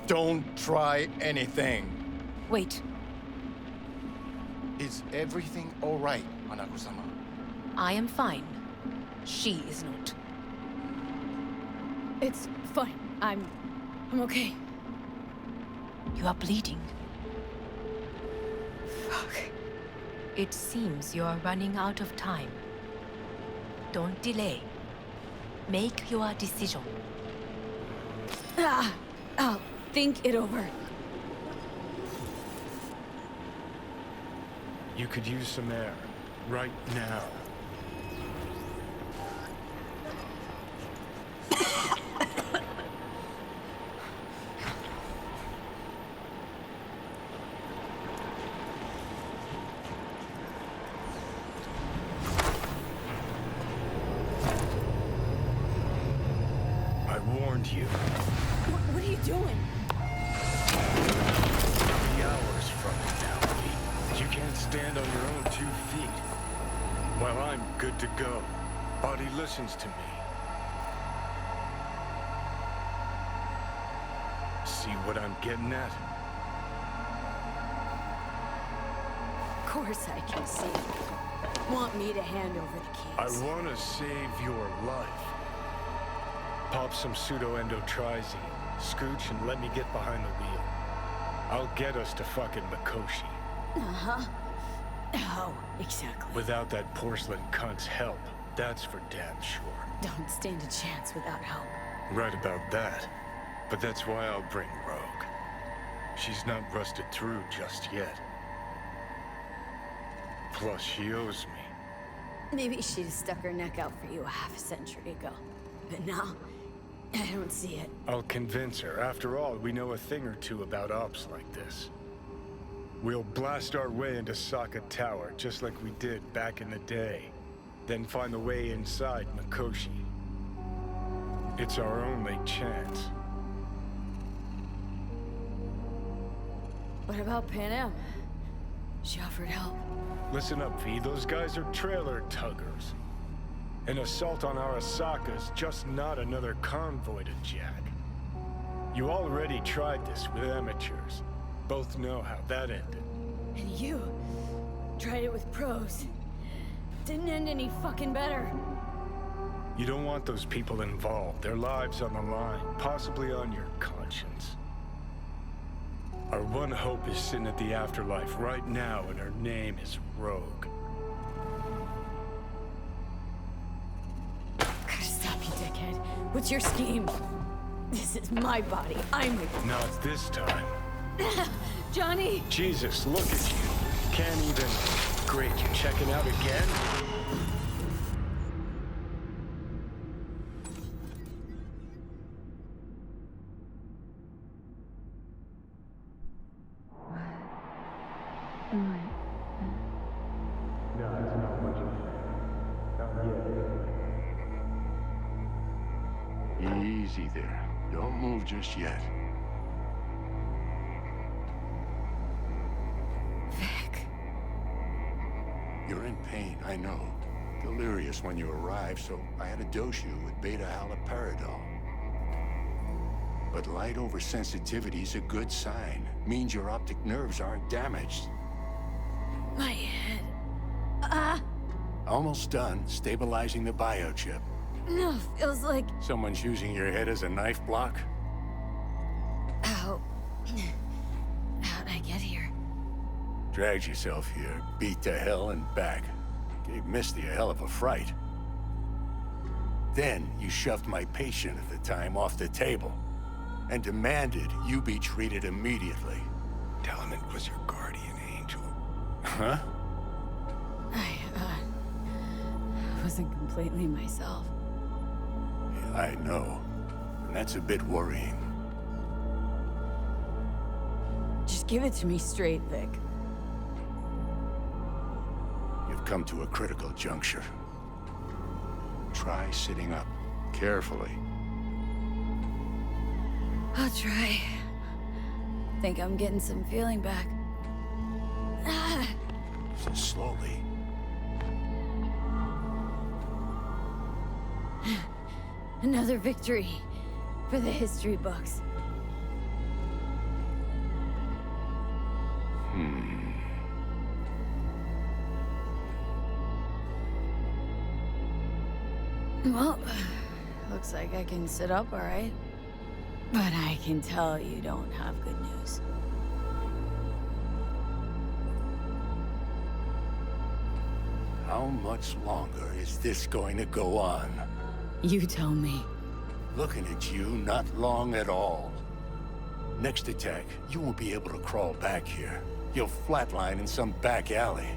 Don't try anything. Wait. Is everything all right, Hanako-sama? I am fine. She is not. It's fine. I'm okay. You are bleeding. Fuck. It seems you are running out of time. Don't delay. Make your decision. I'll think it over. You could use some air. Right now. I warned you. What are you doing? 3 hours from now, you can't stand on your own 2 feet. Well, I'm good to go. Body listens to me. See what I'm getting at? Of course I can see. Want me to hand over the keys? I want to save your life. Pop some pseudo-endotrizine, scooch, and let me get behind the wheel. I'll get us to fucking Mikoshi. Uh-huh. How exactly? Without that porcelain cunt's help, that's for damn sure. Don't stand a chance without help. Right about that. But that's why I'll bring Rogue. She's not rusted through just yet. Plus, she owes me. Maybe she'd stuck her neck out for you a half a century ago. But now, I don't see it. I'll convince her. After all, we know a thing or two about ops like this. We'll blast our way into Saka Tower, just like we did back in the day. Then find the way inside Mikoshi. It's our only chance. What about Pan Am? She offered help. Listen up, V. Those guys are trailer tuggers. An assault on Arasaka's just not another convoy to jack. You already tried this with amateurs. Both know how that ended. And you tried it with pros. Didn't end any fucking better. You don't want those people involved. Their lives on the line, possibly on your conscience. Our one hope is sitting at the afterlife right now, and her name is Rogue. Gotta stop you, dickhead. What's your scheme? This is my body. I'm the... Not this time. Johnny! Jesus, look at you. Can't even... Great, you're checking out again? No, it's not much of a thing. Not yet. Easy there. Don't move just yet. Vic. You're in pain, I know. Delirious when you arrived, so I had to dose you with beta-haloperidol. But light oversensitivity's a good sign. Means your optic nerves aren't damaged. My head. Almost done stabilizing the biochip. No, feels like... Someone's using your head as a knife block? How... How'd I get here? Dragged yourself here, beat to hell and back. Gave Misty a hell of a fright. Then you shoved my patient at the time off the table and demanded you be treated immediately. Tell him it was your guardian angel. Huh? I wasn't completely myself. Yeah, I know. And that's a bit worrying. Just give it to me straight, Vic. You've come to a critical juncture. Try sitting up, carefully. I'll try. Think I'm getting some feeling back. Slowly. Another victory for the history books. Well, looks like I can sit up all right. But I can tell you don't have good news. How much longer is this going to go on? You tell me. Looking at you, not long at all. Next attack, you won't be able to crawl back here. You'll flatline in some back alley.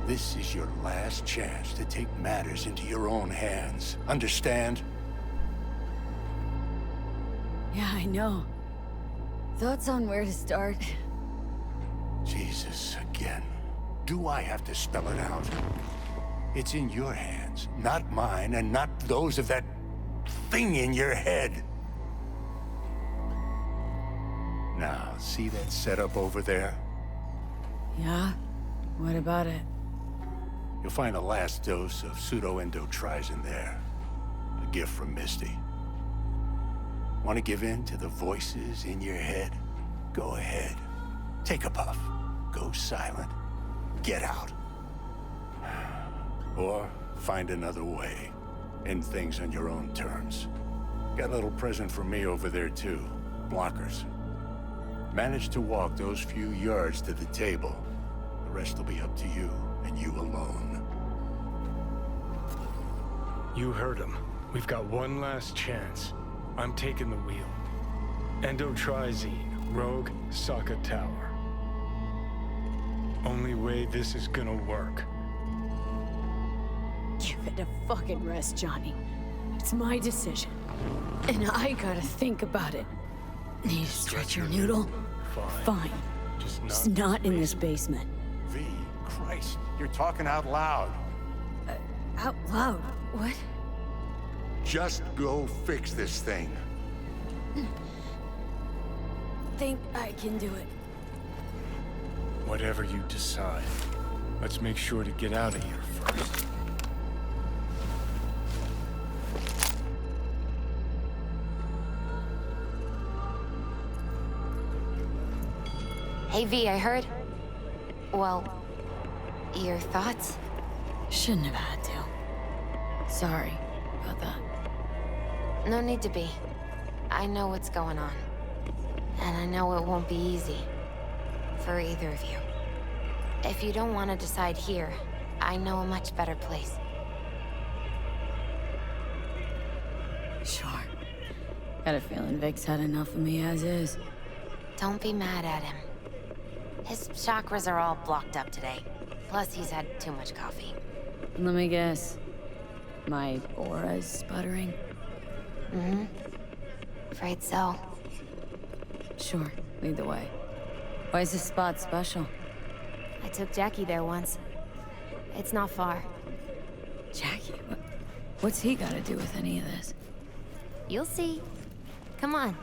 This is your last chance to take matters into your own hands. Understand? Yeah, I know. Thoughts on where to start? Jesus, again. Do I have to spell it out? It's in your hands, not mine, and not those of that thing in your head. Now, see that setup over there? Yeah? What about it? You'll find a last dose of pseudo-endotrizin there. A gift from Misty. Want to give in to the voices in your head? Go ahead. Take a puff. Go silent. Get out. Or find another way. End things on your own terms. Got a little present for me over there, too. Blockers. Manage to walk those few yards to the table. The rest will be up to you, and you alone. You heard him. We've got one last chance. I'm taking the wheel. Endotrizine, Rogue, Sokka Tower. Only way this is gonna work. Give it a fucking rest, Johnny. It's my decision. And I gotta think about it. Need to stretch your noodle? Fine. Just not in this basement. V, Christ, you're talking out loud. Out loud? What? Just go fix this thing. Think I can do it. Whatever you decide. Let's make sure to get out of here first. Hey V, I heard... Well, your thoughts? Shouldn't have had to. Sorry about that. No need to be. I know what's going on. And I know it won't be easy. For either of you. If you don't want to decide here, I know a much better place. Sure. Got a feeling Vic's had enough of me as is. Don't be mad at him. His chakras are all blocked up today. Plus, he's had too much coffee. Let me guess. My aura's sputtering? Mm-hmm. Afraid so. Sure, lead the way. Why is this spot special? I took Jackie there once. It's not far. Jackie? What's he got to do with any of this? You'll see. Come on.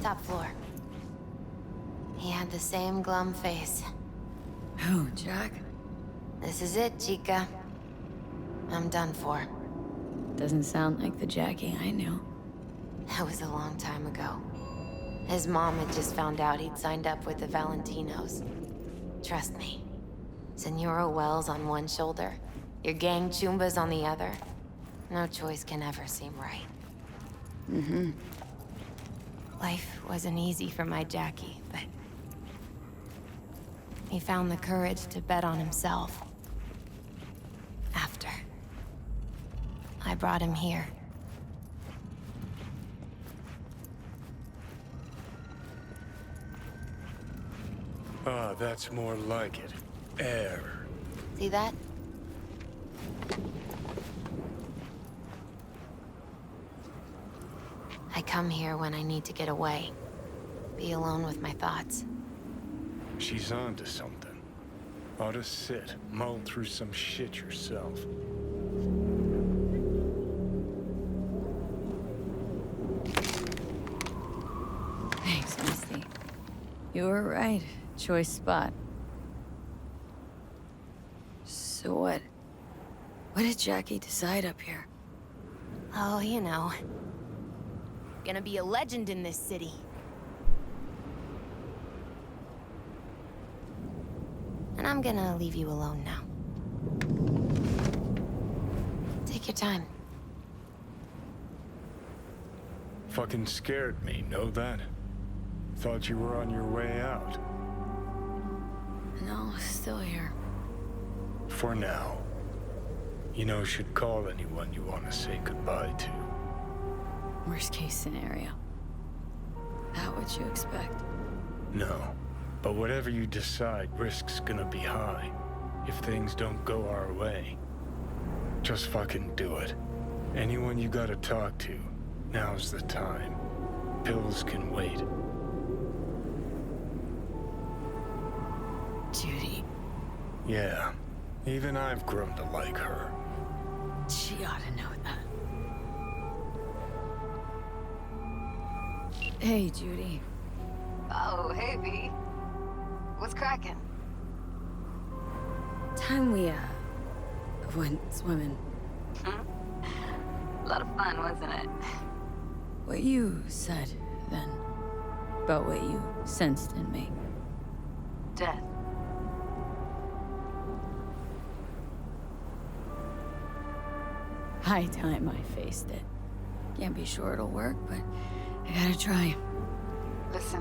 Top floor. He had the same glum face. Who, Jack? This is it, Chica. I'm done for. Doesn't sound like the Jackie I knew. That was a long time ago. His mom had just found out he'd signed up with the Valentinos. Trust me. Senora Wells on one shoulder, your gang Chumbas on the other. No choice can ever seem right. Mm-hmm. Life wasn't easy for my Jackie, but he found the courage to bet on himself. After I brought him here. Ah, that's more like it. Air. See that? I come here when I need to get away. Be alone with my thoughts. She's onto something. Ought to sit, mull through some shit yourself. Thanks, Misty. You were right. Choice spot. So what? What did Jackie decide up here? Oh, you know. Gonna be a legend in this city. And I'm gonna leave you alone now. Take your time. Fucking scared me, know that? Thought you were on your way out. No, still here. For now. You know, should call anyone you want to say goodbye to. Worst case scenario. Not what you expect. No. But whatever you decide, risk's gonna be high. If things don't go our way. Just fucking do it. Anyone you gotta talk to, now's the time. Pills can wait. Judy. Yeah. Even I've grown to like her. She ought to know that. Hey, Judy. Oh, hey, V. What's cracking? Time we, went swimming. A lot of fun, wasn't it? What you said, then, about what you sensed in me. Death. High time I faced it. Can't be sure it'll work, but I gotta try. Listen,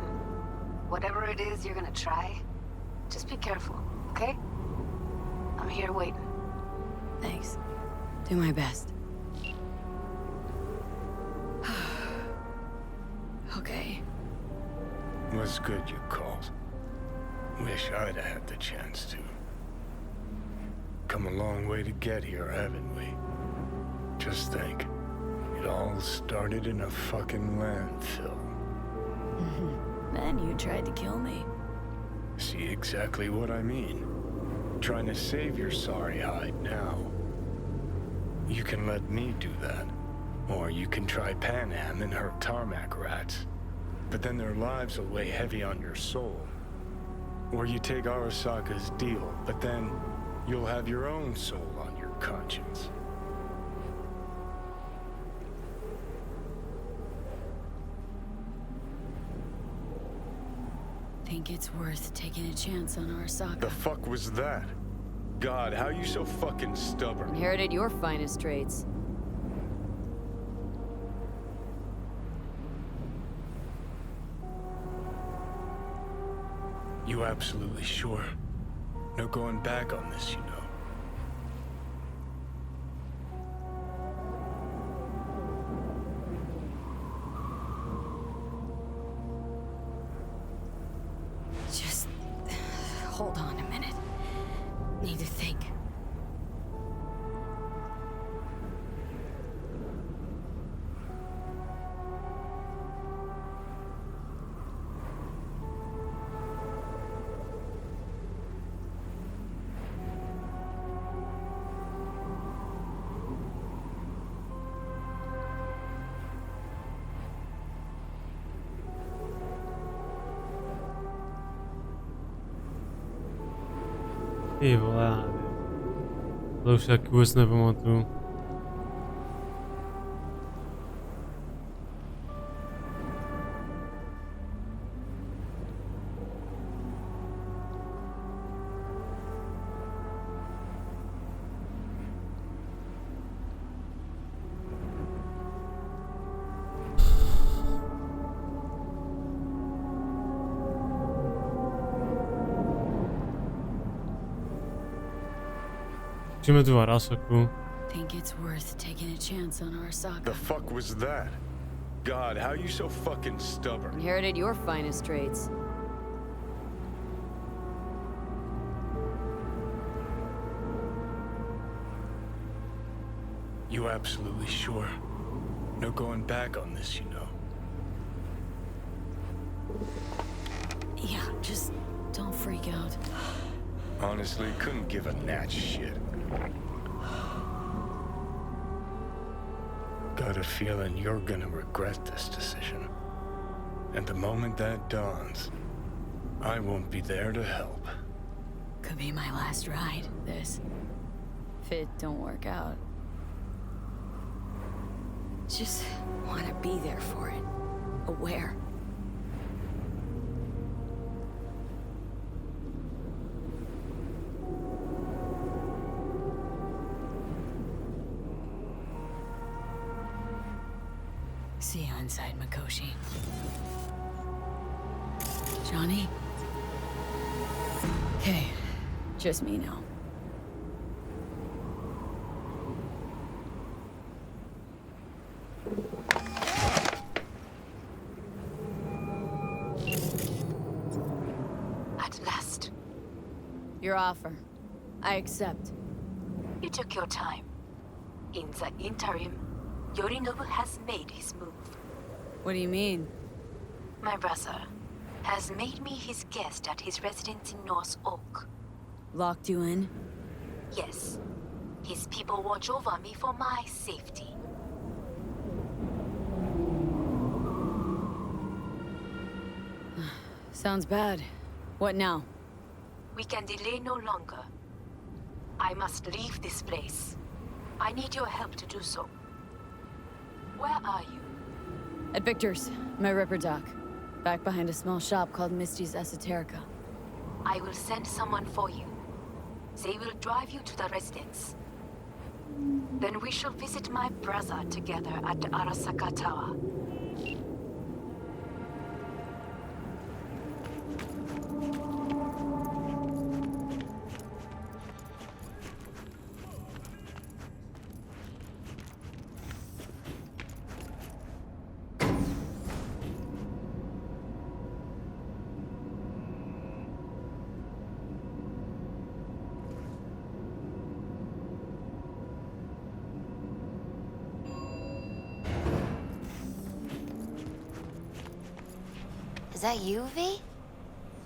whatever it is you're gonna try, just be careful, okay? I'm here waiting. Thanks. Do my best. Okay. Was good you called. Wish I'd had the chance to. Come a long way to get here, haven't we? Just think. It all started in a fucking landfill. Then you tried to kill me. See exactly what I mean? Trying to save your sorry hide now. You can let me do that. Or you can try Panam and her tarmac rats. But then their lives will weigh heavy on your soul. Or you take Arasaka's deal, but then you'll have your own soul on your conscience. Think it's worth taking a chance on Arasaka. The fuck was that? God, how you so fucking stubborn? Inherited your finest traits. You absolutely sure? No going back on this, you know. Just hold on a minute. Need to think. Ty vole, já nevím. To už taky vůbec nepamatuju. Musíme tu Arasaku. Think it's worth taking a chance on our saga. The fuck was that? God, how you so fucking stubborn? Inherited your finest traits. You absolutely sure? No going back on this, you know. Yeah, just don't freak out. Honestly, couldn't give a gnat's shit. Got a feeling you're gonna regret this decision. And the moment that dawns, I won't be there to help. Could be my last ride, this. If it don't work out. Just want to be there for it. Aware. See you inside, Mikoshi. Johnny? Okay, just me now. At last. Your offer. I accept. You took your time. In the interim, Yorinobu has made his move. What do you mean? My brother has made me his guest at his residence in North Oak. Locked you in? Yes. His people watch over me for my safety. Sounds bad. What now? We can delay no longer. I must leave this place. I need your help to do so. Where are you? At Victor's, my ripper dock. Back behind a small shop called Misty's Esoterica. I will send someone for you. They will drive you to the residence. Then we shall visit my brother together at the Arasaka Tower. Is that you, V?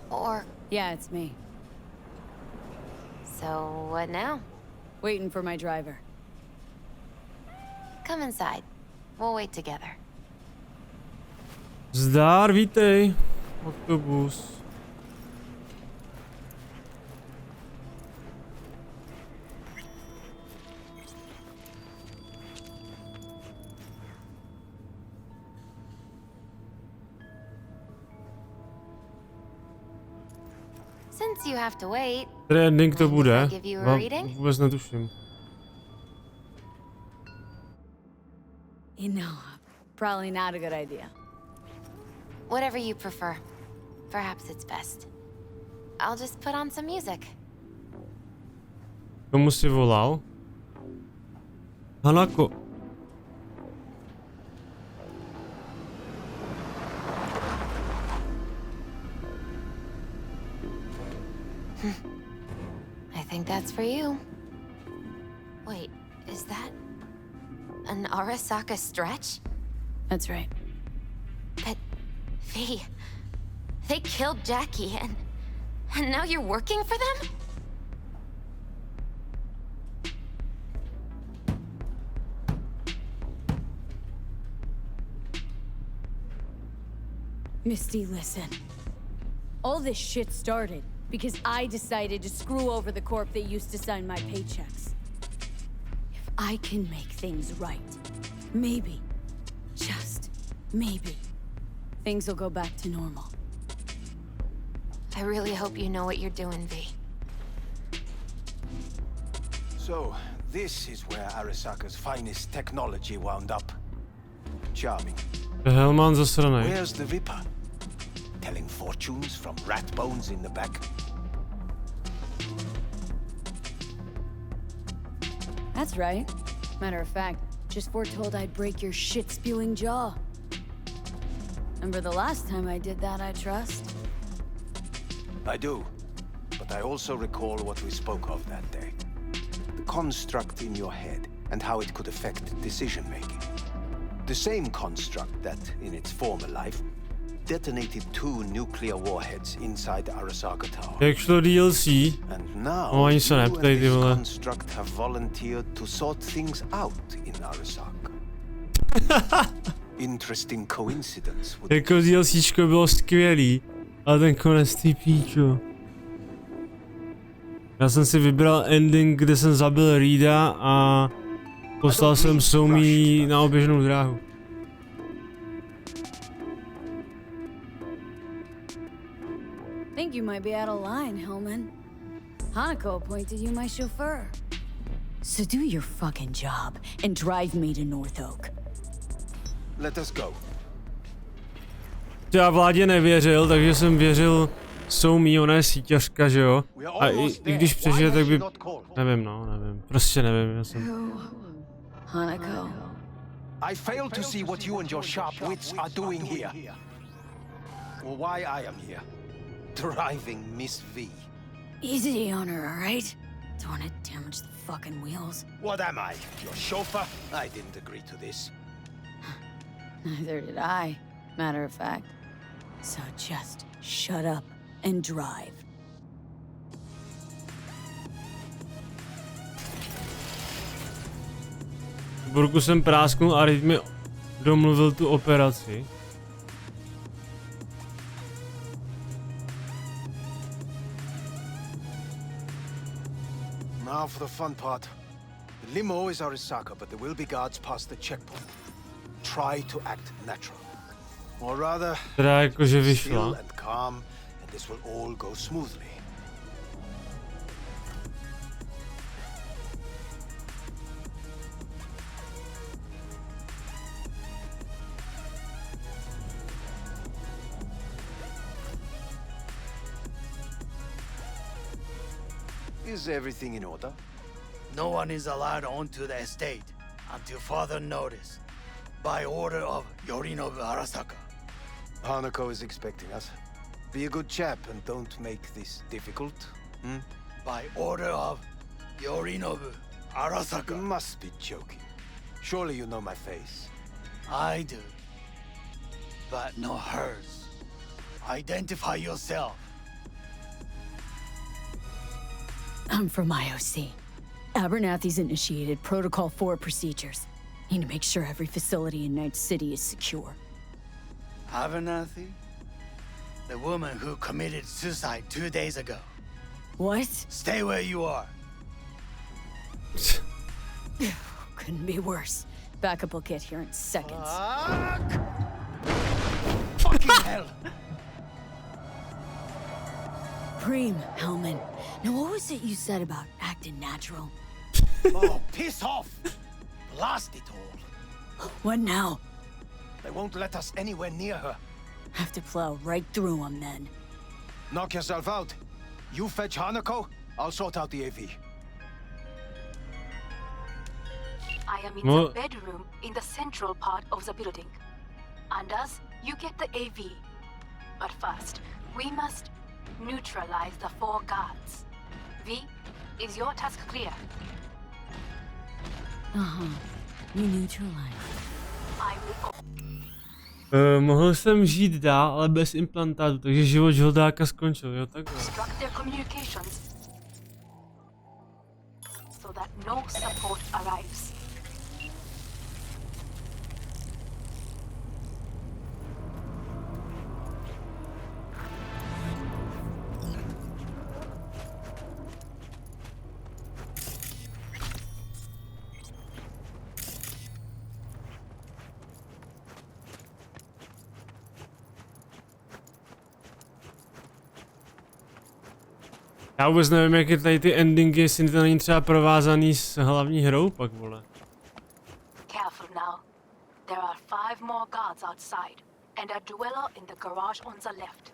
Or... Yeah, it's me. So, what now? Waiting for my driver. Come inside. We'll wait together. Zdar, vítej. Autobus. Since you have to wait, Který ending to bude? give you a reading? Vůbec netuším. You know, probably not a good idea. Whatever you prefer. Perhaps it's best. I'll just put on some music. Komu si volal? Hanako. I think that's for you. Wait, is that an Arasaka stretch? That's right. But V, they killed Jackie and now you're working for them? Misty, listen. All this shit started because I decided to screw over the corp that used to sign my paychecks. If I can make things right, maybe, just maybe, things will go back to normal. I really hope you know what you're doing, V. So, this is where Arasaka's finest technology wound up. Charming. Helman zasranej. Where's the Ripper? Telling fortunes from rat bones in the back? That's right. Matter of fact, just foretold I'd break your shit-spewing jaw. Remember the last time I did that, I trust? I do. But I also recall what we spoke of that day. The construct in your head and how it could affect decision-making. The same construct that, in its former life, detonated 2 nuclear warheads inside the Arasaka Tower. Jak šlo DLC? And now, No, ani se you neptej, and ty this vole. construct have volunteered to sort things out in Arasaka. Interesting coincidence. Jako DLCčko bylo skvělý, ale ten konec ty píčo. Já jsem si vybral ending, kde jsem zabil Reeda a poslal jsem Soumi na oběžnou dráhu. Think you might be out of line, Hellman. Hanako appointed you my chauffeur. So do your fucking job and drive me to North Oak. Let us go. Já vládě nevěřil, takže jsem věřil Soumi, ona je síťařka, že jo? A i když přežije, tak by... Nevím, nevím. Prostě nevím, já jsem... Hanako. I fail to see what you and your sharp wits are doing here. Or why I am here. Driving Miss V. Easy on her, alright? Don't want to damage the fucking wheels. What am I? Your chauffeur? I didn't agree to this. Neither did I, matter of fact. So just shut up and drive. V burku jsem prásknul a Reed mi domluvil tu operaci. Now for the fun part. The limo is Arasaka, but there will be guards past the checkpoint. Try to act natural. Or rather, Teda jakože still vyšla. and calm, and this will all go smoothly. Is everything in order? No one is allowed onto the estate until further notice, by order of Yorinobu Arasaka. Hanako is expecting us. Be a good chap and don't make this difficult. By order of Yorinobu Arasaka. You must be joking. Surely you know my face. I do, but not hers. Identify yourself. I'm from IOC. Abernathy's initiated Protocol 4 procedures. Need to make sure every facility in Night City is secure. Abernathy? The woman who committed suicide 2 days ago. What? Stay where you are. Couldn't be worse. Backup will get here in seconds. Fucking hell! Supreme, Hellman. Now, what was it you said about acting natural? Oh, piss off! Blast it all. What now? They won't let us anywhere near her. Have to plow right through them then. Knock yourself out. You fetch Hanako, I'll sort out the AV. I am in the bedroom in the central part of the building. Anders, you get the AV. But first, we must neutralize the 4 guards. V, is your task clear? You neutralize. I will... Mohl jsem žít dál, ale bez implantátu, takže život žoldáka skončil, jo, takhle. Obstruct their communications so that no support arrives. Já vůbec nevím, jak je tady ty endingy, jestli to není třeba provázaný s hlavní hrou pak, vole. Careful now. There are 5 more guards outside, and a dweller in the garage on the left.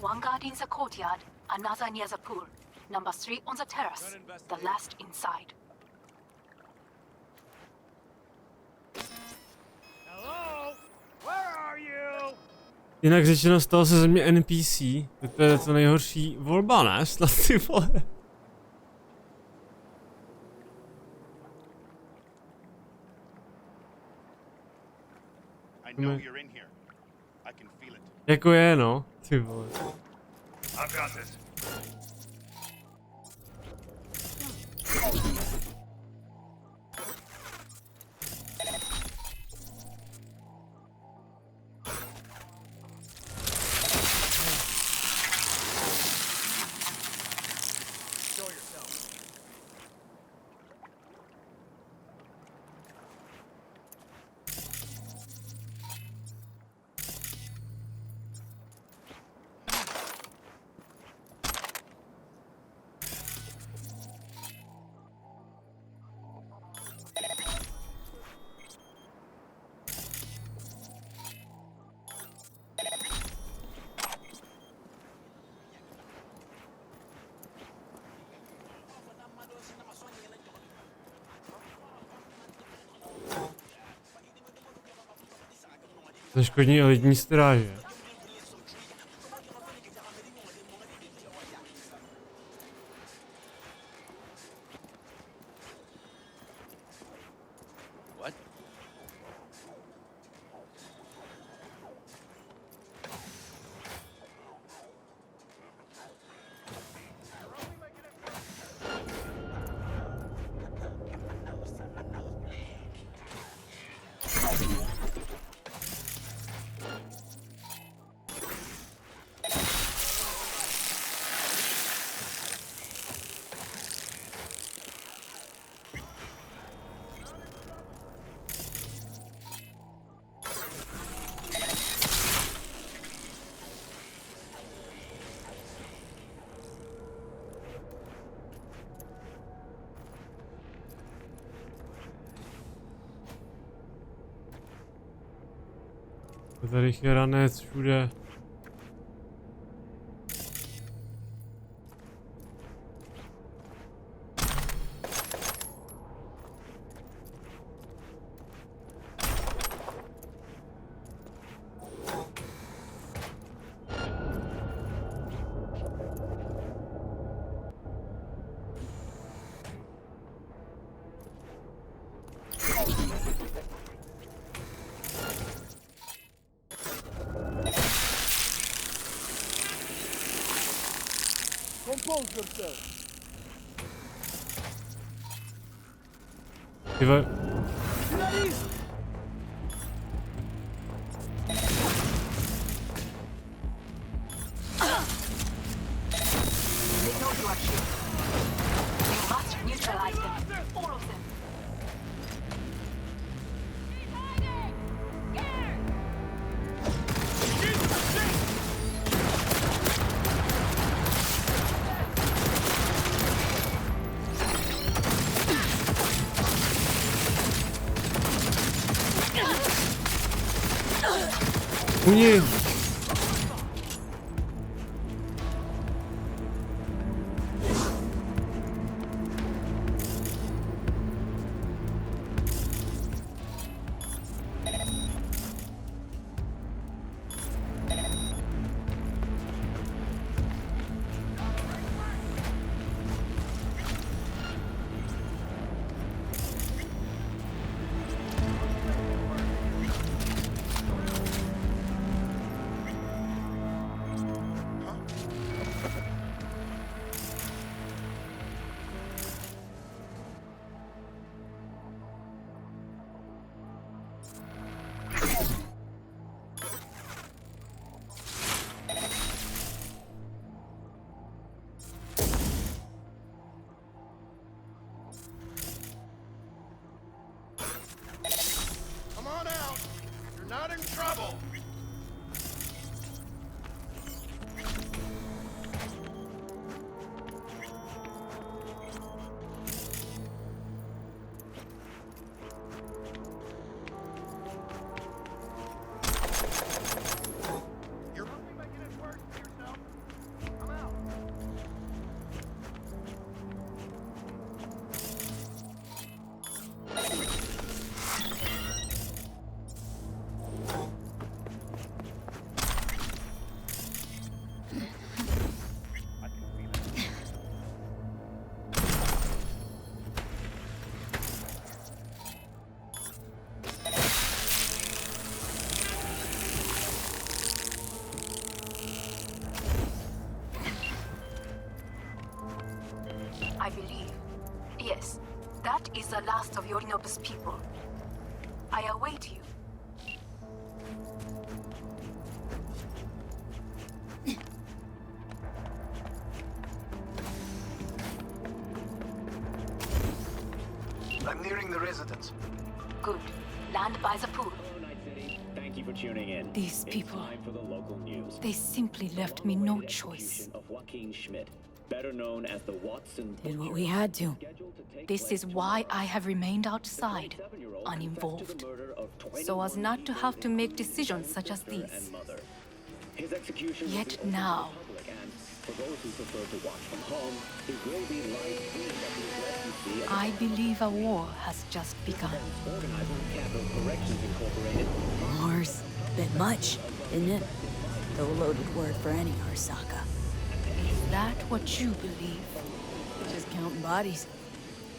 One guard in the courtyard, another near the pool. Number 3 on the terrace, the last inside. Hello? Where are you? Jinak řečeno, stalo se ze mě NPC, tak to je to nejhorší volba, ne? Snad ty vole. I know you're in here. I can feel it. Jako je, no, ty vole. I've got this. Zneškodní elitní stráže. What? Je tady chyranec všude. Compose yourself. Ty vole. They know you are here. You must neutralize them. All of them. U něj. Come on out. You're not in trouble. You're only making it worse for yourself. Come out. I believe. Yes, that is the last of Yorinobu's people. I await you. I'm nearing the residence. Good. Land by the pool. Thank you for tuning in. These people, It's time for the local news. they simply left me no choice. Of Joaquin Schmidt, better known as the Watson. Did what we had to. This is why I have remained outside, uninvolved, so as not to have to make decisions such as these. His execution. Yet now, For those who prefer to watch from home, it will be live streamed at the address you see. I believe a war has just begun. Organizer of Capital Corrections Incorporated. War's a bit much, isn't it? The loaded word for any Arasaka. Is that what you believe? Just counting bodies.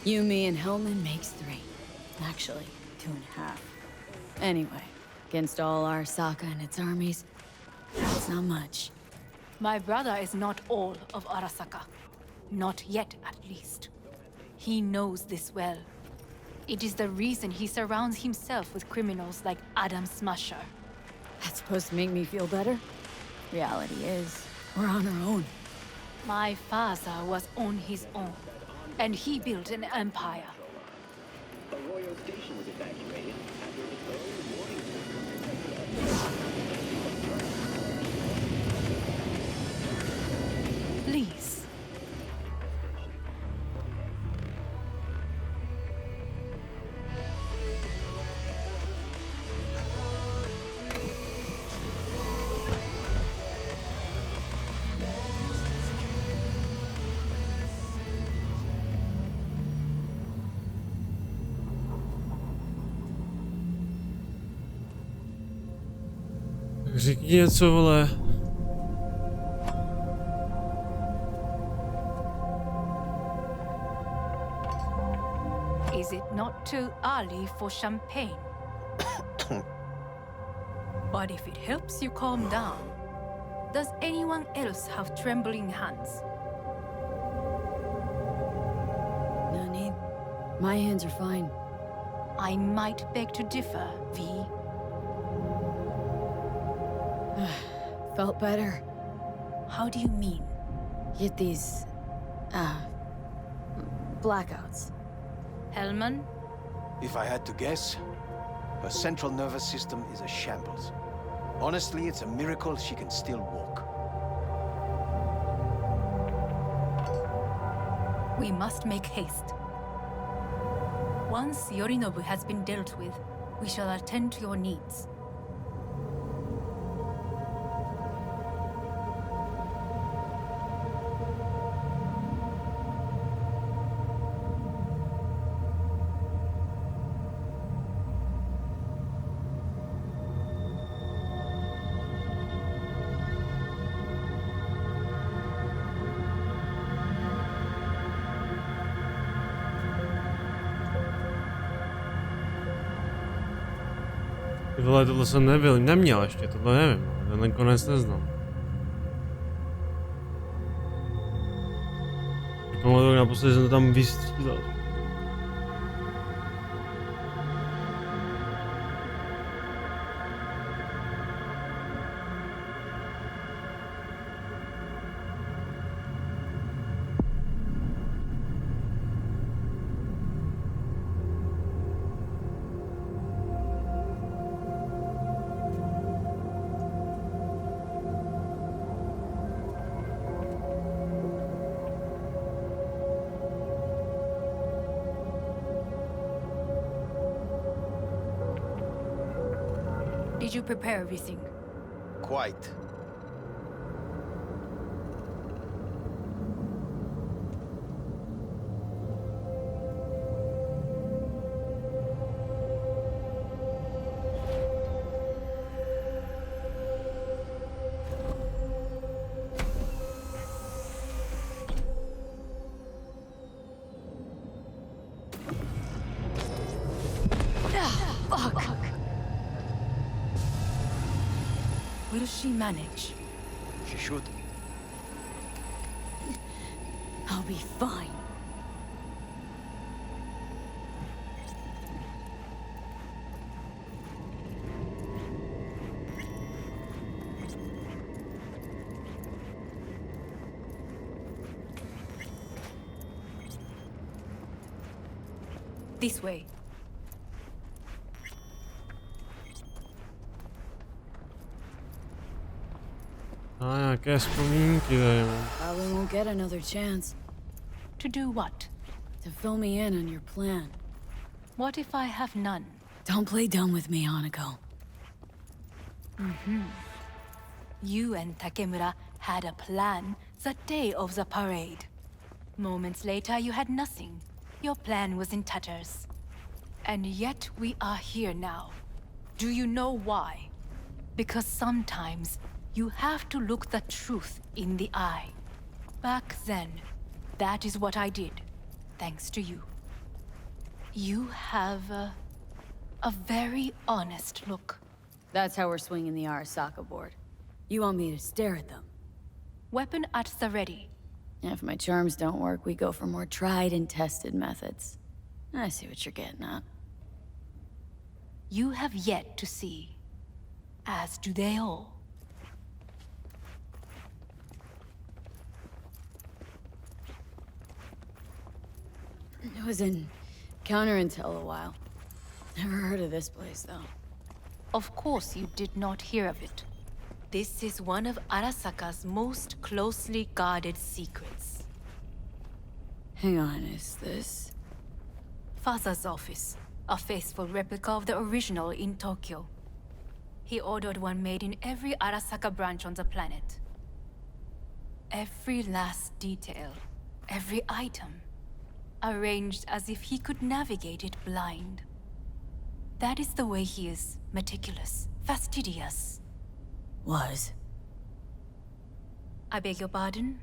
You, me, and Hellman makes 3. Actually, 2.5. Anyway, against all Arasaka and its armies, that's not much. My brother is not all of Arasaka. Not yet, at least. He knows this well. It is the reason he surrounds himself with criminals like Adam Smasher. That's supposed to make me feel better? Reality is, we're on our own. My father was on his own, and he built an empire. A royal station was evacuated after its early warning Please. Řekni něco, vole. Is it not too early for champagne? But if it helps you calm down, does anyone else have trembling hands? My hands are fine. I might beg to differ, V. Felt better. How do you mean? Get these, blackouts. Hellman? If I had to guess, her central nervous system is a shambles. Honestly, it's a miracle she can still walk. We must make haste. Once Yorinobu has been dealt with, we shall attend to your needs. Ty vole, tohle jsem neměl ještě, tohle nevím, ale ten konec neznám. Pamatuju, naposledy jsem to tam vystřídal. Did you prepare everything? Quite. Fuck! Will she manage? She should. I'll be fine. This way. Nějaké vzpomínky tady mám. Probably won't get another chance. To do what? To fill me in on your plan. What if I have none? Don't play dumb with me, Hanako. You and Takemura had a plan the day of the parade. Moments later, you had nothing. Your plan was in tatters. And yet we are here now. Do you know why? Because sometimes you have to look the truth in the eye. Back then, that is what I did, thanks to you. You have a very honest look. That's how we're swinging the Arasaka board. You want me to stare at them? Weapon at the ready. If my charms don't work, we go for more tried and tested methods. I see what you're getting at. You have yet to see, as do they all. It was in counterintel a while. Never heard of this place, though. Of course you did not hear of it. This is one of Arasaka's most closely guarded secrets. Hang on, is this... Father's office. A faithful replica of the original in Tokyo. He ordered one made in every Arasaka branch on the planet. Every last detail, every item, arranged as if he could navigate it blind. That is the way he is meticulous, fastidious. Was. I beg your pardon?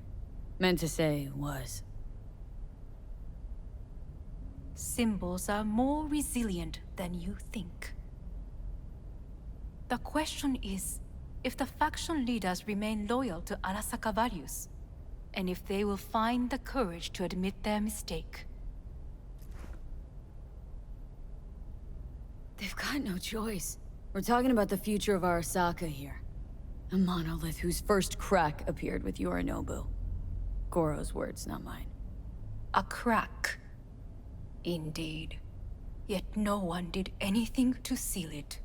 Meant to say was. Symbols are more resilient than you think. The question is, if the faction leaders remain loyal to Arasaka values, and if they will find the courage to admit their mistake. They've got no choice. We're talking about the future of Arasaka here. A monolith whose first crack appeared with Yorinobu. Goro's words, not mine. A crack. Indeed. Yet no one did anything to seal it.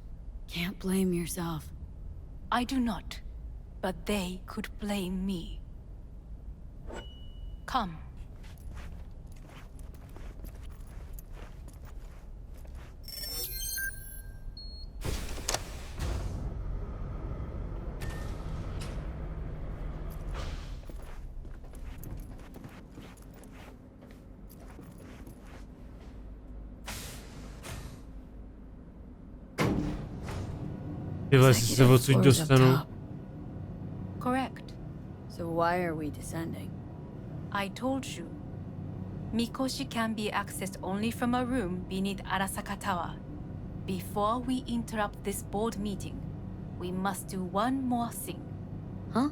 Can't blame yourself. I do not, but they could blame me. Come. Tyhle si se odsud dostanu. Correct. So why are we descending? I told you. Mikoshi can be accessed only from a room beneath Arasaka Tower. Before we interrupt this board meeting, we must do one more thing. Huh?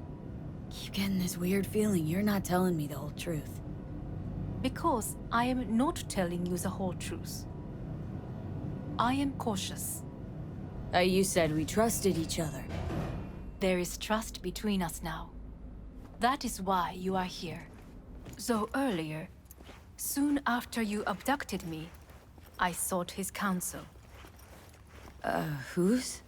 Keep getting this weird feeling you're not telling me the whole truth. Because I am not telling you the whole truth. I am cautious. You said we trusted each other. There is trust between us now. That is why you are here. So earlier, soon after you abducted me, I sought his counsel. Whose?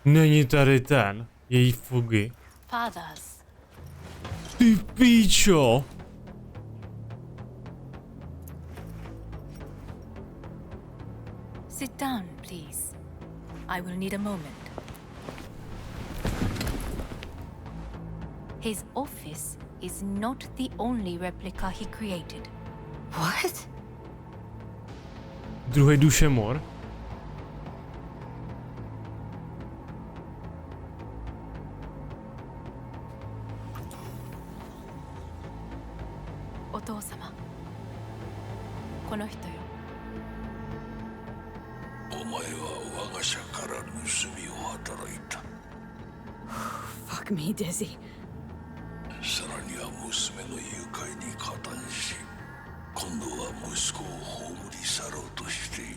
Není tady ten, její fugy. Father's. Ty píčo! Sit down, please. I will need a moment. His office is not the only replica he created. What? Druhý dušemor? Otou-sama. この人よ。お前は我が社から盗みを働いた。Fuck me, Dizzy. さらには娘の誘拐に加担し、今度は息子を葬り去ろうとしている。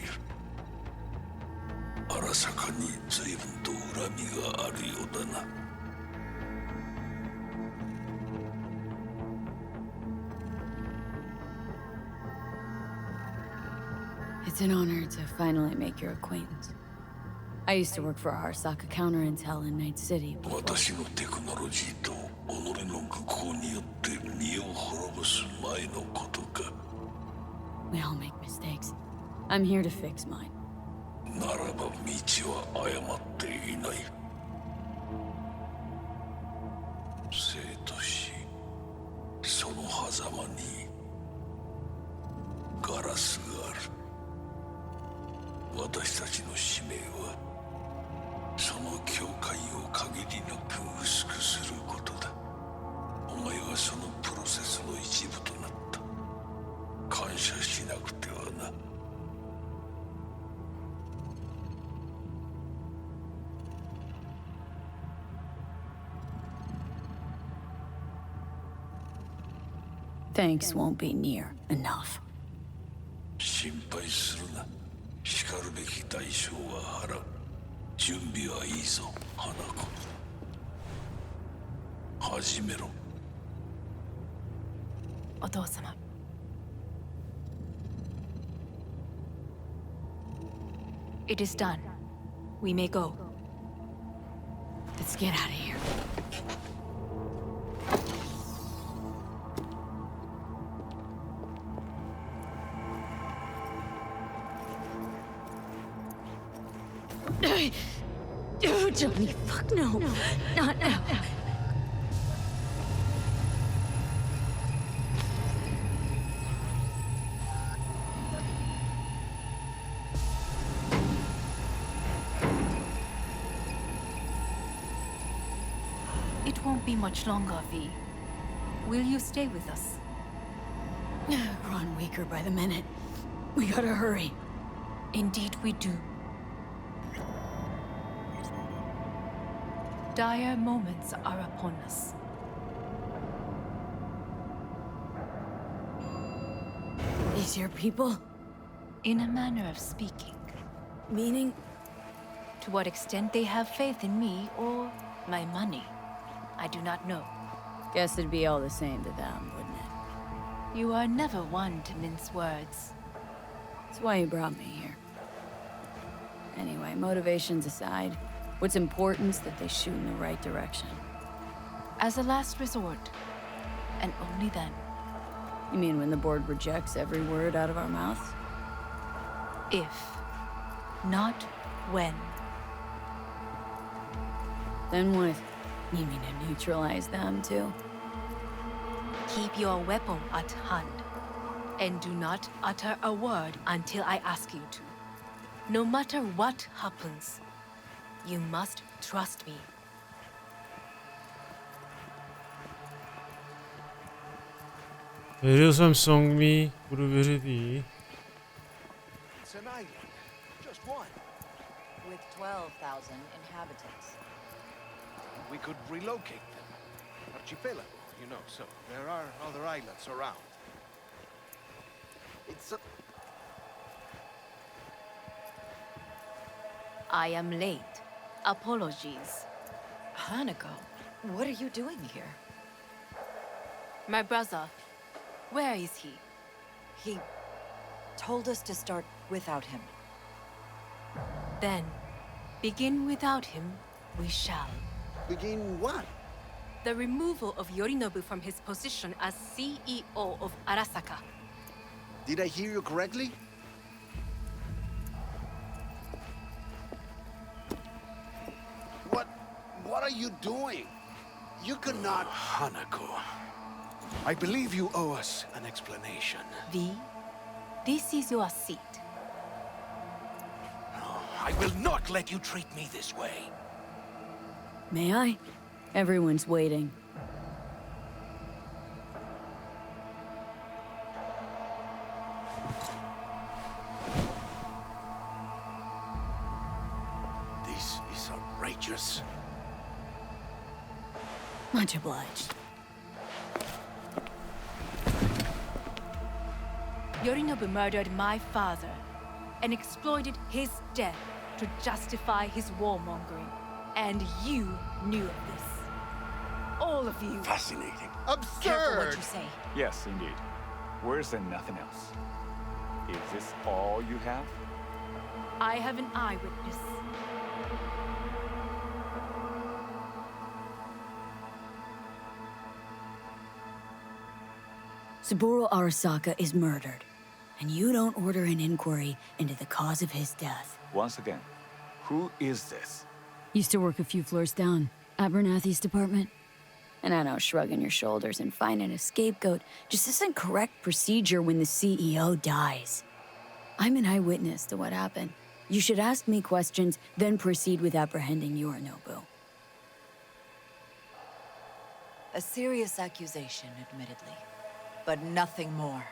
荒坂に随分と恨みがあるようだな。It's an honor to finally make your acquaintance. I used to work for Arasaka Counter Intel in Night City. 私のテクノロジーと己の愚行によって身を滅ぼす前のことか。We all make mistakes. I'm here to fix mine. ならば道は誤っていない。生と死、その狭間にガラスがある。私たちの使命はその境界を限りなく薄くすることだ。お前はそのプロセスの一部となった。感謝しなくてはな。Thanks won't be near enough. 心配するな。しかるべき代償は払う。準備はいいぞ、花子。始めろ。お父様。It is done. We may go. Let's get out of here. Oh, Johnny, fuck no. Not now. It won't be much longer, V. Will you stay with us? Growing weaker by the minute. We gotta hurry. Indeed we do. Dire moments are upon us. These your people? In a manner of speaking. Meaning? To what extent they have faith in me or my money, I do not know. Guess it'd be all the same to them, wouldn't it? You are never one to mince words. That's why you brought me here. Anyway, motivations aside, what's important is that they shoot in the right direction. As a last resort, and only then. You mean when the board rejects every word out of our mouths? If, not when. Then what? You mean to neutralize them, too? Keep your weapon at hand, and do not utter a word until I ask you to. No matter what happens, you must trust me. Věřil jsem Song Me, budu věřit jí. It's an island. Just one. With 12,000 inhabitants. We could relocate them. Archipelago, you know, so there are other islands around. It's a... I am late. Apologies. Hanako, what are you doing here? My brother, where is he? He told us to start without him. Then, begin without him, we shall. Begin what? The removal of Yorinobu from his position as CEO of Arasaka. Did I hear you correctly? What are you doing? You cannot... Hanako. I believe you owe us an explanation. V, this is your seat. No, I will not let you treat me this way. May I? Everyone's waiting. This is outrageous. Much obliged. Yorinobu murdered my father and exploited his death to justify his warmongering. And you knew of this. All of you. Fascinating. Careful what Absurd! you say. Yes, indeed. Worse than nothing else. Is this all you have? I have an eyewitness. Saburo Arasaka is murdered, and you don't order an inquiry into the cause of his death. Once again, who is this? Used to work a few floors down, Abernathy's department. And I know shrugging your shoulders and finding a scapegoat just isn't correct procedure when the CEO dies. I'm an eyewitness to what happened. You should ask me questions, then proceed with apprehending Yorinobu. A serious accusation, admittedly, but nothing more.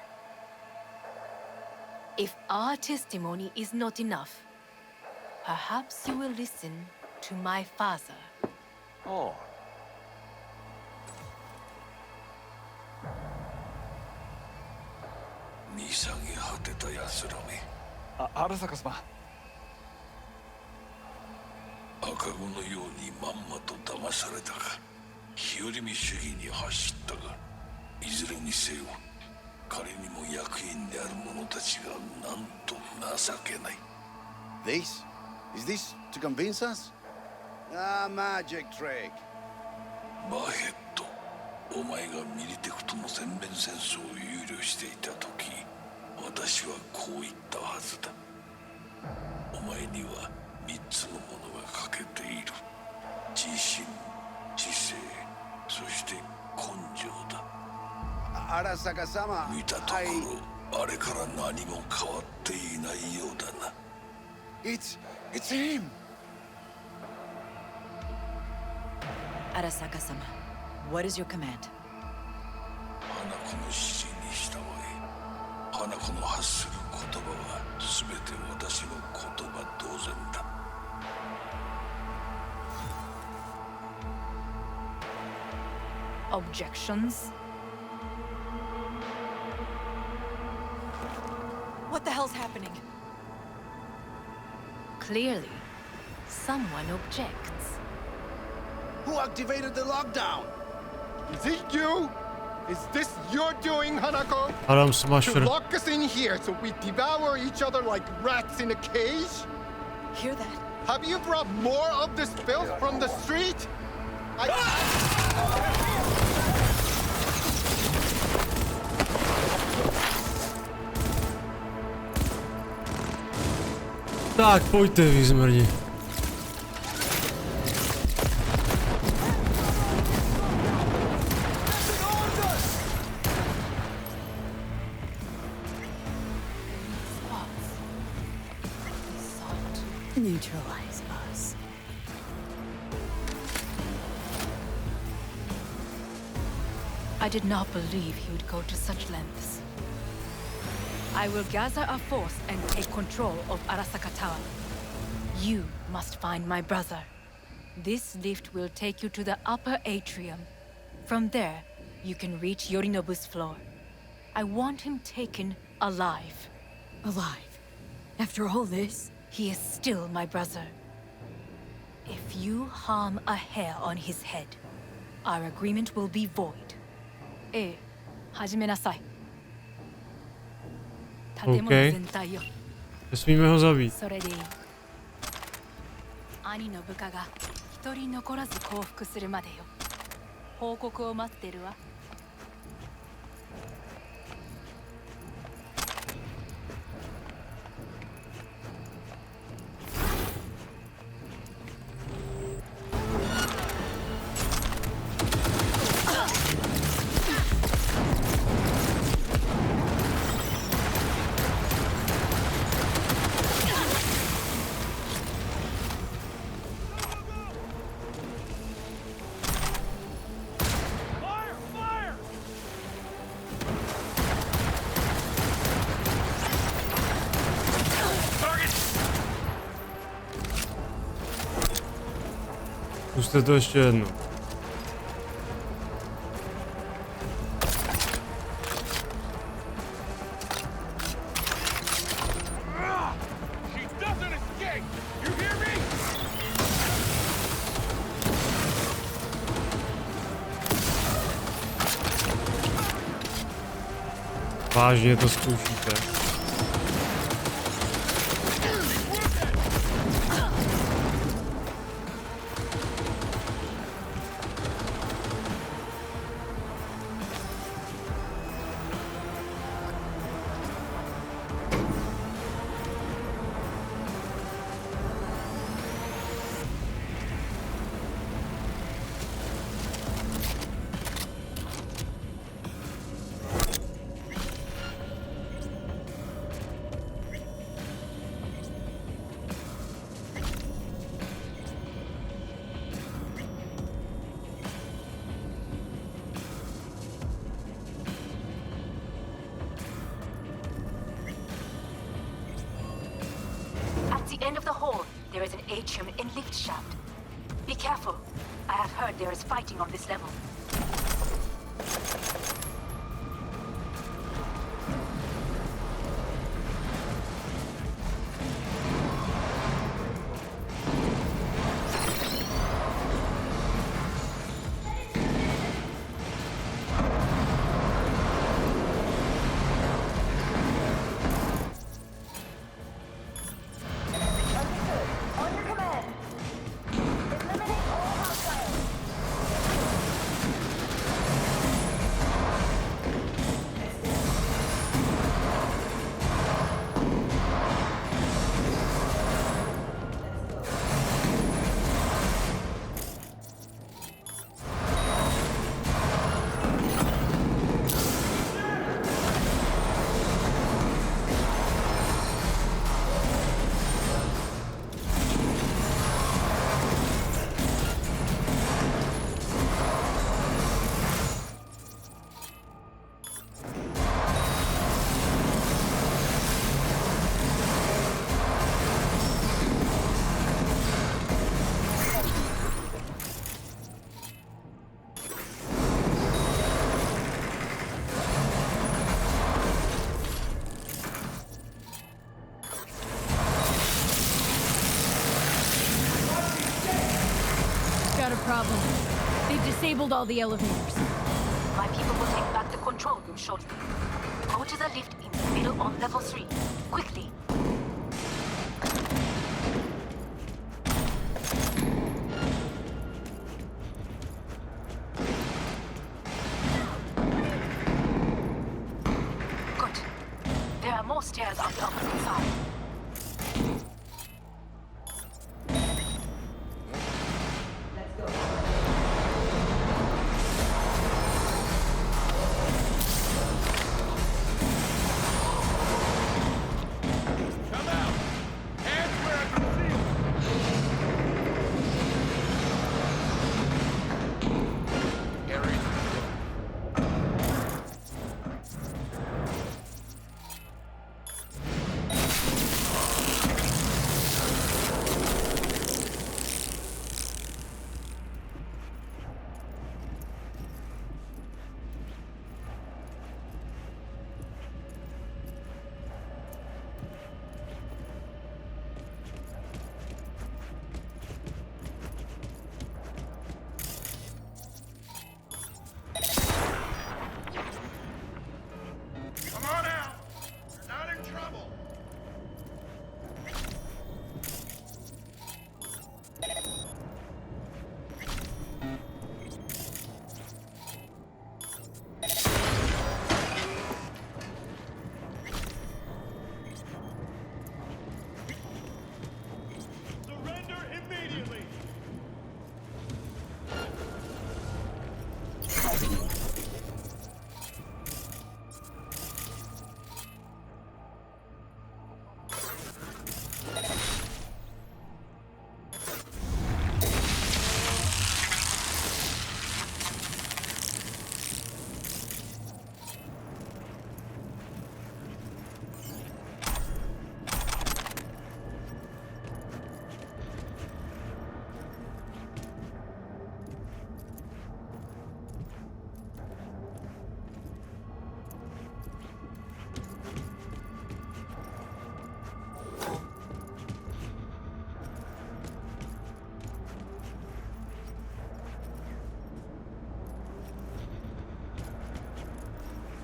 If our testimony is not enough, perhaps you will listen to my father. Oh. Arasaka様。赤子のようにまんまと騙されたか、日和見主義に走ったが、いずれにせよ、彼にも役員である者たちがなんと情けない。This? Is this to convince us? Ah, magic trick. バヘッド、お前がミリテクとの全面戦争を憂慮していた時、私はこう言ったはずだ。お前には3つのものが欠けている。自信、知性、そして根性だ。Arasaka-sama, 見たところ、あれから何も変わっていないようだな。It's him! Arasaka-sama, what is your command? 花子の指示に従い、花子の発する言葉は全て私の言葉同然だ。Objections? What the hell's happening? Clearly, someone objects. Who activated the lockdown? Is it you? Is this your doing, Hanako? Adam To Smasher. lock us in here so we devour each other like rats in a cage? Hear that? Have you brought more of this filth from the street? Tak, pojďte vy zmrdi. Neutralize us. I did not believe he would go to such lengths. I will gather a force and take control of Arasaka Tower. You must find my brother. This lift will take you to the upper atrium. From there, you can reach Yorinobu's floor. I want him taken alive. Alive? After all this? He is still my brother. If you harm a hair on his head, our agreement will be void. Hajime nasai. OK. Nesmíme ho zabít. それでいい。兄の部下が一人残らず降伏するまでよ。報告を待ってるわ。Zkuste to ještě jednou. Vážně to zkoušíte? At the end of the hall, there is an atrium and lift shaft. Be careful. I have heard there is fighting on this level. disabled all the elevators. My people will take back the control room shortly. Go to the lift in the middle on level 3. Quickly. Good. There are more stairs on the opposite side.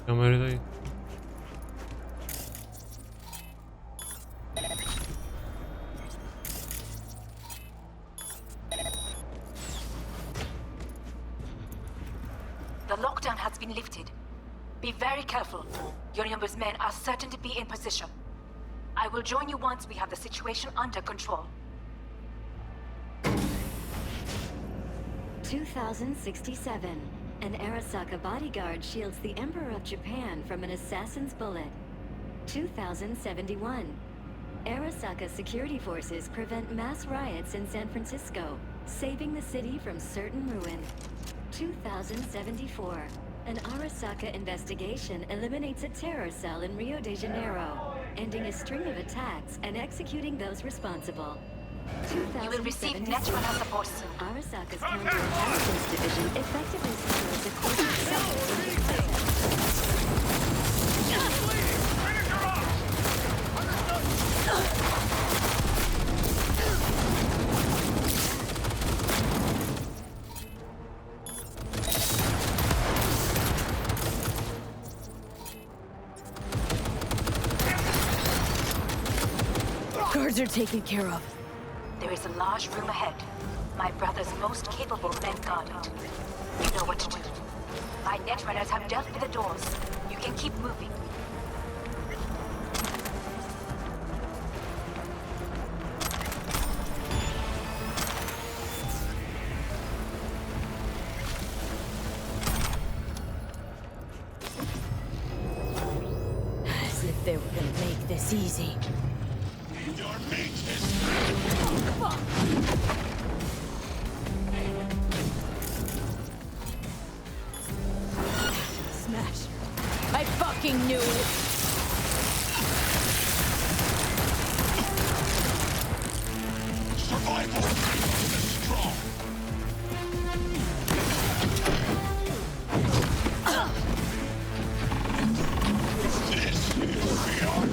Kamery tady. The lockdown has been lifted. Be very careful. Your numbers men are certain to be in position. I will join you once we have the situation under control. 2067. An Arasaka bodyguard shields the Emperor of Japan from an assassin's bullet. 2071. Arasaka security forces prevent mass riots in San Francisco, saving the city from certain ruin. 2074. An Arasaka investigation eliminates a terror cell in Rio de Janeiro, ending a string of attacks and executing those responsible. You will receive natural support soon. Arasaka's counterintelligence division effectively secures the corporate center in Japan. Guards are taken care of. There is a large room ahead. My brother's most capable men guard it. You know what to do. My netrunners have dealt with the doors. You can keep moving. As if they were gonna make this easy. Smash. I fucking knew it. Survival is strong. This is beyond.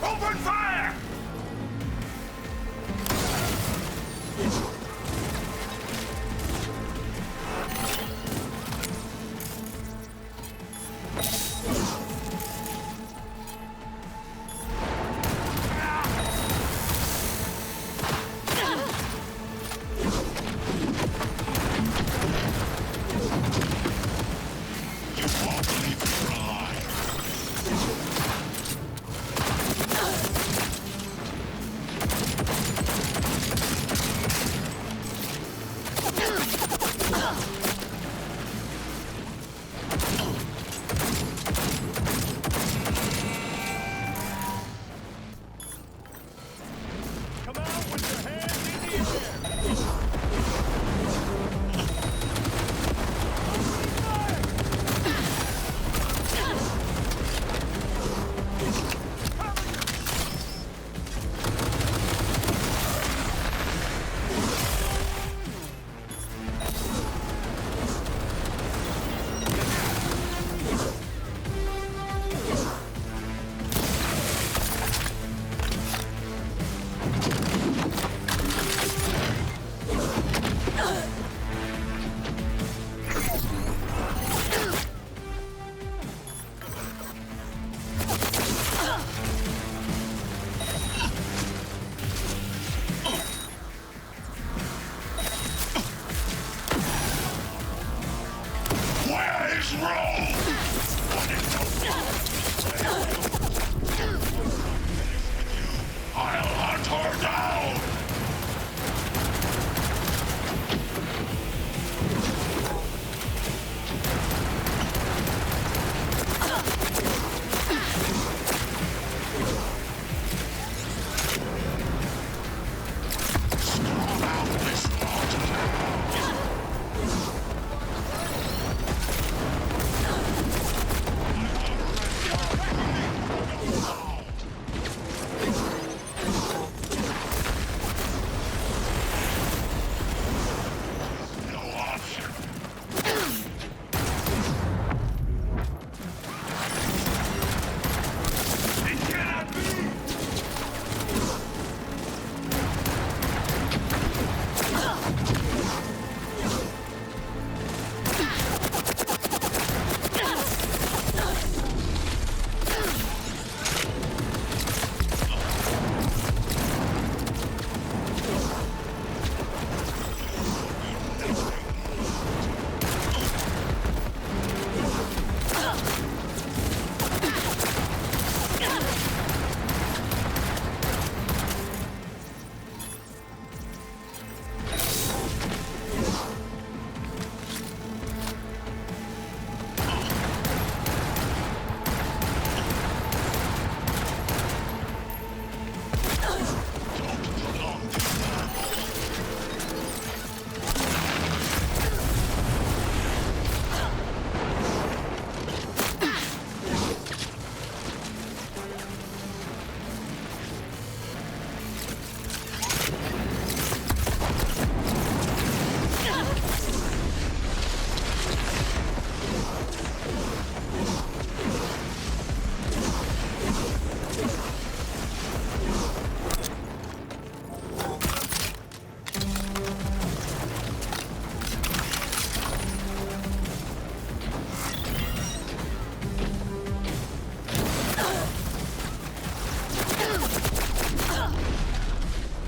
Open fire! You won't believe you're alive.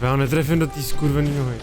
Já ho netrefím do té skurvený nohy.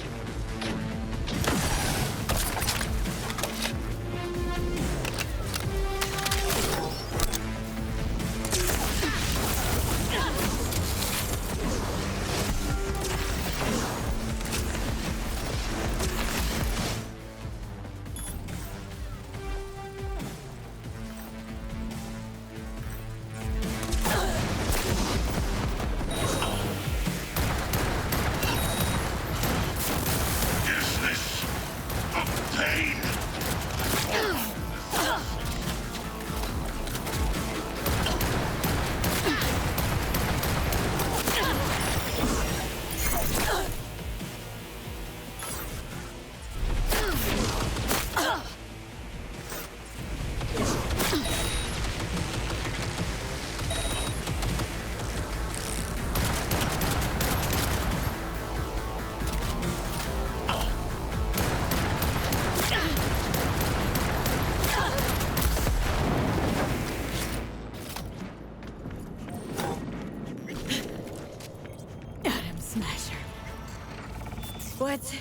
What's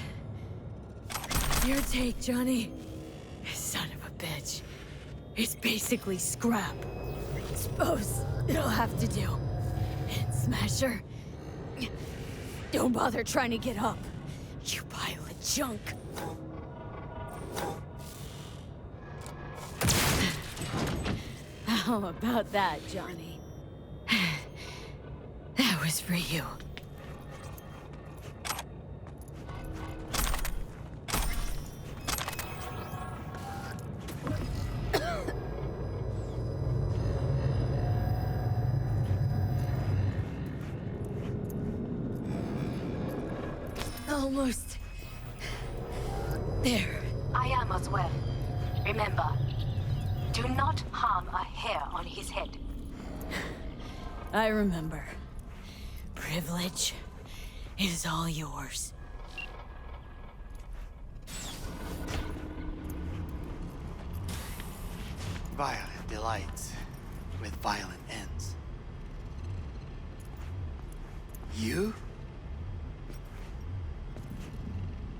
your take, Johnny? Son of a bitch. It's basically scrap. Suppose it'll have to do. And Smasher, don't bother trying to get up. You pile of junk. How about that, Johnny? That was for you. Almost there. I am as well. Remember, do not harm a hair on his head. I remember. Privilege is all yours. Violent delights with violent ends. You?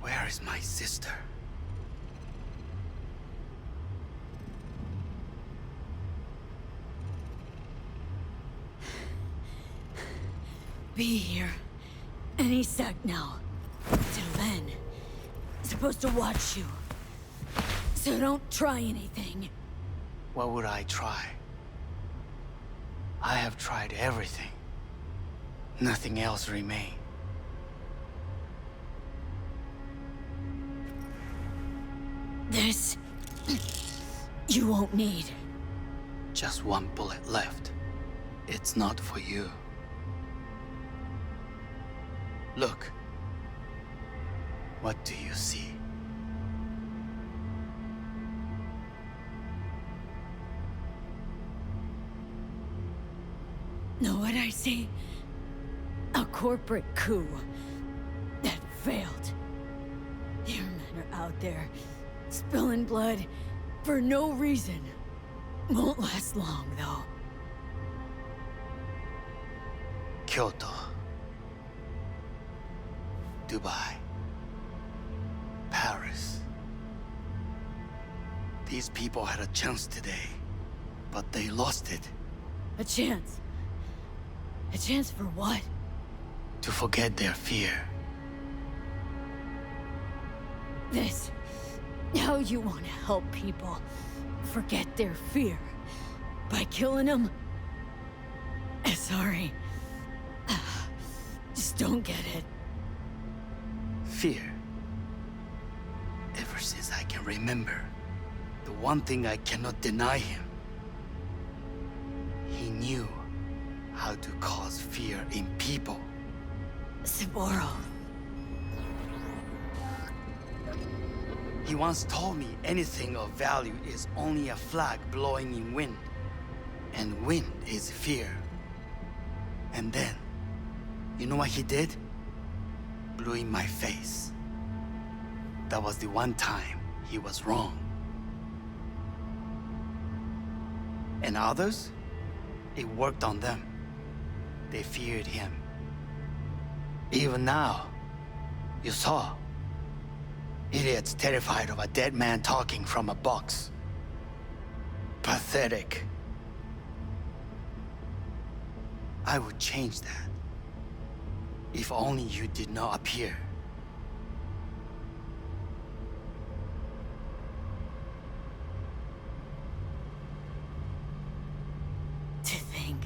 Where is my sister? Be here any sec now. Till then, supposed to watch you. So don't try anything. What would I try? I have tried everything. Nothing else remains. This you won't need. Just one bullet left. It's not for you. Look. What do you see? Know what I see? A corporate coup that failed. Your men are out there spilling blood for no reason. Won't last long, though. Kyoto. Dubai. Paris. These people had a chance today, but they lost it. A chance? A chance for what? To forget their fear. This... How you want to help people forget their fear? By killing them? Sorry. Just don't get it. Fear. Ever since I can remember, the one thing I cannot deny him. He knew how to cause fear in people. Saburo. He once told me anything of value is only a flag blowing in wind. And wind is fear. And then, you know what he did? Blew in my face. That was the one time he was wrong. And others? It worked on them. They feared him. Even now, you saw. Idiots terrified of a dead man talking from a box. Pathetic. I would change that. If only you did not appear. To think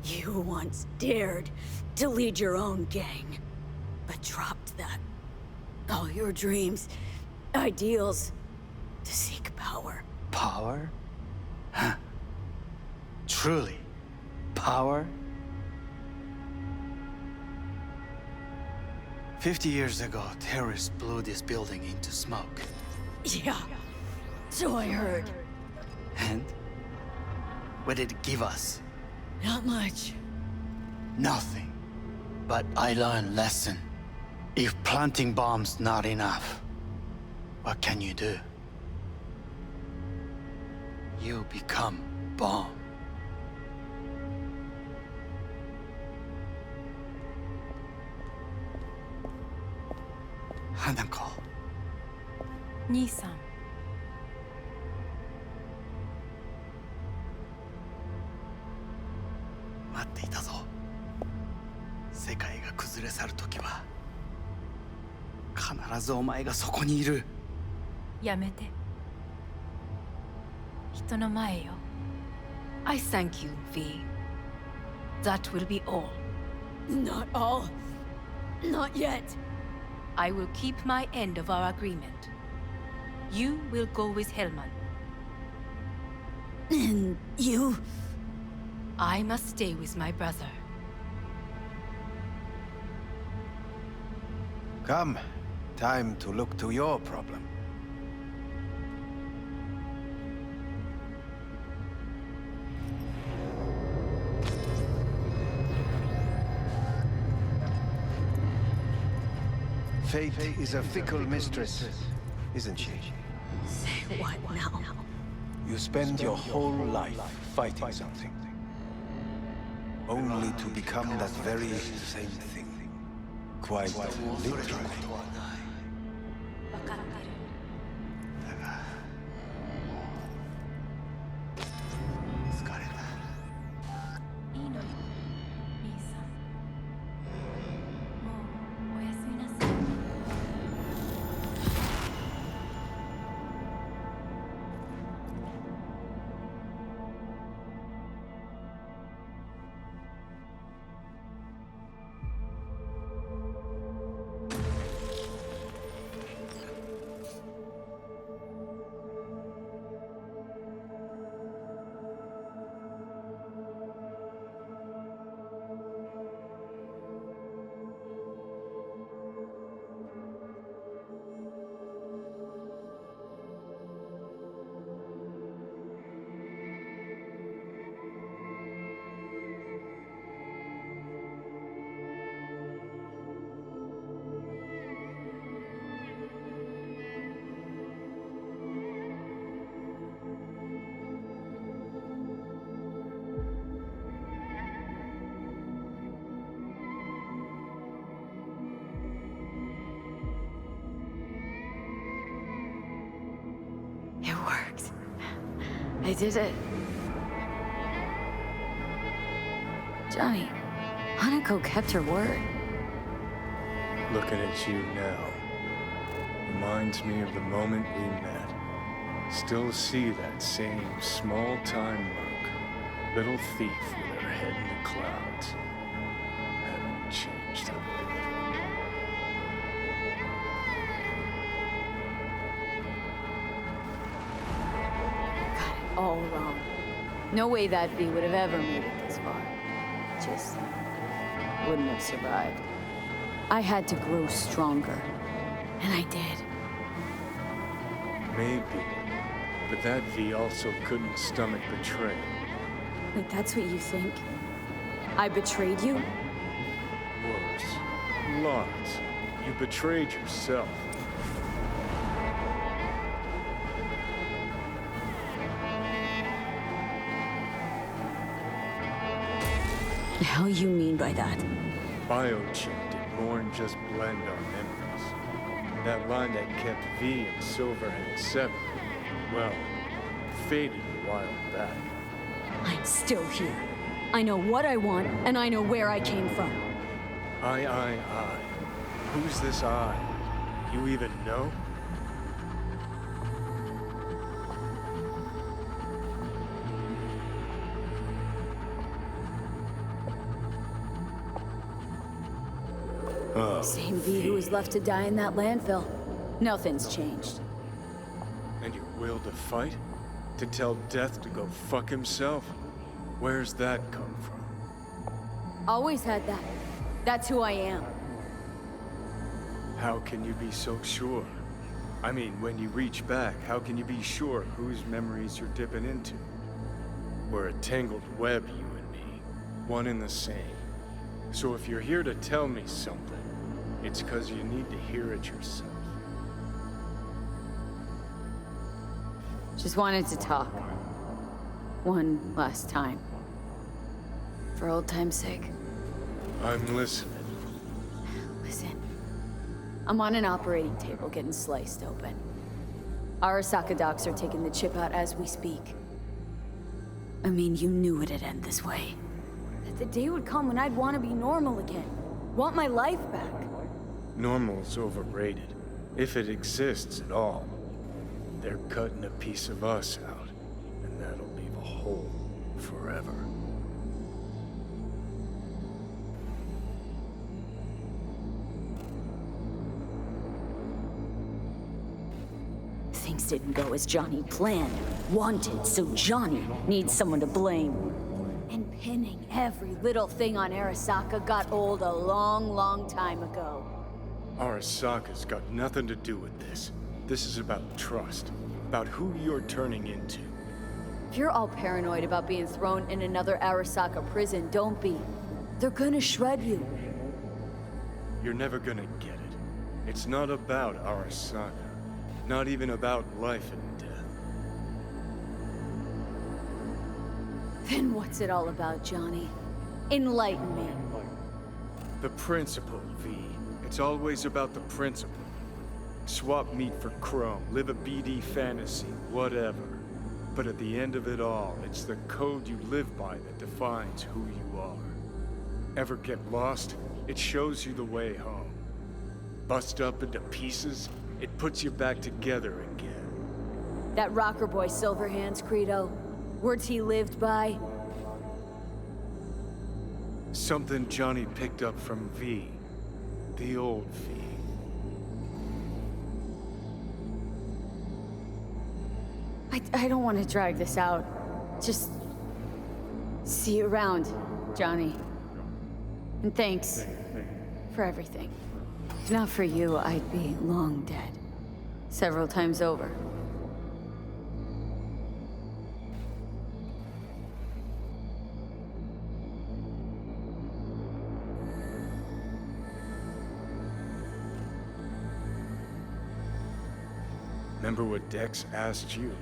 you once dared to lead your own gang, but dropped that. All your dreams, ideals, to seek power. Power? Huh. Truly, power? 50 years ago, terrorists blew this building into smoke. Yeah, so I heard. And? What did it give us? Not much. Nothing. But I learned lesson. If planting bombs not enough, what can you do? You become bomb. Hanako. 兄さん。待っていたぞ。世界が崩れ去るときは必ずお前がそこにいる。やめて。人の前よ。I thank you, V. That will be all. Not all. Not yet. I will keep my end of our agreement. You will go with Hellman. And you? I must stay with my brother. Come. Time to look to your problem. Fate is a fickle mistress, isn't she? Say what now? You spend your whole life fighting something, only to become that very same thing. Quite literally. It worked. I did it. Johnny, Hanako kept her word. Looking at you now reminds me of the moment we met. Still see that same small-time merc, little thief with her head in the clouds. Haven't changed a bit. All wrong. No way that V would have ever made it this far. Just wouldn't have survived. I had to grow stronger, and I did. Maybe, but that V also couldn't stomach betrayal. Wait, that's what you think? I betrayed you? Worse. Lots. You betrayed yourself. The hell you mean by that? Biochip didn't born just blend our memories. That line that kept V and Silverhand separate, well, faded a while back. I'm still here. I know what I want, and I know where I came from. I. Who's this I? You even know? Same V who was left to die in that landfill. Nothing's changed. And your will to fight? To tell death to go fuck himself? Where's that come from? Always had that. That's who I am. How can you be so sure? I mean, when you reach back, how can you be sure whose memories you're dipping into? We're a tangled web, you and me. One and the same. So if you're here to tell me something, it's because you need to hear it yourself. Just wanted to talk. One last time. For old time's sake. I'm listening. Listen. I'm on an operating table getting sliced open. Arasaka docs are taking the chip out as we speak. I mean, you knew it'd end this way. That the day would come when I'd want to be normal again. Want my life back. Normal's overrated. If it exists at all. They're cutting a piece of us out, and that'll leave a hole forever. Things didn't go as Johnny planned, wanted, so Johnny needs someone to blame. And pinning every little thing on Arasaka got old a long, long time ago. Arasaka's got nothing to do with this. This is about trust, about who you're turning into. If you're all paranoid about being thrown in another Arasaka prison, don't be. They're gonna shred you. You're never gonna get it. It's not about Arasaka. Not even about life and death. Then what's it all about, Johnny? Enlighten me. The principle, V. It's always about the principle. Swap meat for chrome, live a BD fantasy, whatever. But at the end of it all, it's the code you live by that defines who you are. Ever get lost? It shows you the way home. Bust up into pieces? It puts you back together again. That rocker boy Silverhand's credo, words he lived by. Something Johnny picked up from V. The old V. I don't want to drag this out. Just see you around, Johnny. And thanks for everything. If not for you, I'd be long dead. Several times over. Remember what Dex asked you?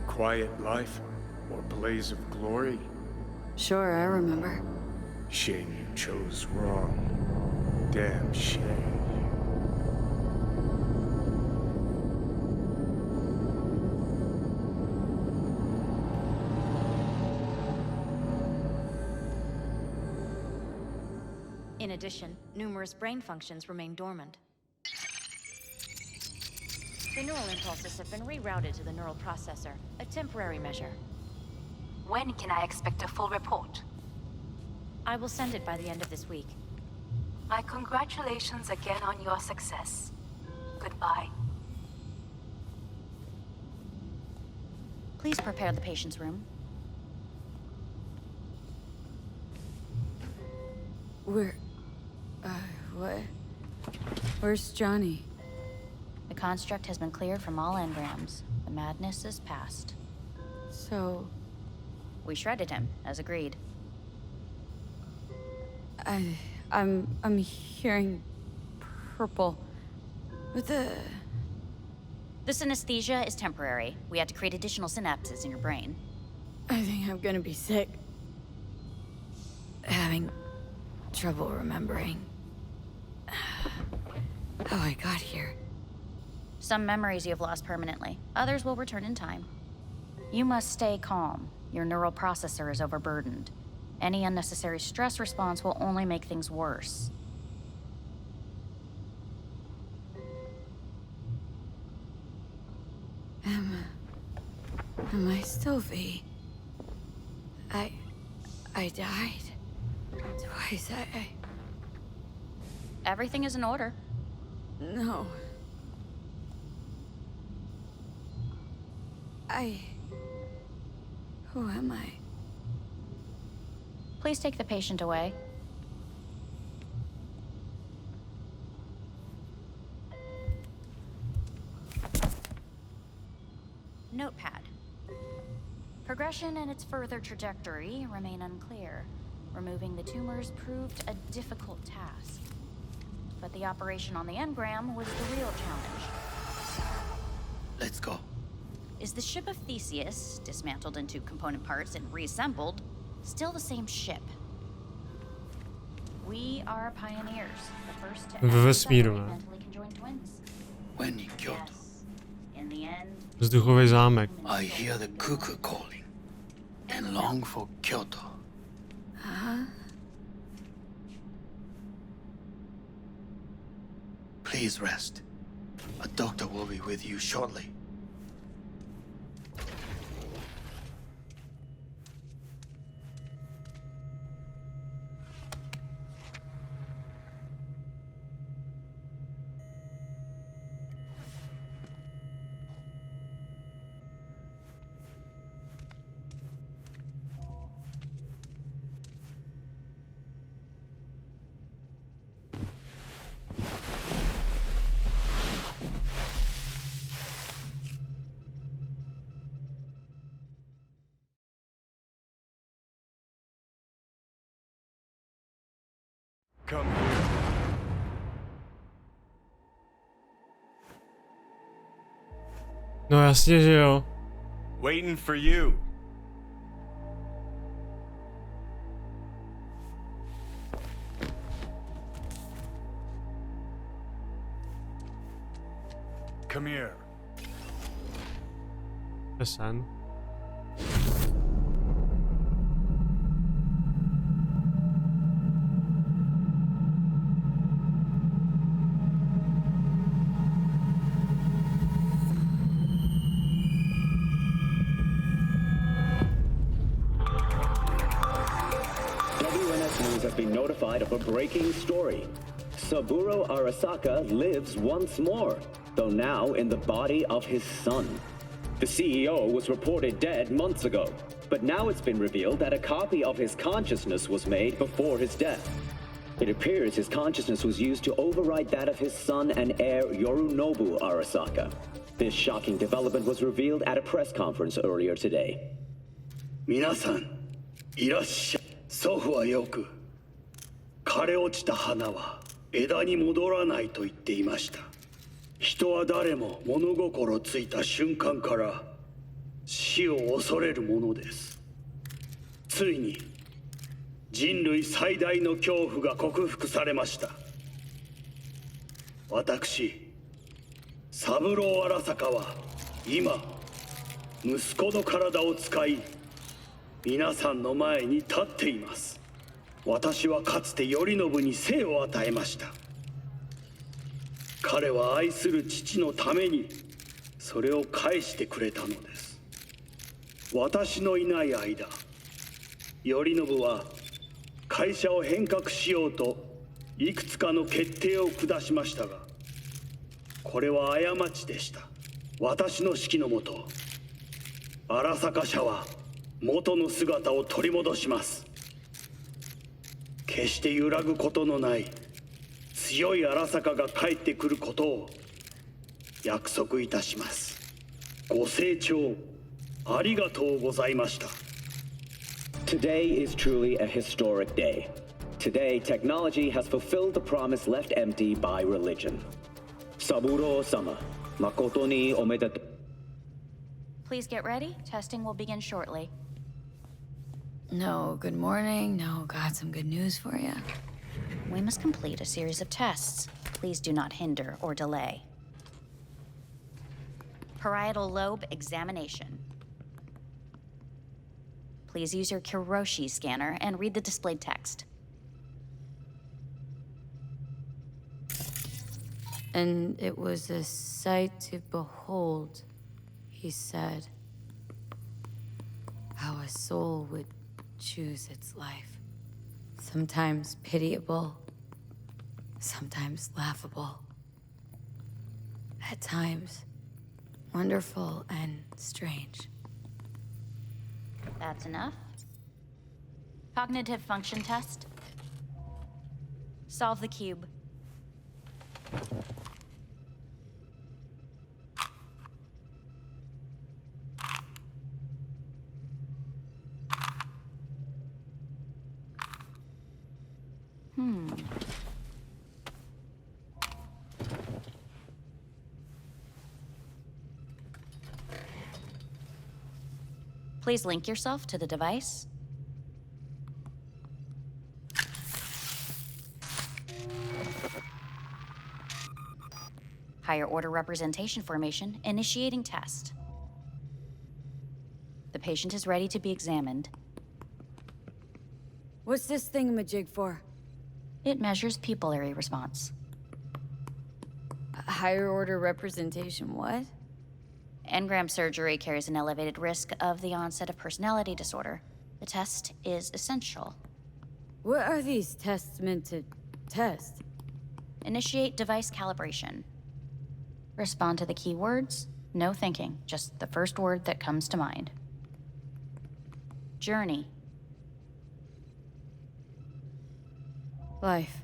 Quiet life or blaze of glory? Sure, I remember. Shame you chose wrong. Damn shame. In addition, numerous brain functions remain dormant. The neural impulses have been rerouted to the neural processor, a temporary measure. When can I expect a full report? I will send it by the end of this week. My congratulations again on your success. Goodbye. Please prepare the patient's room. What? Where's Johnny? The construct has been cleared from all engrams. The madness is past. So... We shredded him, as agreed. I'm hearing purple. With the... The synesthesia is temporary. We had to create additional synapses in your brain. I think I'm gonna be sick. Having trouble remembering. how I got here. Some memories you have lost permanently. Others will return in time. You must stay calm. Your neural processor is overburdened. Any unnecessary stress response will only make things worse. Am I still V? I died twice. Everything is in order. No. Who am I? Please take the patient away. Notepad. Progression and its further trajectory remain unclear. Removing the tumors proved a difficult task. But the operation on the engram was the real challenge. Let's go. Is the ship of Theseus, dismantled into component parts and reassembled, still the same ship? We are pioneers, the first to ever separate mentally conjoined twins. When in Kyoto, Yes. In the end, Vzduchový zámek. I hear the cuckoo calling and long for Kyoto. Huh? Please rest. A doctor will be with you shortly. Come here. No jasně, že jo. Waiting for you. Come here. To je sen. Has been notified of a breaking story. Saburo Arasaka lives once more, though now in the body of his son. The CEO was reported dead months ago, but now it's been revealed that a copy of his consciousness was made before his death. It appears his consciousness was used to override that of his son and heir Yorinobu Arasaka. This shocking development was revealed at a press conference earlier today. 皆さん、いらっしゃい。祖父はよく、枯れ落ちた花は枝に戻らないと言っていました。人は誰も物心ついた瞬間から死を恐れるものです。ついに人類最大の恐怖が克服されました。私、三郎荒坂は今、息子の体を使い、皆さんの前に立っています。私はかつて頼信に生を与えました。彼は愛する父のためにそれを返してくれたのです。私のいない間、頼信は会社を変革しようといくつかの決定を下しましたが、これは過ちでした。私の指揮のもと、荒坂社は元の姿を取り戻します。決して揺らぐことのない強い荒坂が帰ってくることを約束いたします。ご清聴ありがとうございました。 Today is truly a historic day. Today, technology has fulfilled the promise left empty by religion. Saburo-sama, makoto ni omedetou. please get ready. Testing will begin shortly. No good morning, no got some good news for you. We must complete a series of tests. Please do not hinder or delay. Parietal lobe examination. Please use your Kiroshi scanner and read the displayed text. And it was a sight to behold, he said, how a soul would choose its life. Sometimes pitiable, sometimes laughable. At times, wonderful and strange. That's enough. Cognitive function test. Solve the cube. Please link yourself to the device. Higher order representation formation, initiating test. The patient is ready to be examined. What's this thingamajig for? It measures pupillary response. Higher order representation, what? Engram surgery carries an elevated risk of the onset of personality disorder. The test is essential. What are these tests meant to test? Initiate device calibration. Respond to the keywords. No thinking, just the first word that comes to mind. Journey. Life.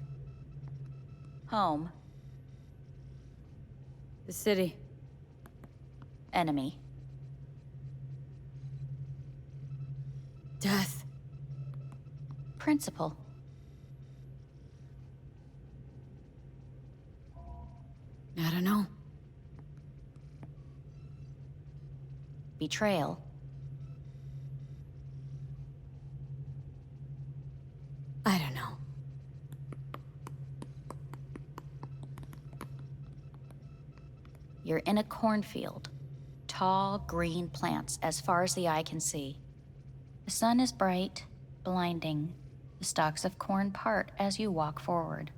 Home. The city. Enemy. Death. Principle. I don't know. Betrayal. I don't know. You're in a cornfield. Tall, green plants as far as the eye can see. The sun is bright, blinding. The stalks of corn part as you walk forward.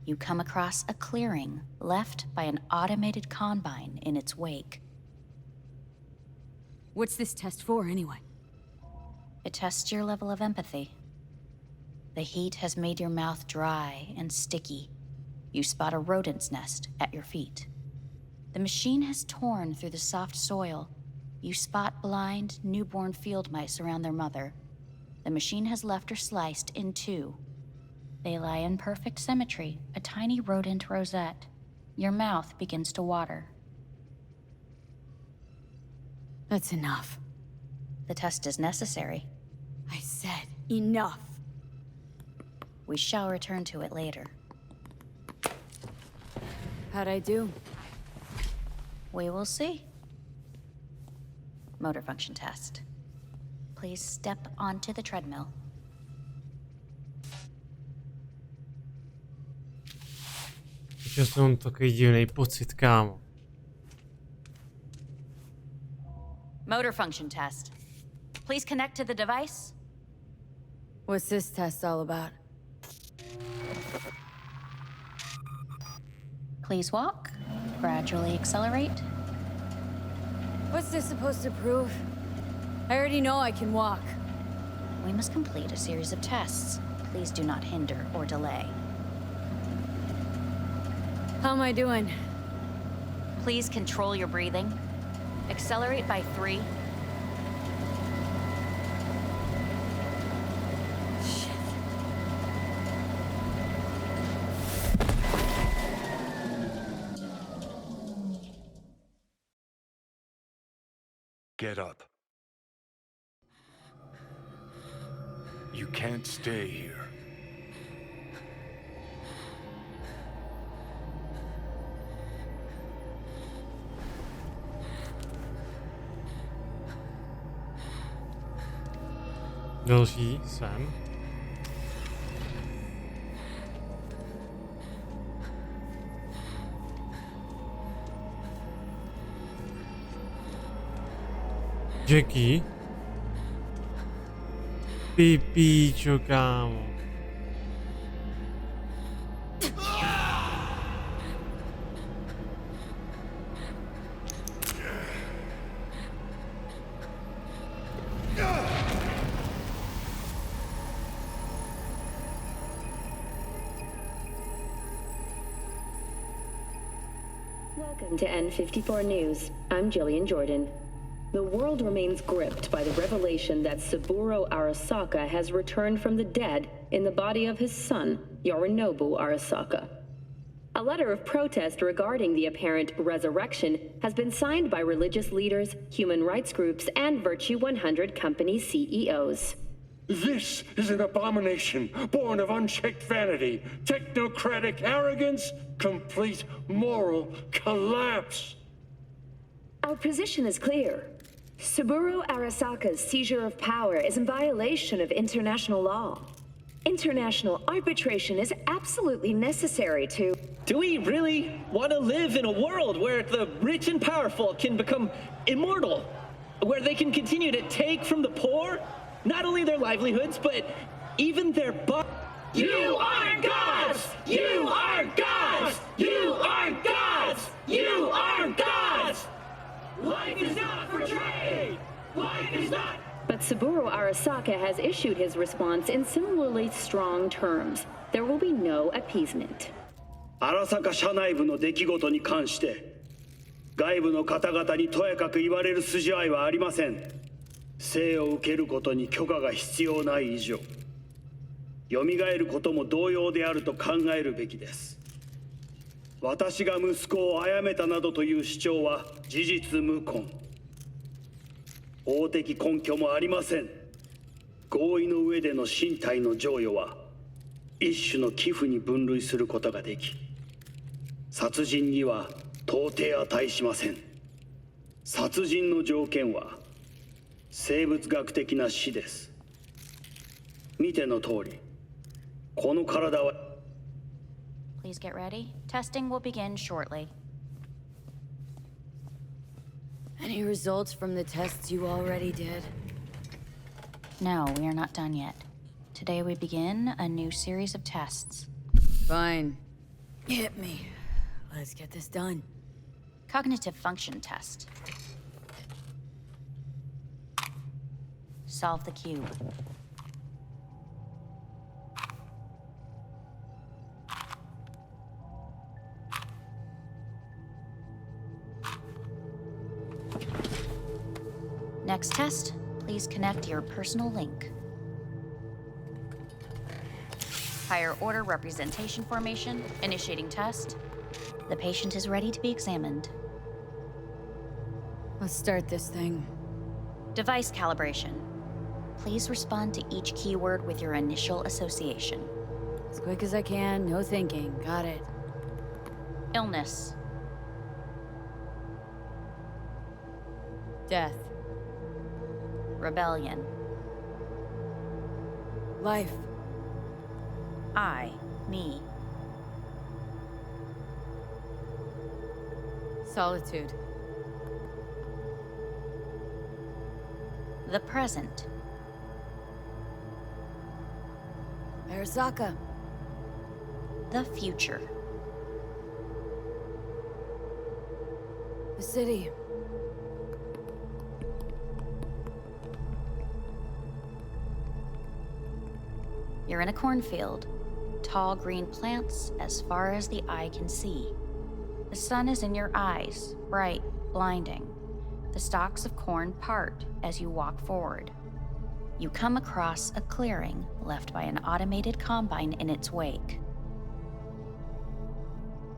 You come across a clearing left by an automated combine in its wake. What's this test for, anyway? It tests your level of empathy. The heat has made your mouth dry and sticky. You spot a rodent's nest at your feet. The machine has torn through the soft soil. You spot blind, newborn field mice around their mother. The machine has left her sliced in two. They lie in perfect symmetry, a tiny rodent rosette. Your mouth begins to water. That's enough. The test is necessary. I said enough. We shall return to it later. How'd I do? We will see. Motor function test. Please step onto the treadmill. Často mám takový divný pocit, kámo. Motor function test. Please connect to the device. What's this test all about? Please walk. Gradually accelerate. What's this supposed to prove? I already know I can walk. We must complete a series of tests. Please do not hinder or delay. How am I doing? Please control your breathing. Accelerate by 3. Get up. You can't stay here. Další sem. Jackie? Pipíčo, kámo. Welcome to N54 News. I'm Jillian Jordan. The world remains gripped by the revelation that Saburo Arasaka has returned from the dead in the body of his son, Yorinobu Arasaka. A letter of protest regarding the apparent resurrection has been signed by religious leaders, human rights groups, and Virtue 100 company CEOs. This is an abomination born of unchecked vanity, technocratic arrogance, complete moral collapse. Our position is clear. Saburo Arasaka's seizure of power is in violation of international law. International arbitration is absolutely necessary to... Do we really want to live in a world where the rich and powerful can become immortal? Where they can continue to take from the poor? Not only their livelihoods, but even their You are gods! You are gods! You are gods! You are gods! Life is not for trade! Life is not... But Saburo Arasaka has issued his response in similarly strong terms. There will be no appeasement. 荒坂社内部の出来事に関して外部の方々にとやかく言われる筋合いはありません。生を受けることに許可が必要ない以上、蘇ることも同様であると考えるべきです。私が息子を殺めたなどという主張は事実無根。法的根拠もありません。合意の上での身体の贈与は一種の寄付に分類することができ、殺人には到底値しません。殺人の条件は生物学的な死です。見ての通り、この体は Please get ready. Testing will begin shortly. Any results from the tests you already did? No, we are not done yet. Today we begin a new series of tests. Fine. Hit me. Let's get this done. Cognitive function test. Solve the cube. Next test, please connect your personal link. Higher order representation formation, initiating test. The patient is ready to be examined. Let's start this thing. Device calibration. Please respond to each keyword with your initial association. As quick as I can, no thinking. Got it. Illness. Death. Rebellion. Life. I, me. Solitude. The present. Arasaka. The future. The city. You're in a cornfield. Tall green plants as far as the eye can see. The sun is in your eyes, bright, blinding. The stalks of corn part as you walk forward. You come across a clearing left by an automated combine in its wake.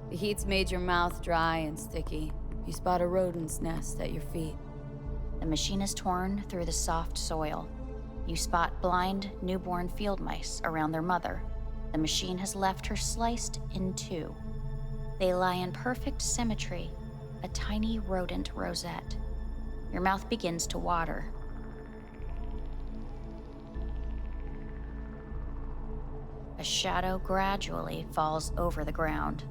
The heat's made your mouth dry and sticky. You spot a rodent's nest at your feet. The machine is torn through the soft soil. You spot blind, newborn field mice around their mother. The machine has left her sliced in two. They lie in perfect symmetry, a tiny rodent rosette. Your mouth begins to water. A shadow gradually falls over the ground.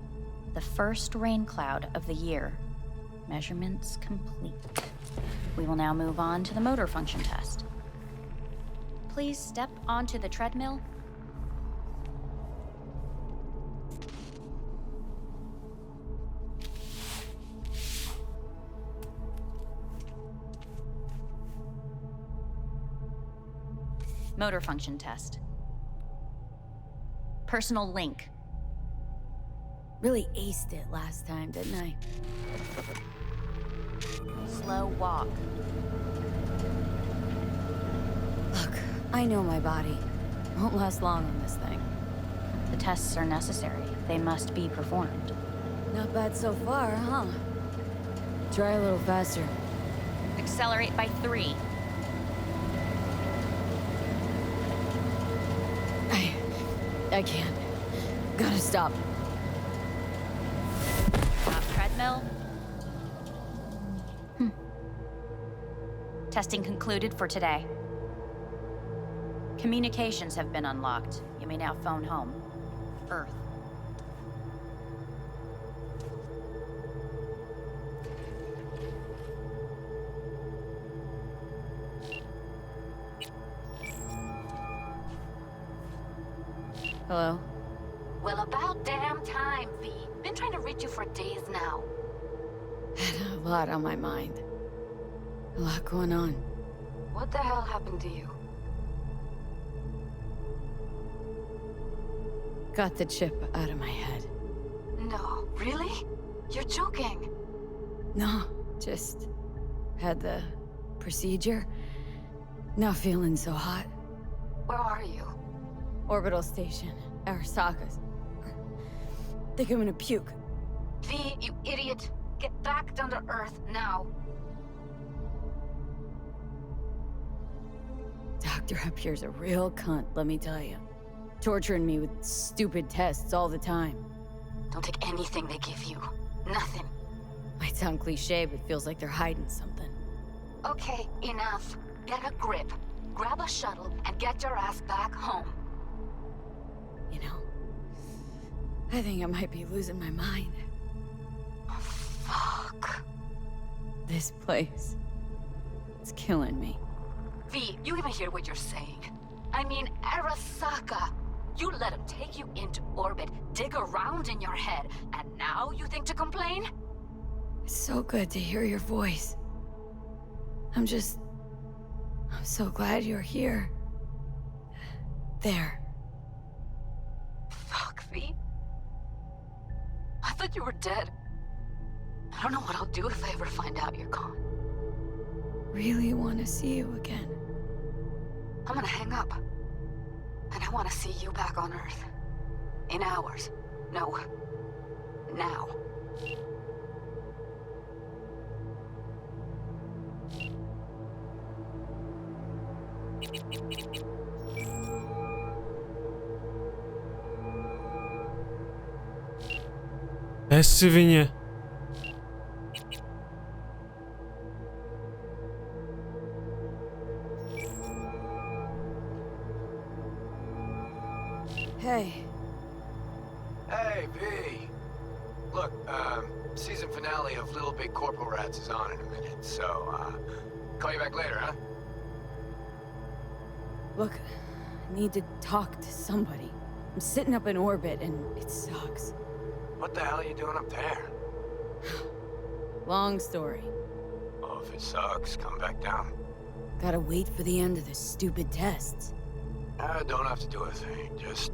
The first rain cloud of the year. Measurements complete. We will now move on to the motor function test. Please step onto the treadmill. Motor function test. Personal link. Really aced it last time, didn't I? Slow walk. Look, I know my body. Won't last long on this thing. The tests are necessary. They must be performed. Not bad so far, huh? Try a little faster. Accelerate by 3. I can't. Gotta stop. Stop treadmill. Testing concluded for today. Communications have been unlocked. You may now phone home. Earth. Hello? Well, about damn time, V. Been trying to reach you for days now. Had a lot on my mind. A lot going on. What the hell happened to you? Got the chip out of my head. No, really? You're joking. No, just had the procedure. Not feeling so hot. Where are you? Orbital station, Arasaka's. Think I'm gonna puke. V, you idiot. Get back down to Earth now. Dr. up here's a real cunt, let me tell you. Torturing me with stupid tests all the time. Don't take anything they give you. Nothing. Might sound cliche, but feels like they're hiding something. Okay, enough. Get a grip. Grab a shuttle and get your ass back home. You know, I think I might be losing my mind. Oh, fuck. This place, it's killing me. V, you even hear what you're saying? I mean, Arasaka. You let him take you into orbit, dig around in your head, and now you think to complain? It's so good to hear your voice. I'm so glad you're here. There. Fuck, V. I thought you were dead. I don't know what I'll do if I ever find out you're gone. Really want to see you again. I'm gonna hang up. And I want to see you back on Earth. In hours. No. Now. Sivině. Hey. Hey, V. Look, season finale of Little Big Corporal Rats is on in a minute, so, call you back later, huh? Look, I need to talk to somebody. I'm sitting up in orbit and it sucks. What the hell are you doing up there? Long story. Oh, if it sucks, come back down. Gotta wait for the end of the stupid tests. Don't have to do a thing. Just,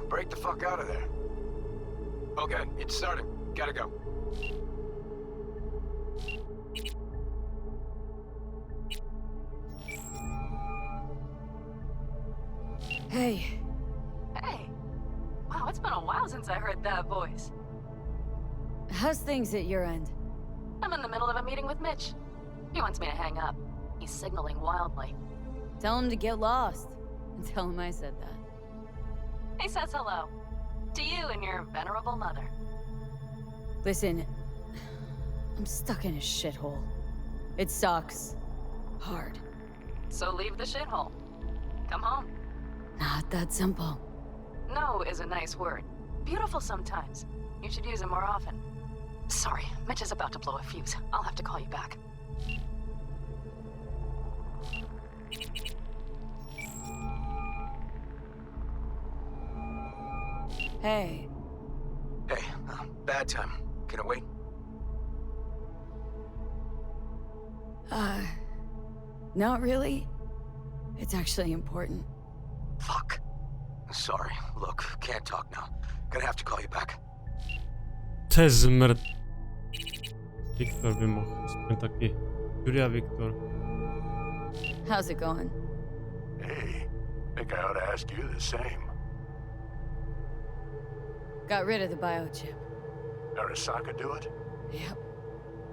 break the fuck out of there. Okay, it's starting. Gotta go. Hey. Hey. Wow, it's been a while since I heard that voice. How's things at your end? I'm in the middle of a meeting with Mitch. He wants me to hang up. He's signaling wildly. Tell him to get lost. And tell him I said that. He says hello. To you and your venerable mother. Listen, I'm stuck in a shithole. It sucks. Hard. So leave the shithole. Come home. Not that simple. No is a nice word. Beautiful sometimes. You should use it more often. Sorry, Mitch is about to blow a fuse. I'll have to call you back. Hey. Hey, bad time. Can it wait? Not really. It's actually important. Fuck. Sorry. Look, can't talk now. Gonna have to call you back. To je zmrt. Viktor by mohl aspoň taky. Julia Viktor. How's it going? Hey, think I ought to ask you the same. Got rid of the biochip. Arasaka do it? Yep.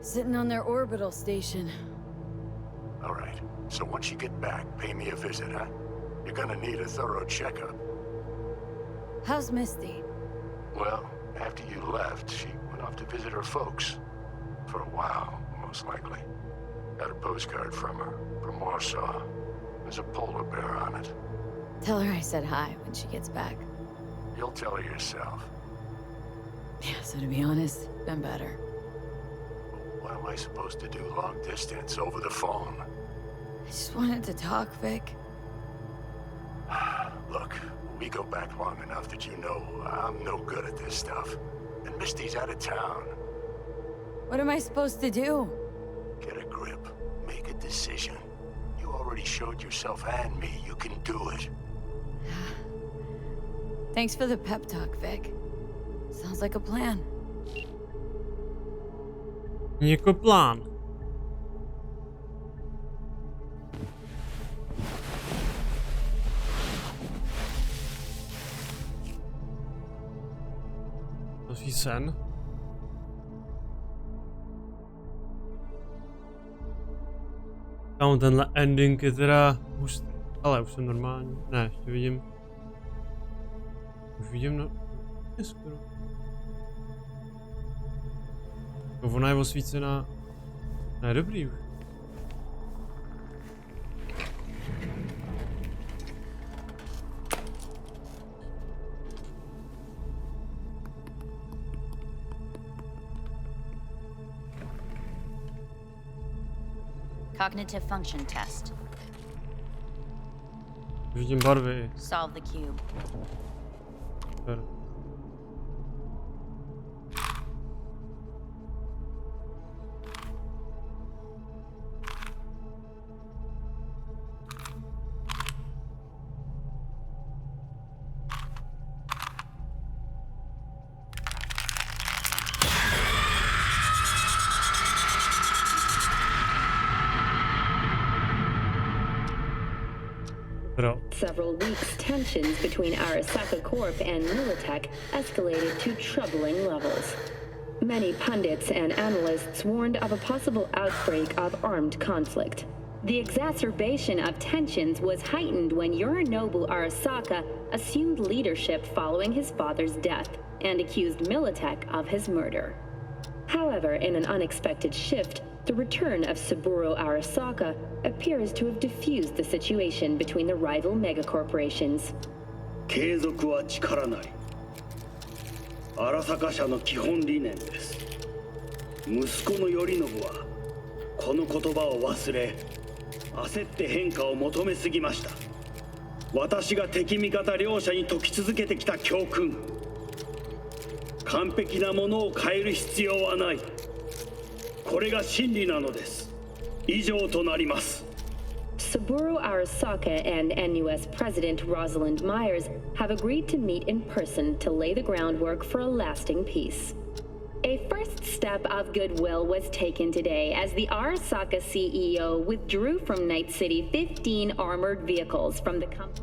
Sitting on their orbital station. All right. So once you get back, pay me a visit, huh? You're gonna need a thorough checkup. How's Misty? Well, after you left, she went off to visit her folks. For a while, most likely. Got a postcard from her, from Warsaw. There's a polar bear on it. Tell her I said hi when she gets back. You'll tell her yourself. Yeah, so to be honest, been better. What am I supposed to do long distance over the phone? I just wanted to talk, Vic. Look, we go back long enough that you know I'm no good at this stuff. And Misty's out of town. What am I supposed to do? Get a grip. Make a decision. You already showed yourself and me you can do it. Thanks for the pep talk, Vic. Sounds like a plan. Jako plán. Další sen. Tam tenhle ending je teda hustý. Ale už jsem normální. Ne, ještě vidím. Už vidím no... skoro. Ona je osvícená. Ne, dobrý už. Cognitive function test. Vidím barvy. Solve the cube. Super. Several weeks, tensions between Arasaka Corp and Militech escalated to troubling levels. Many pundits and analysts warned of a possible outbreak of armed conflict. The exacerbation of tensions was heightened when Yorinobu Arasaka assumed leadership following his father's death and accused Militech of his murder. However, in an unexpected shift, the return of Saburo Arasaka appears to have diffused the situation between the rival megacorporations. 継続は力なり。荒坂社の基本理念です。息子の頼信はこの言葉を忘れ、焦って変化を求めすぎました。私が敵味方両者に解き続けてきた教訓。完璧なものを変える必要はない。これが真理なのです。以上となります。Saburo Arasaka and NUS President Rosalind Myers have agreed to meet in person to lay the groundwork for a lasting peace. A first step of goodwill was taken today as the Arasaka CEO withdrew from Night City 15 armored vehicles from the company.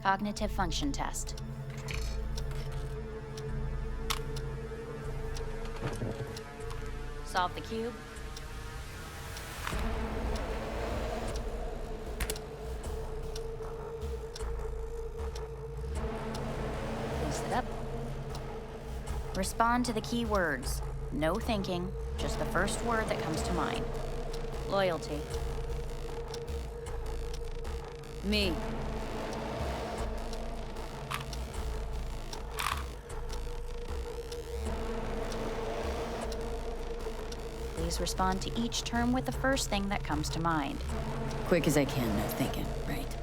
Cognitive function test. Solve the cube. Close it up. Respond to the key words. No thinking, just the first word that comes to mind. Loyalty. Me. Please respond to each term with the first thing that comes to mind. Quick as I can, no thinking, right?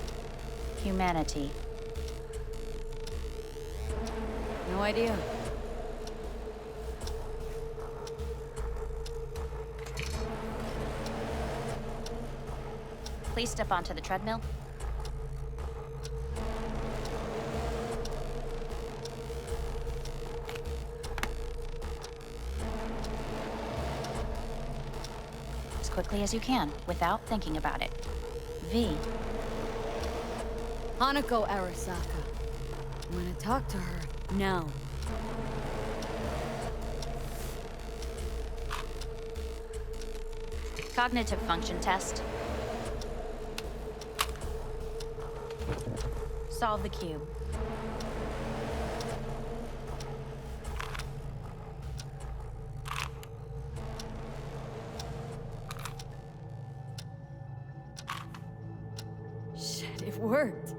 Humanity. No idea. Please step onto the treadmill. As quickly as you can, without thinking about it. V. Hanako Arasaka. I'm gonna talk to her now. Cognitive function test. Solve the cube. Shit, it worked.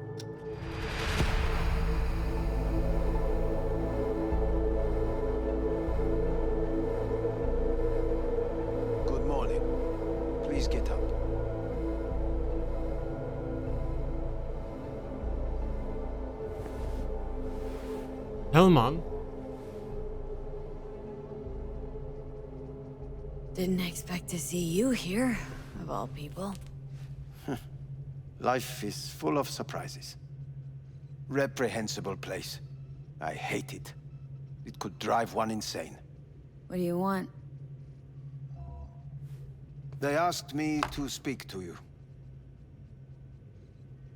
Good morning. Please get up. Hellman? Didn't expect to see you here, of all people. Life is full of surprises. Reprehensible place. I hate it. It could drive one insane. What do you want? They asked me to speak to you.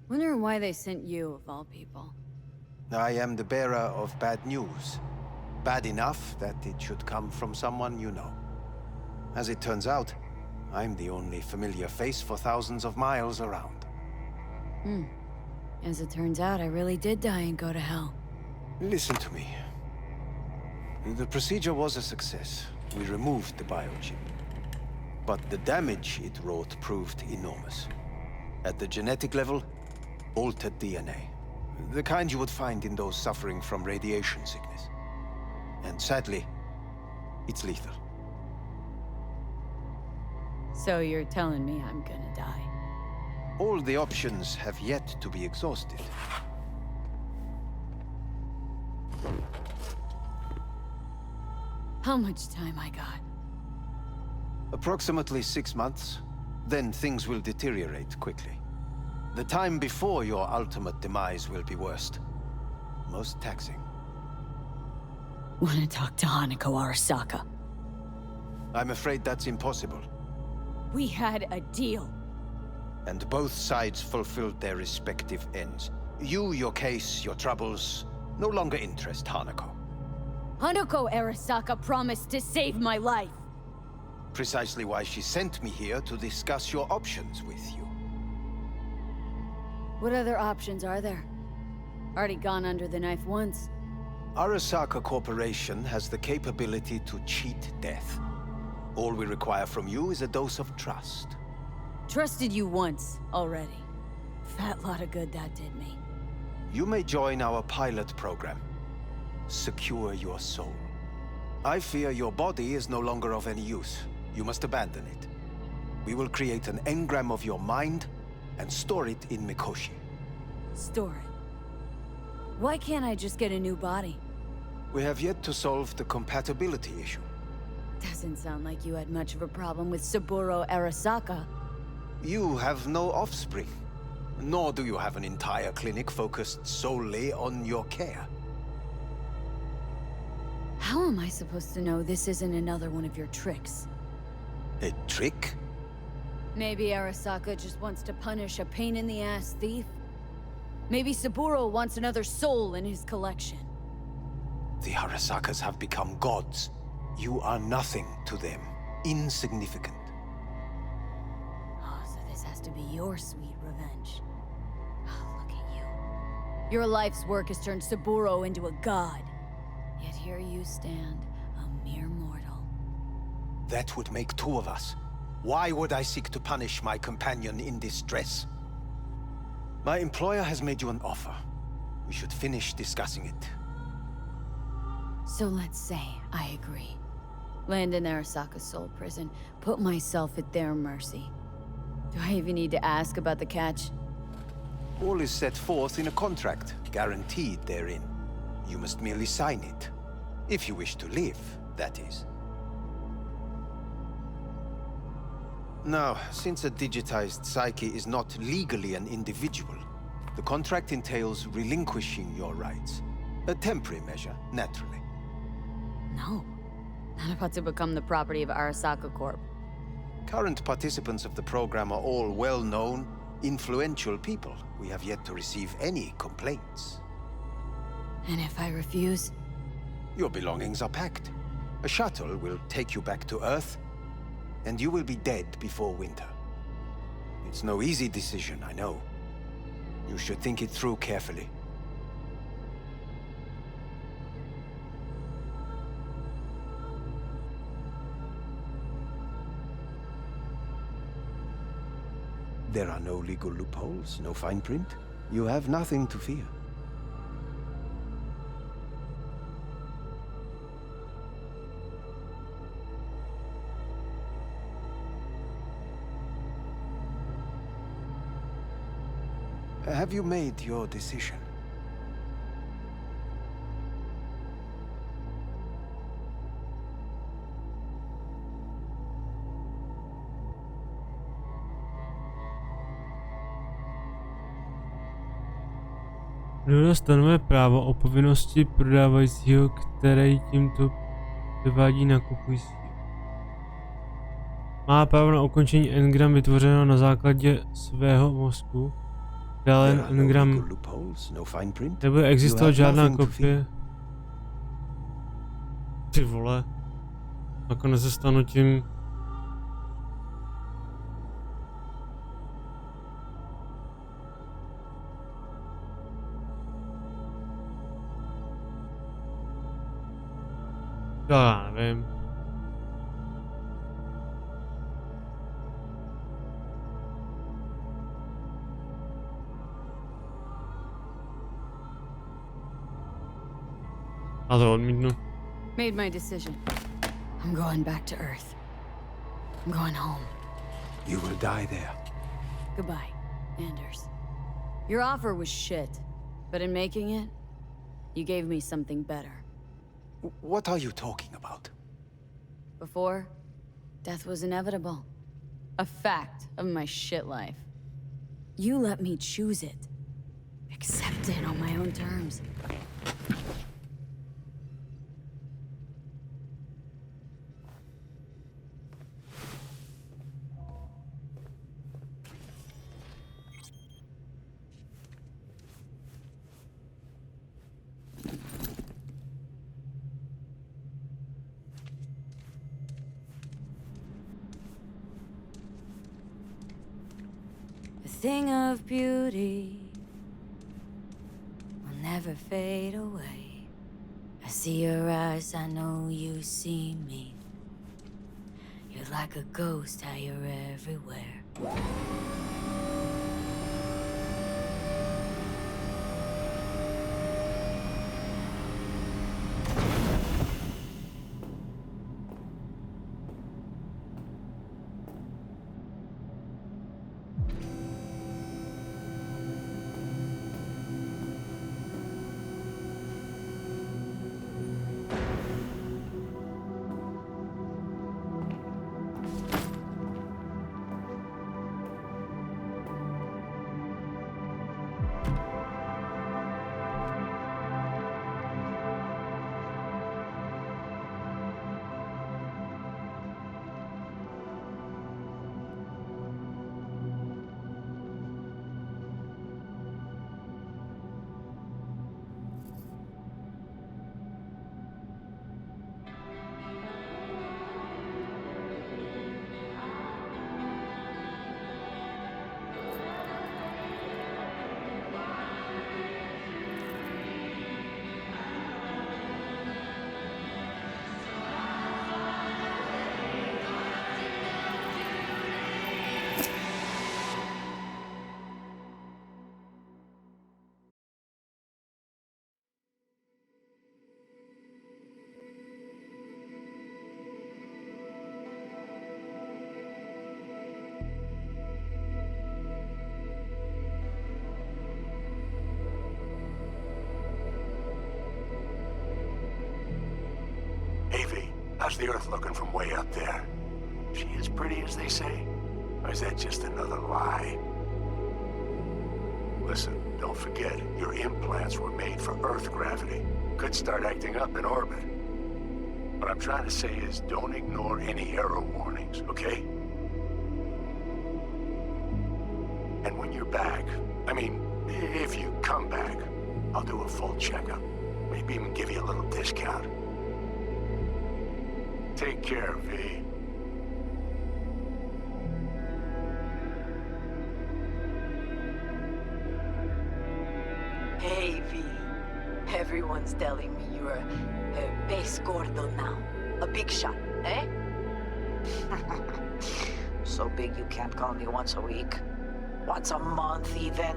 Wonder why they sent you, of all people. I am the bearer of bad news. Bad enough that it should come from someone you know. As it turns out, I'm the only familiar face for thousands of miles around. As it turns out, I really did die and go to hell. Listen to me. The procedure was a success. We removed the biochip. But the damage it wrought proved enormous. At the genetic level, altered DNA. The kind you would find in those suffering from radiation sickness. And sadly, it's lethal. So you're telling me I'm gonna die? All the options have yet to be exhausted. How much time I got? Approximately 6 months. Then things will deteriorate quickly. The time before your ultimate demise will be worst. Most taxing. Wanna talk to Hanako Arasaka? I'm afraid that's impossible. We had a deal. And both sides fulfilled their respective ends. You, your case, your troubles, no longer interest Hanako. Hanako Arasaka promised to save my life. Precisely why she sent me here to discuss your options with you. What other options are there? Already gone under the knife once. Arasaka Corporation has the capability to cheat death. All we require from you is a dose of trust. Trusted you once, already. Fat lot of good that did me. You may join our pilot program. Secure your soul. I fear your body is no longer of any use. You must abandon it. We will create an engram of your mind and store it in Mikoshi. Store it? Why can't I just get a new body? We have yet to solve the compatibility issue. Doesn't sound like you had much of a problem with Saburo Arasaka. You have no offspring. Nor do you have an entire clinic focused solely on your care. How am I supposed to know this isn't another one of your tricks? A trick? Maybe Arasaka just wants to punish a pain-in-the-ass thief? Maybe Saburo wants another soul in his collection. The Arasakas have become gods. You are nothing to them. Insignificant. Oh, so this has to be your sweet revenge. Oh, look at you. Your life's work has turned Saburo into a god. Yet here you stand, a mere mortal. That would make two of us. Why would I seek to punish my companion in distress? My employer has made you an offer. We should finish discussing it. So let's say I agree. Land in Arasaka's soul prison. Put myself at their mercy. Do I even need to ask about the catch? All is set forth in a contract, guaranteed therein. You must merely sign it. If you wish to live, that is. Now, since a digitized psyche is not legally an individual, the contract entails relinquishing your rights. A temporary measure, naturally. No. Not about to become the property of Arasaka Corp. Current participants of the program are all well-known, influential people. We have yet to receive any complaints. And if I refuse? Your belongings are packed. A shuttle will take you back to Earth, and you will be dead before winter. It's no easy decision, I know. You should think it through carefully. There are no legal loopholes, no fine print. You have nothing to fear. Have you made your decision? Dohoda stanovuje právo o povinnosti prodávajícího, který tímto vyvádí nakupující. Má právo na ukončení engram vytvořeno na základě svého mozku. Dále engram nebude existovat žádná kopie. Ty vole. Nakonec se stanu tím. Já nevím. A to odmítnu. Made my decision. I'm going back to Earth. I'm going home. You will die there. Goodbye, Anders. Your offer was shit, but in making it, you gave me something better. What are you talking about? Before, death was inevitable. A fact of my shit life. You let me choose it. Accept it on my own terms. Thing of beauty will never fade away. I see your eyes, I know you see me. You're like a ghost, how you're everywhere. How's the Earth looking from way up there? She as pretty as they say? Or is that just another lie? Listen, don't forget, your implants were made for Earth gravity. Could start acting up in orbit. What I'm trying to say is don't ignore any error warnings, okay? And when you're back, I mean, if you come back, I'll do a full checkup. Maybe even give you a little discount. Take care, V. Hey, V. Everyone's telling me you're a base gordo now. A big shot, eh? So big you can't call me once a week. Once a month, even.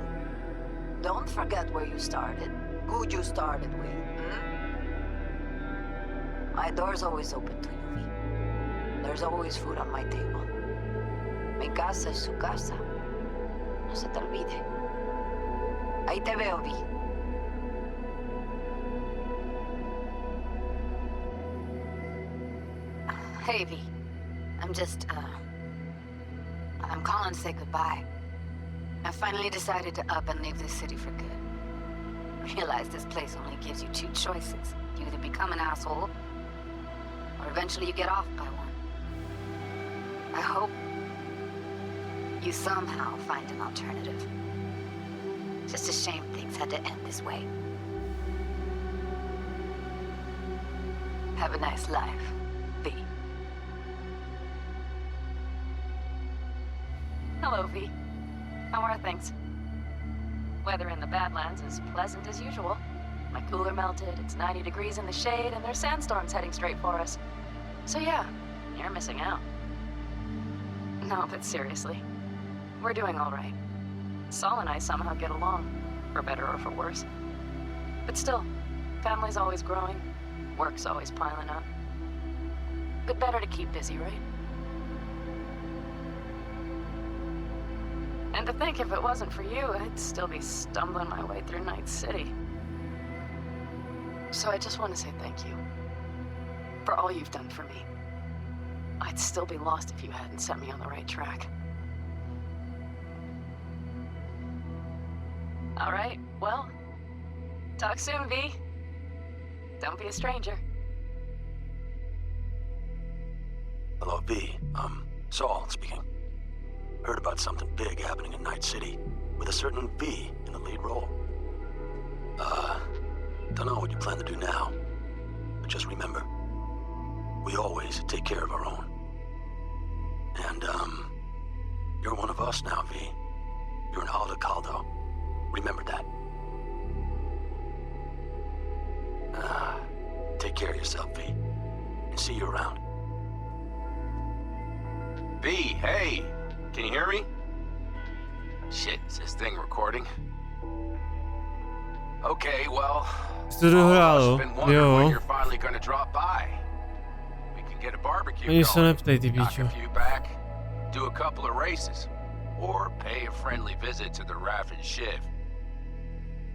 Don't forget where you started. Who you started with, My door's always open to you, V. There's always food on my table. Mi casa es su casa. No se te olvide. Ahí te veo, V. Hey, V. I'm calling to say goodbye. I finally decided to up and leave this city for good. Realize this place only gives you two choices. You either become an asshole, or eventually you get off by one. I hope you somehow find an alternative. Just a shame things had to end this way. Have a nice life, V. Hello, V. How are things? Weather in the Badlands is pleasant as usual. My cooler melted, it's 90 degrees in the shade, and there's sandstorms heading straight for us. So yeah, you're missing out. No, but seriously, we're doing all right. Saul and I somehow get along, for better or for worse. But still, family's always growing, work's always piling up. But better to keep busy, right? And to think if it wasn't for you, I'd still be stumbling my way through Night City. So I just want to say thank you for all you've done for me. I'd still be lost if you hadn't set me on the right track. All right, well, talk soon, V. Don't be a stranger. Hello, V. Saul speaking. Heard about something big happening in Night City, with a certain V in the lead role. Don't know what you plan to do now, but just remember, we always take care of our own. And, you're one of us now, V. You're an Alda Caldo. Remember that. Take care of yourself, V, and see you around. V, hey! Can you hear me? Shit, is this thing recording? Okay, well, Dohrálo, jo. when you're finally gonna drop by. We can get a barbecue Ani se going, neptej, ty knock píčo. a few back, do a couple of races, or pay a friendly visit to the Raff and Shiv.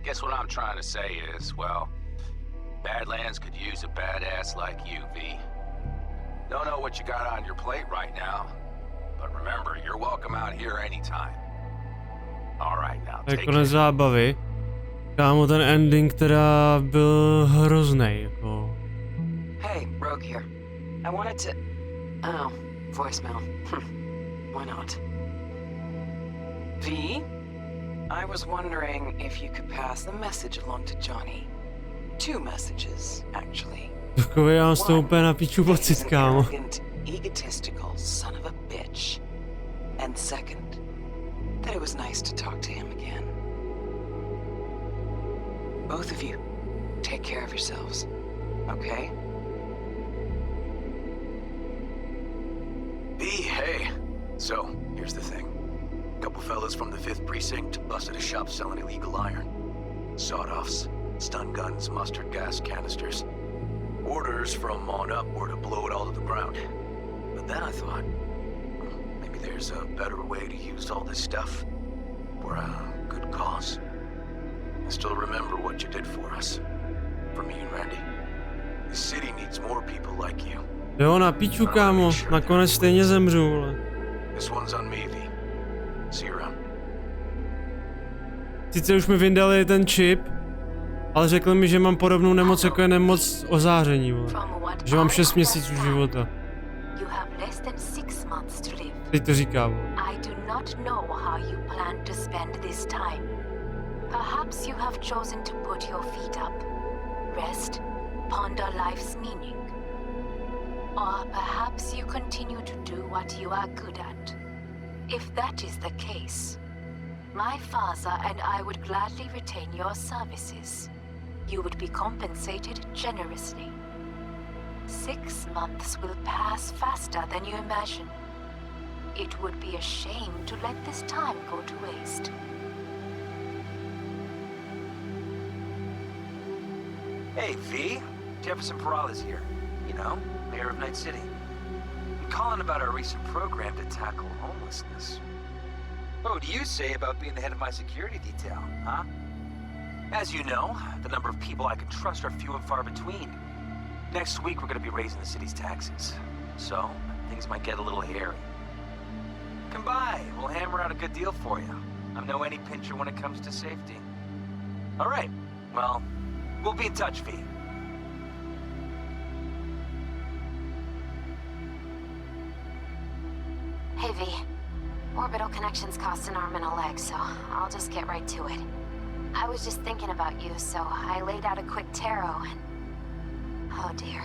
Guess what I'm trying to say is, well, Badlands could use a badass like you, V. Don't know what you got on your plate right now, but remember, you're welcome out here anytime. All right, now To je take konec care. zábavy. Kámo, ten ending teda byl hroznej, jako. Hey, Rogue here. I wanted to... Oh, voicemail. Why not? V? I was wondering if you could pass the message along to Johnny. 2 messages, actually. Takový já mám s tou úplně na píču pocit, kámo. Egotistical son of a bitch. And second, that it was nice to talk to him again. Both of you, take care of yourselves, okay? V, hey. So, here's the thing. A couple fellas from the 5th Precinct busted a shop selling illegal iron. Sawed-offs, stun guns, mustard gas canisters. Orders from on up were to blow it all to the ground. But then I thought, maybe there's a better way to use all this stuff for a good cause. I still remember what you did for us. For me and Randy. The city needs more people like you. Jo, na píču, kámo, nakonec stejně zemřu, vole. Sice už mi vyndali ten čip, ale řekl mi, že mám podobnou nemoc, jako je nemoc ozáření, vole. Že mám 6 měsíců života. Teď to říká, vole. Perhaps you have chosen to put your feet up, rest, ponder life's meaning. Or perhaps you continue to do what you are good at. If that is the case, my father and I would gladly retain your services. You would be compensated generously. 6 months will pass faster than you imagine. It would be a shame to let this time go to waste. Hey, V. Jefferson Peralta's here. You know, mayor of Night City. I'm calling about our recent program to tackle homelessness. What do you say about being the head of my security detail, huh? As you know, the number of people I can trust are few and far between. Next week, we're going to be raising the city's taxes. So, things might get a little hairy. Come by. We'll hammer out a good deal for you. I'm no any pincher when it comes to safety. All right. Well, we'll be in touch, V. Hey, V. Orbital connections cost an arm and a leg, so I'll just get right to it. I was just thinking about you, so I laid out a quick tarot and... Oh dear.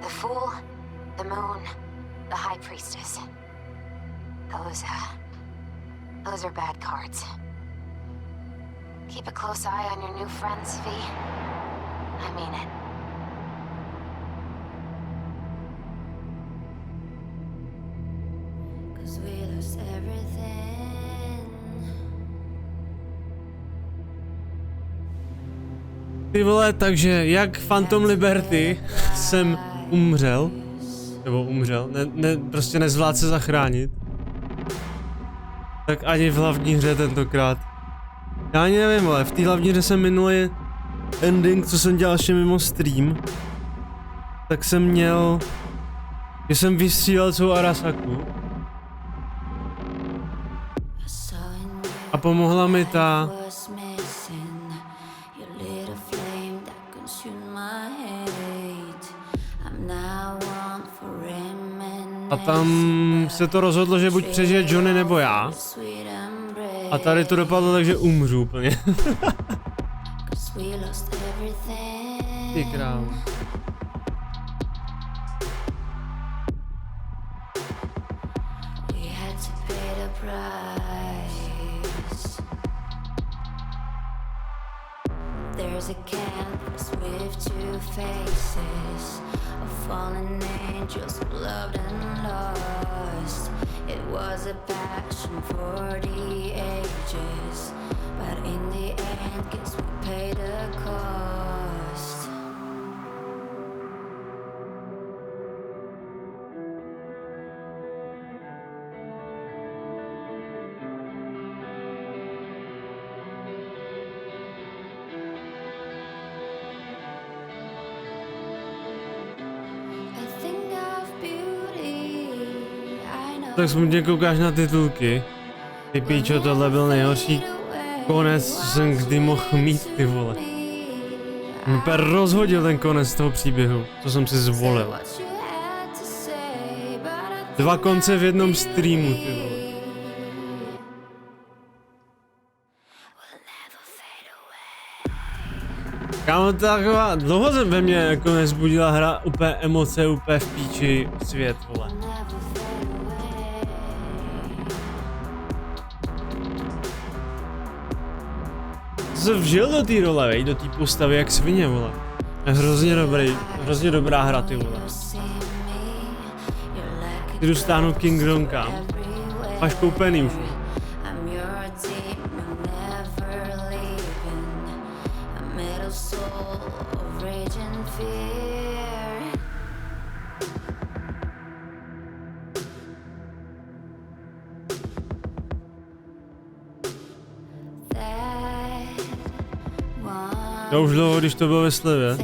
The Fool, the Moon, the High Priestess. Those are bad cards. Keep a close eye on your new friends, V. I mean it. Cause we lost everything. Ty vole, takže jak Phantom Liberty jsem umřel. Nebo umřel, prostě nezvládl se zachránit. Tak ani v hlavní hře tentokrát. Já ani nevím, ale v té hlavní hře jsem minulý ending, co jsem dělal ještě mimo stream, tak jsem měl, že jsem vystřílel celou Arasaku. A pomohla mi ta... A tam se to rozhodlo, že buď přežije Johnny nebo já. A tady to dopadlo tak, že umřu úplně. Ty krávo. There's a canvas with 2 faces of fallen angels, loved and lost. It was a passion for the ages, but in the end, guess we paid the cost. Tak smutně koukáš na titulky. Ty píčo, tohle byl nejhorší konec, co jsem kdy mohl mít, ty vole. Mě úplně rozhodil ten konec toho příběhu, co jsem si zvolil. 2 konce v jednom streamu, ty vole. Kámo, taková, dlouho jsem ve mně jako nezbudila hra úplně emoce, úplně v píči svět, vole. Se vžil do té role, vej, do té postavy jak svině, vole. Je hrozně dobrá hra, ty vole. Jdu stáhnout King Ronka. Máš koupený už. Já už dlouho, když to bylo ve slevě.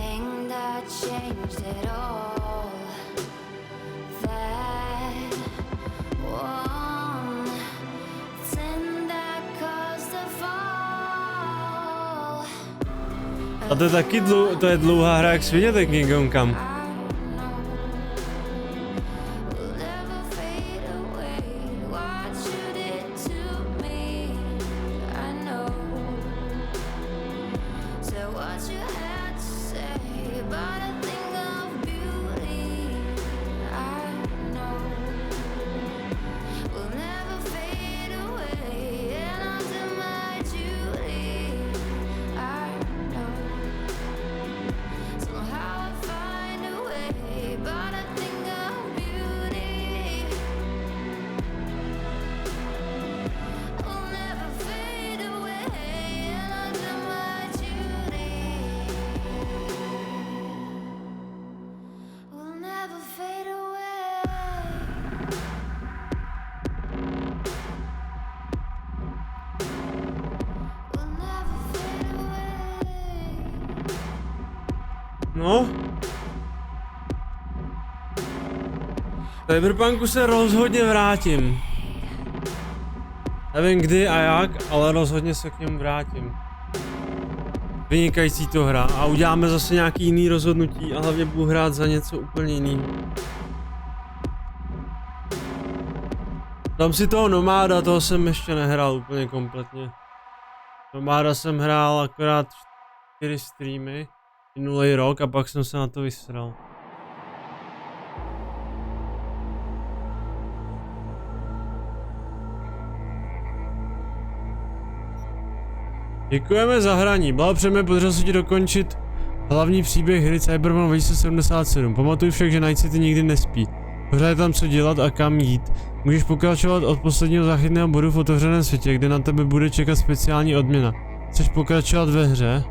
A to je taky dlouhá hra jak svině, tak někam kam. No. Cyberpunku se rozhodně vrátím. Nevím kdy a jak, ale rozhodně se k němu vrátím. Vynikající to hra a uděláme zase nějaký jiný rozhodnutí a hlavně budu hrát za něco úplně jiného. Dám si toho Nomáda, toho jsem ještě nehrál úplně kompletně. Nomáda jsem hrál akorát 4 streamy minulý rok a pak jsem se na to vysral. Děkujeme za hraní, blahopřejeme, podařilo se ti dokončit hlavní příběh hry Cyberpunk 2077. Pamatuj však, že Night City nikdy nespí. Pořád je tam co dělat a kam jít. Můžeš pokračovat od posledního záchytného bodu v otevřeném světě, kde na tebe bude čekat speciální odměna. Chceš pokračovat ve hře?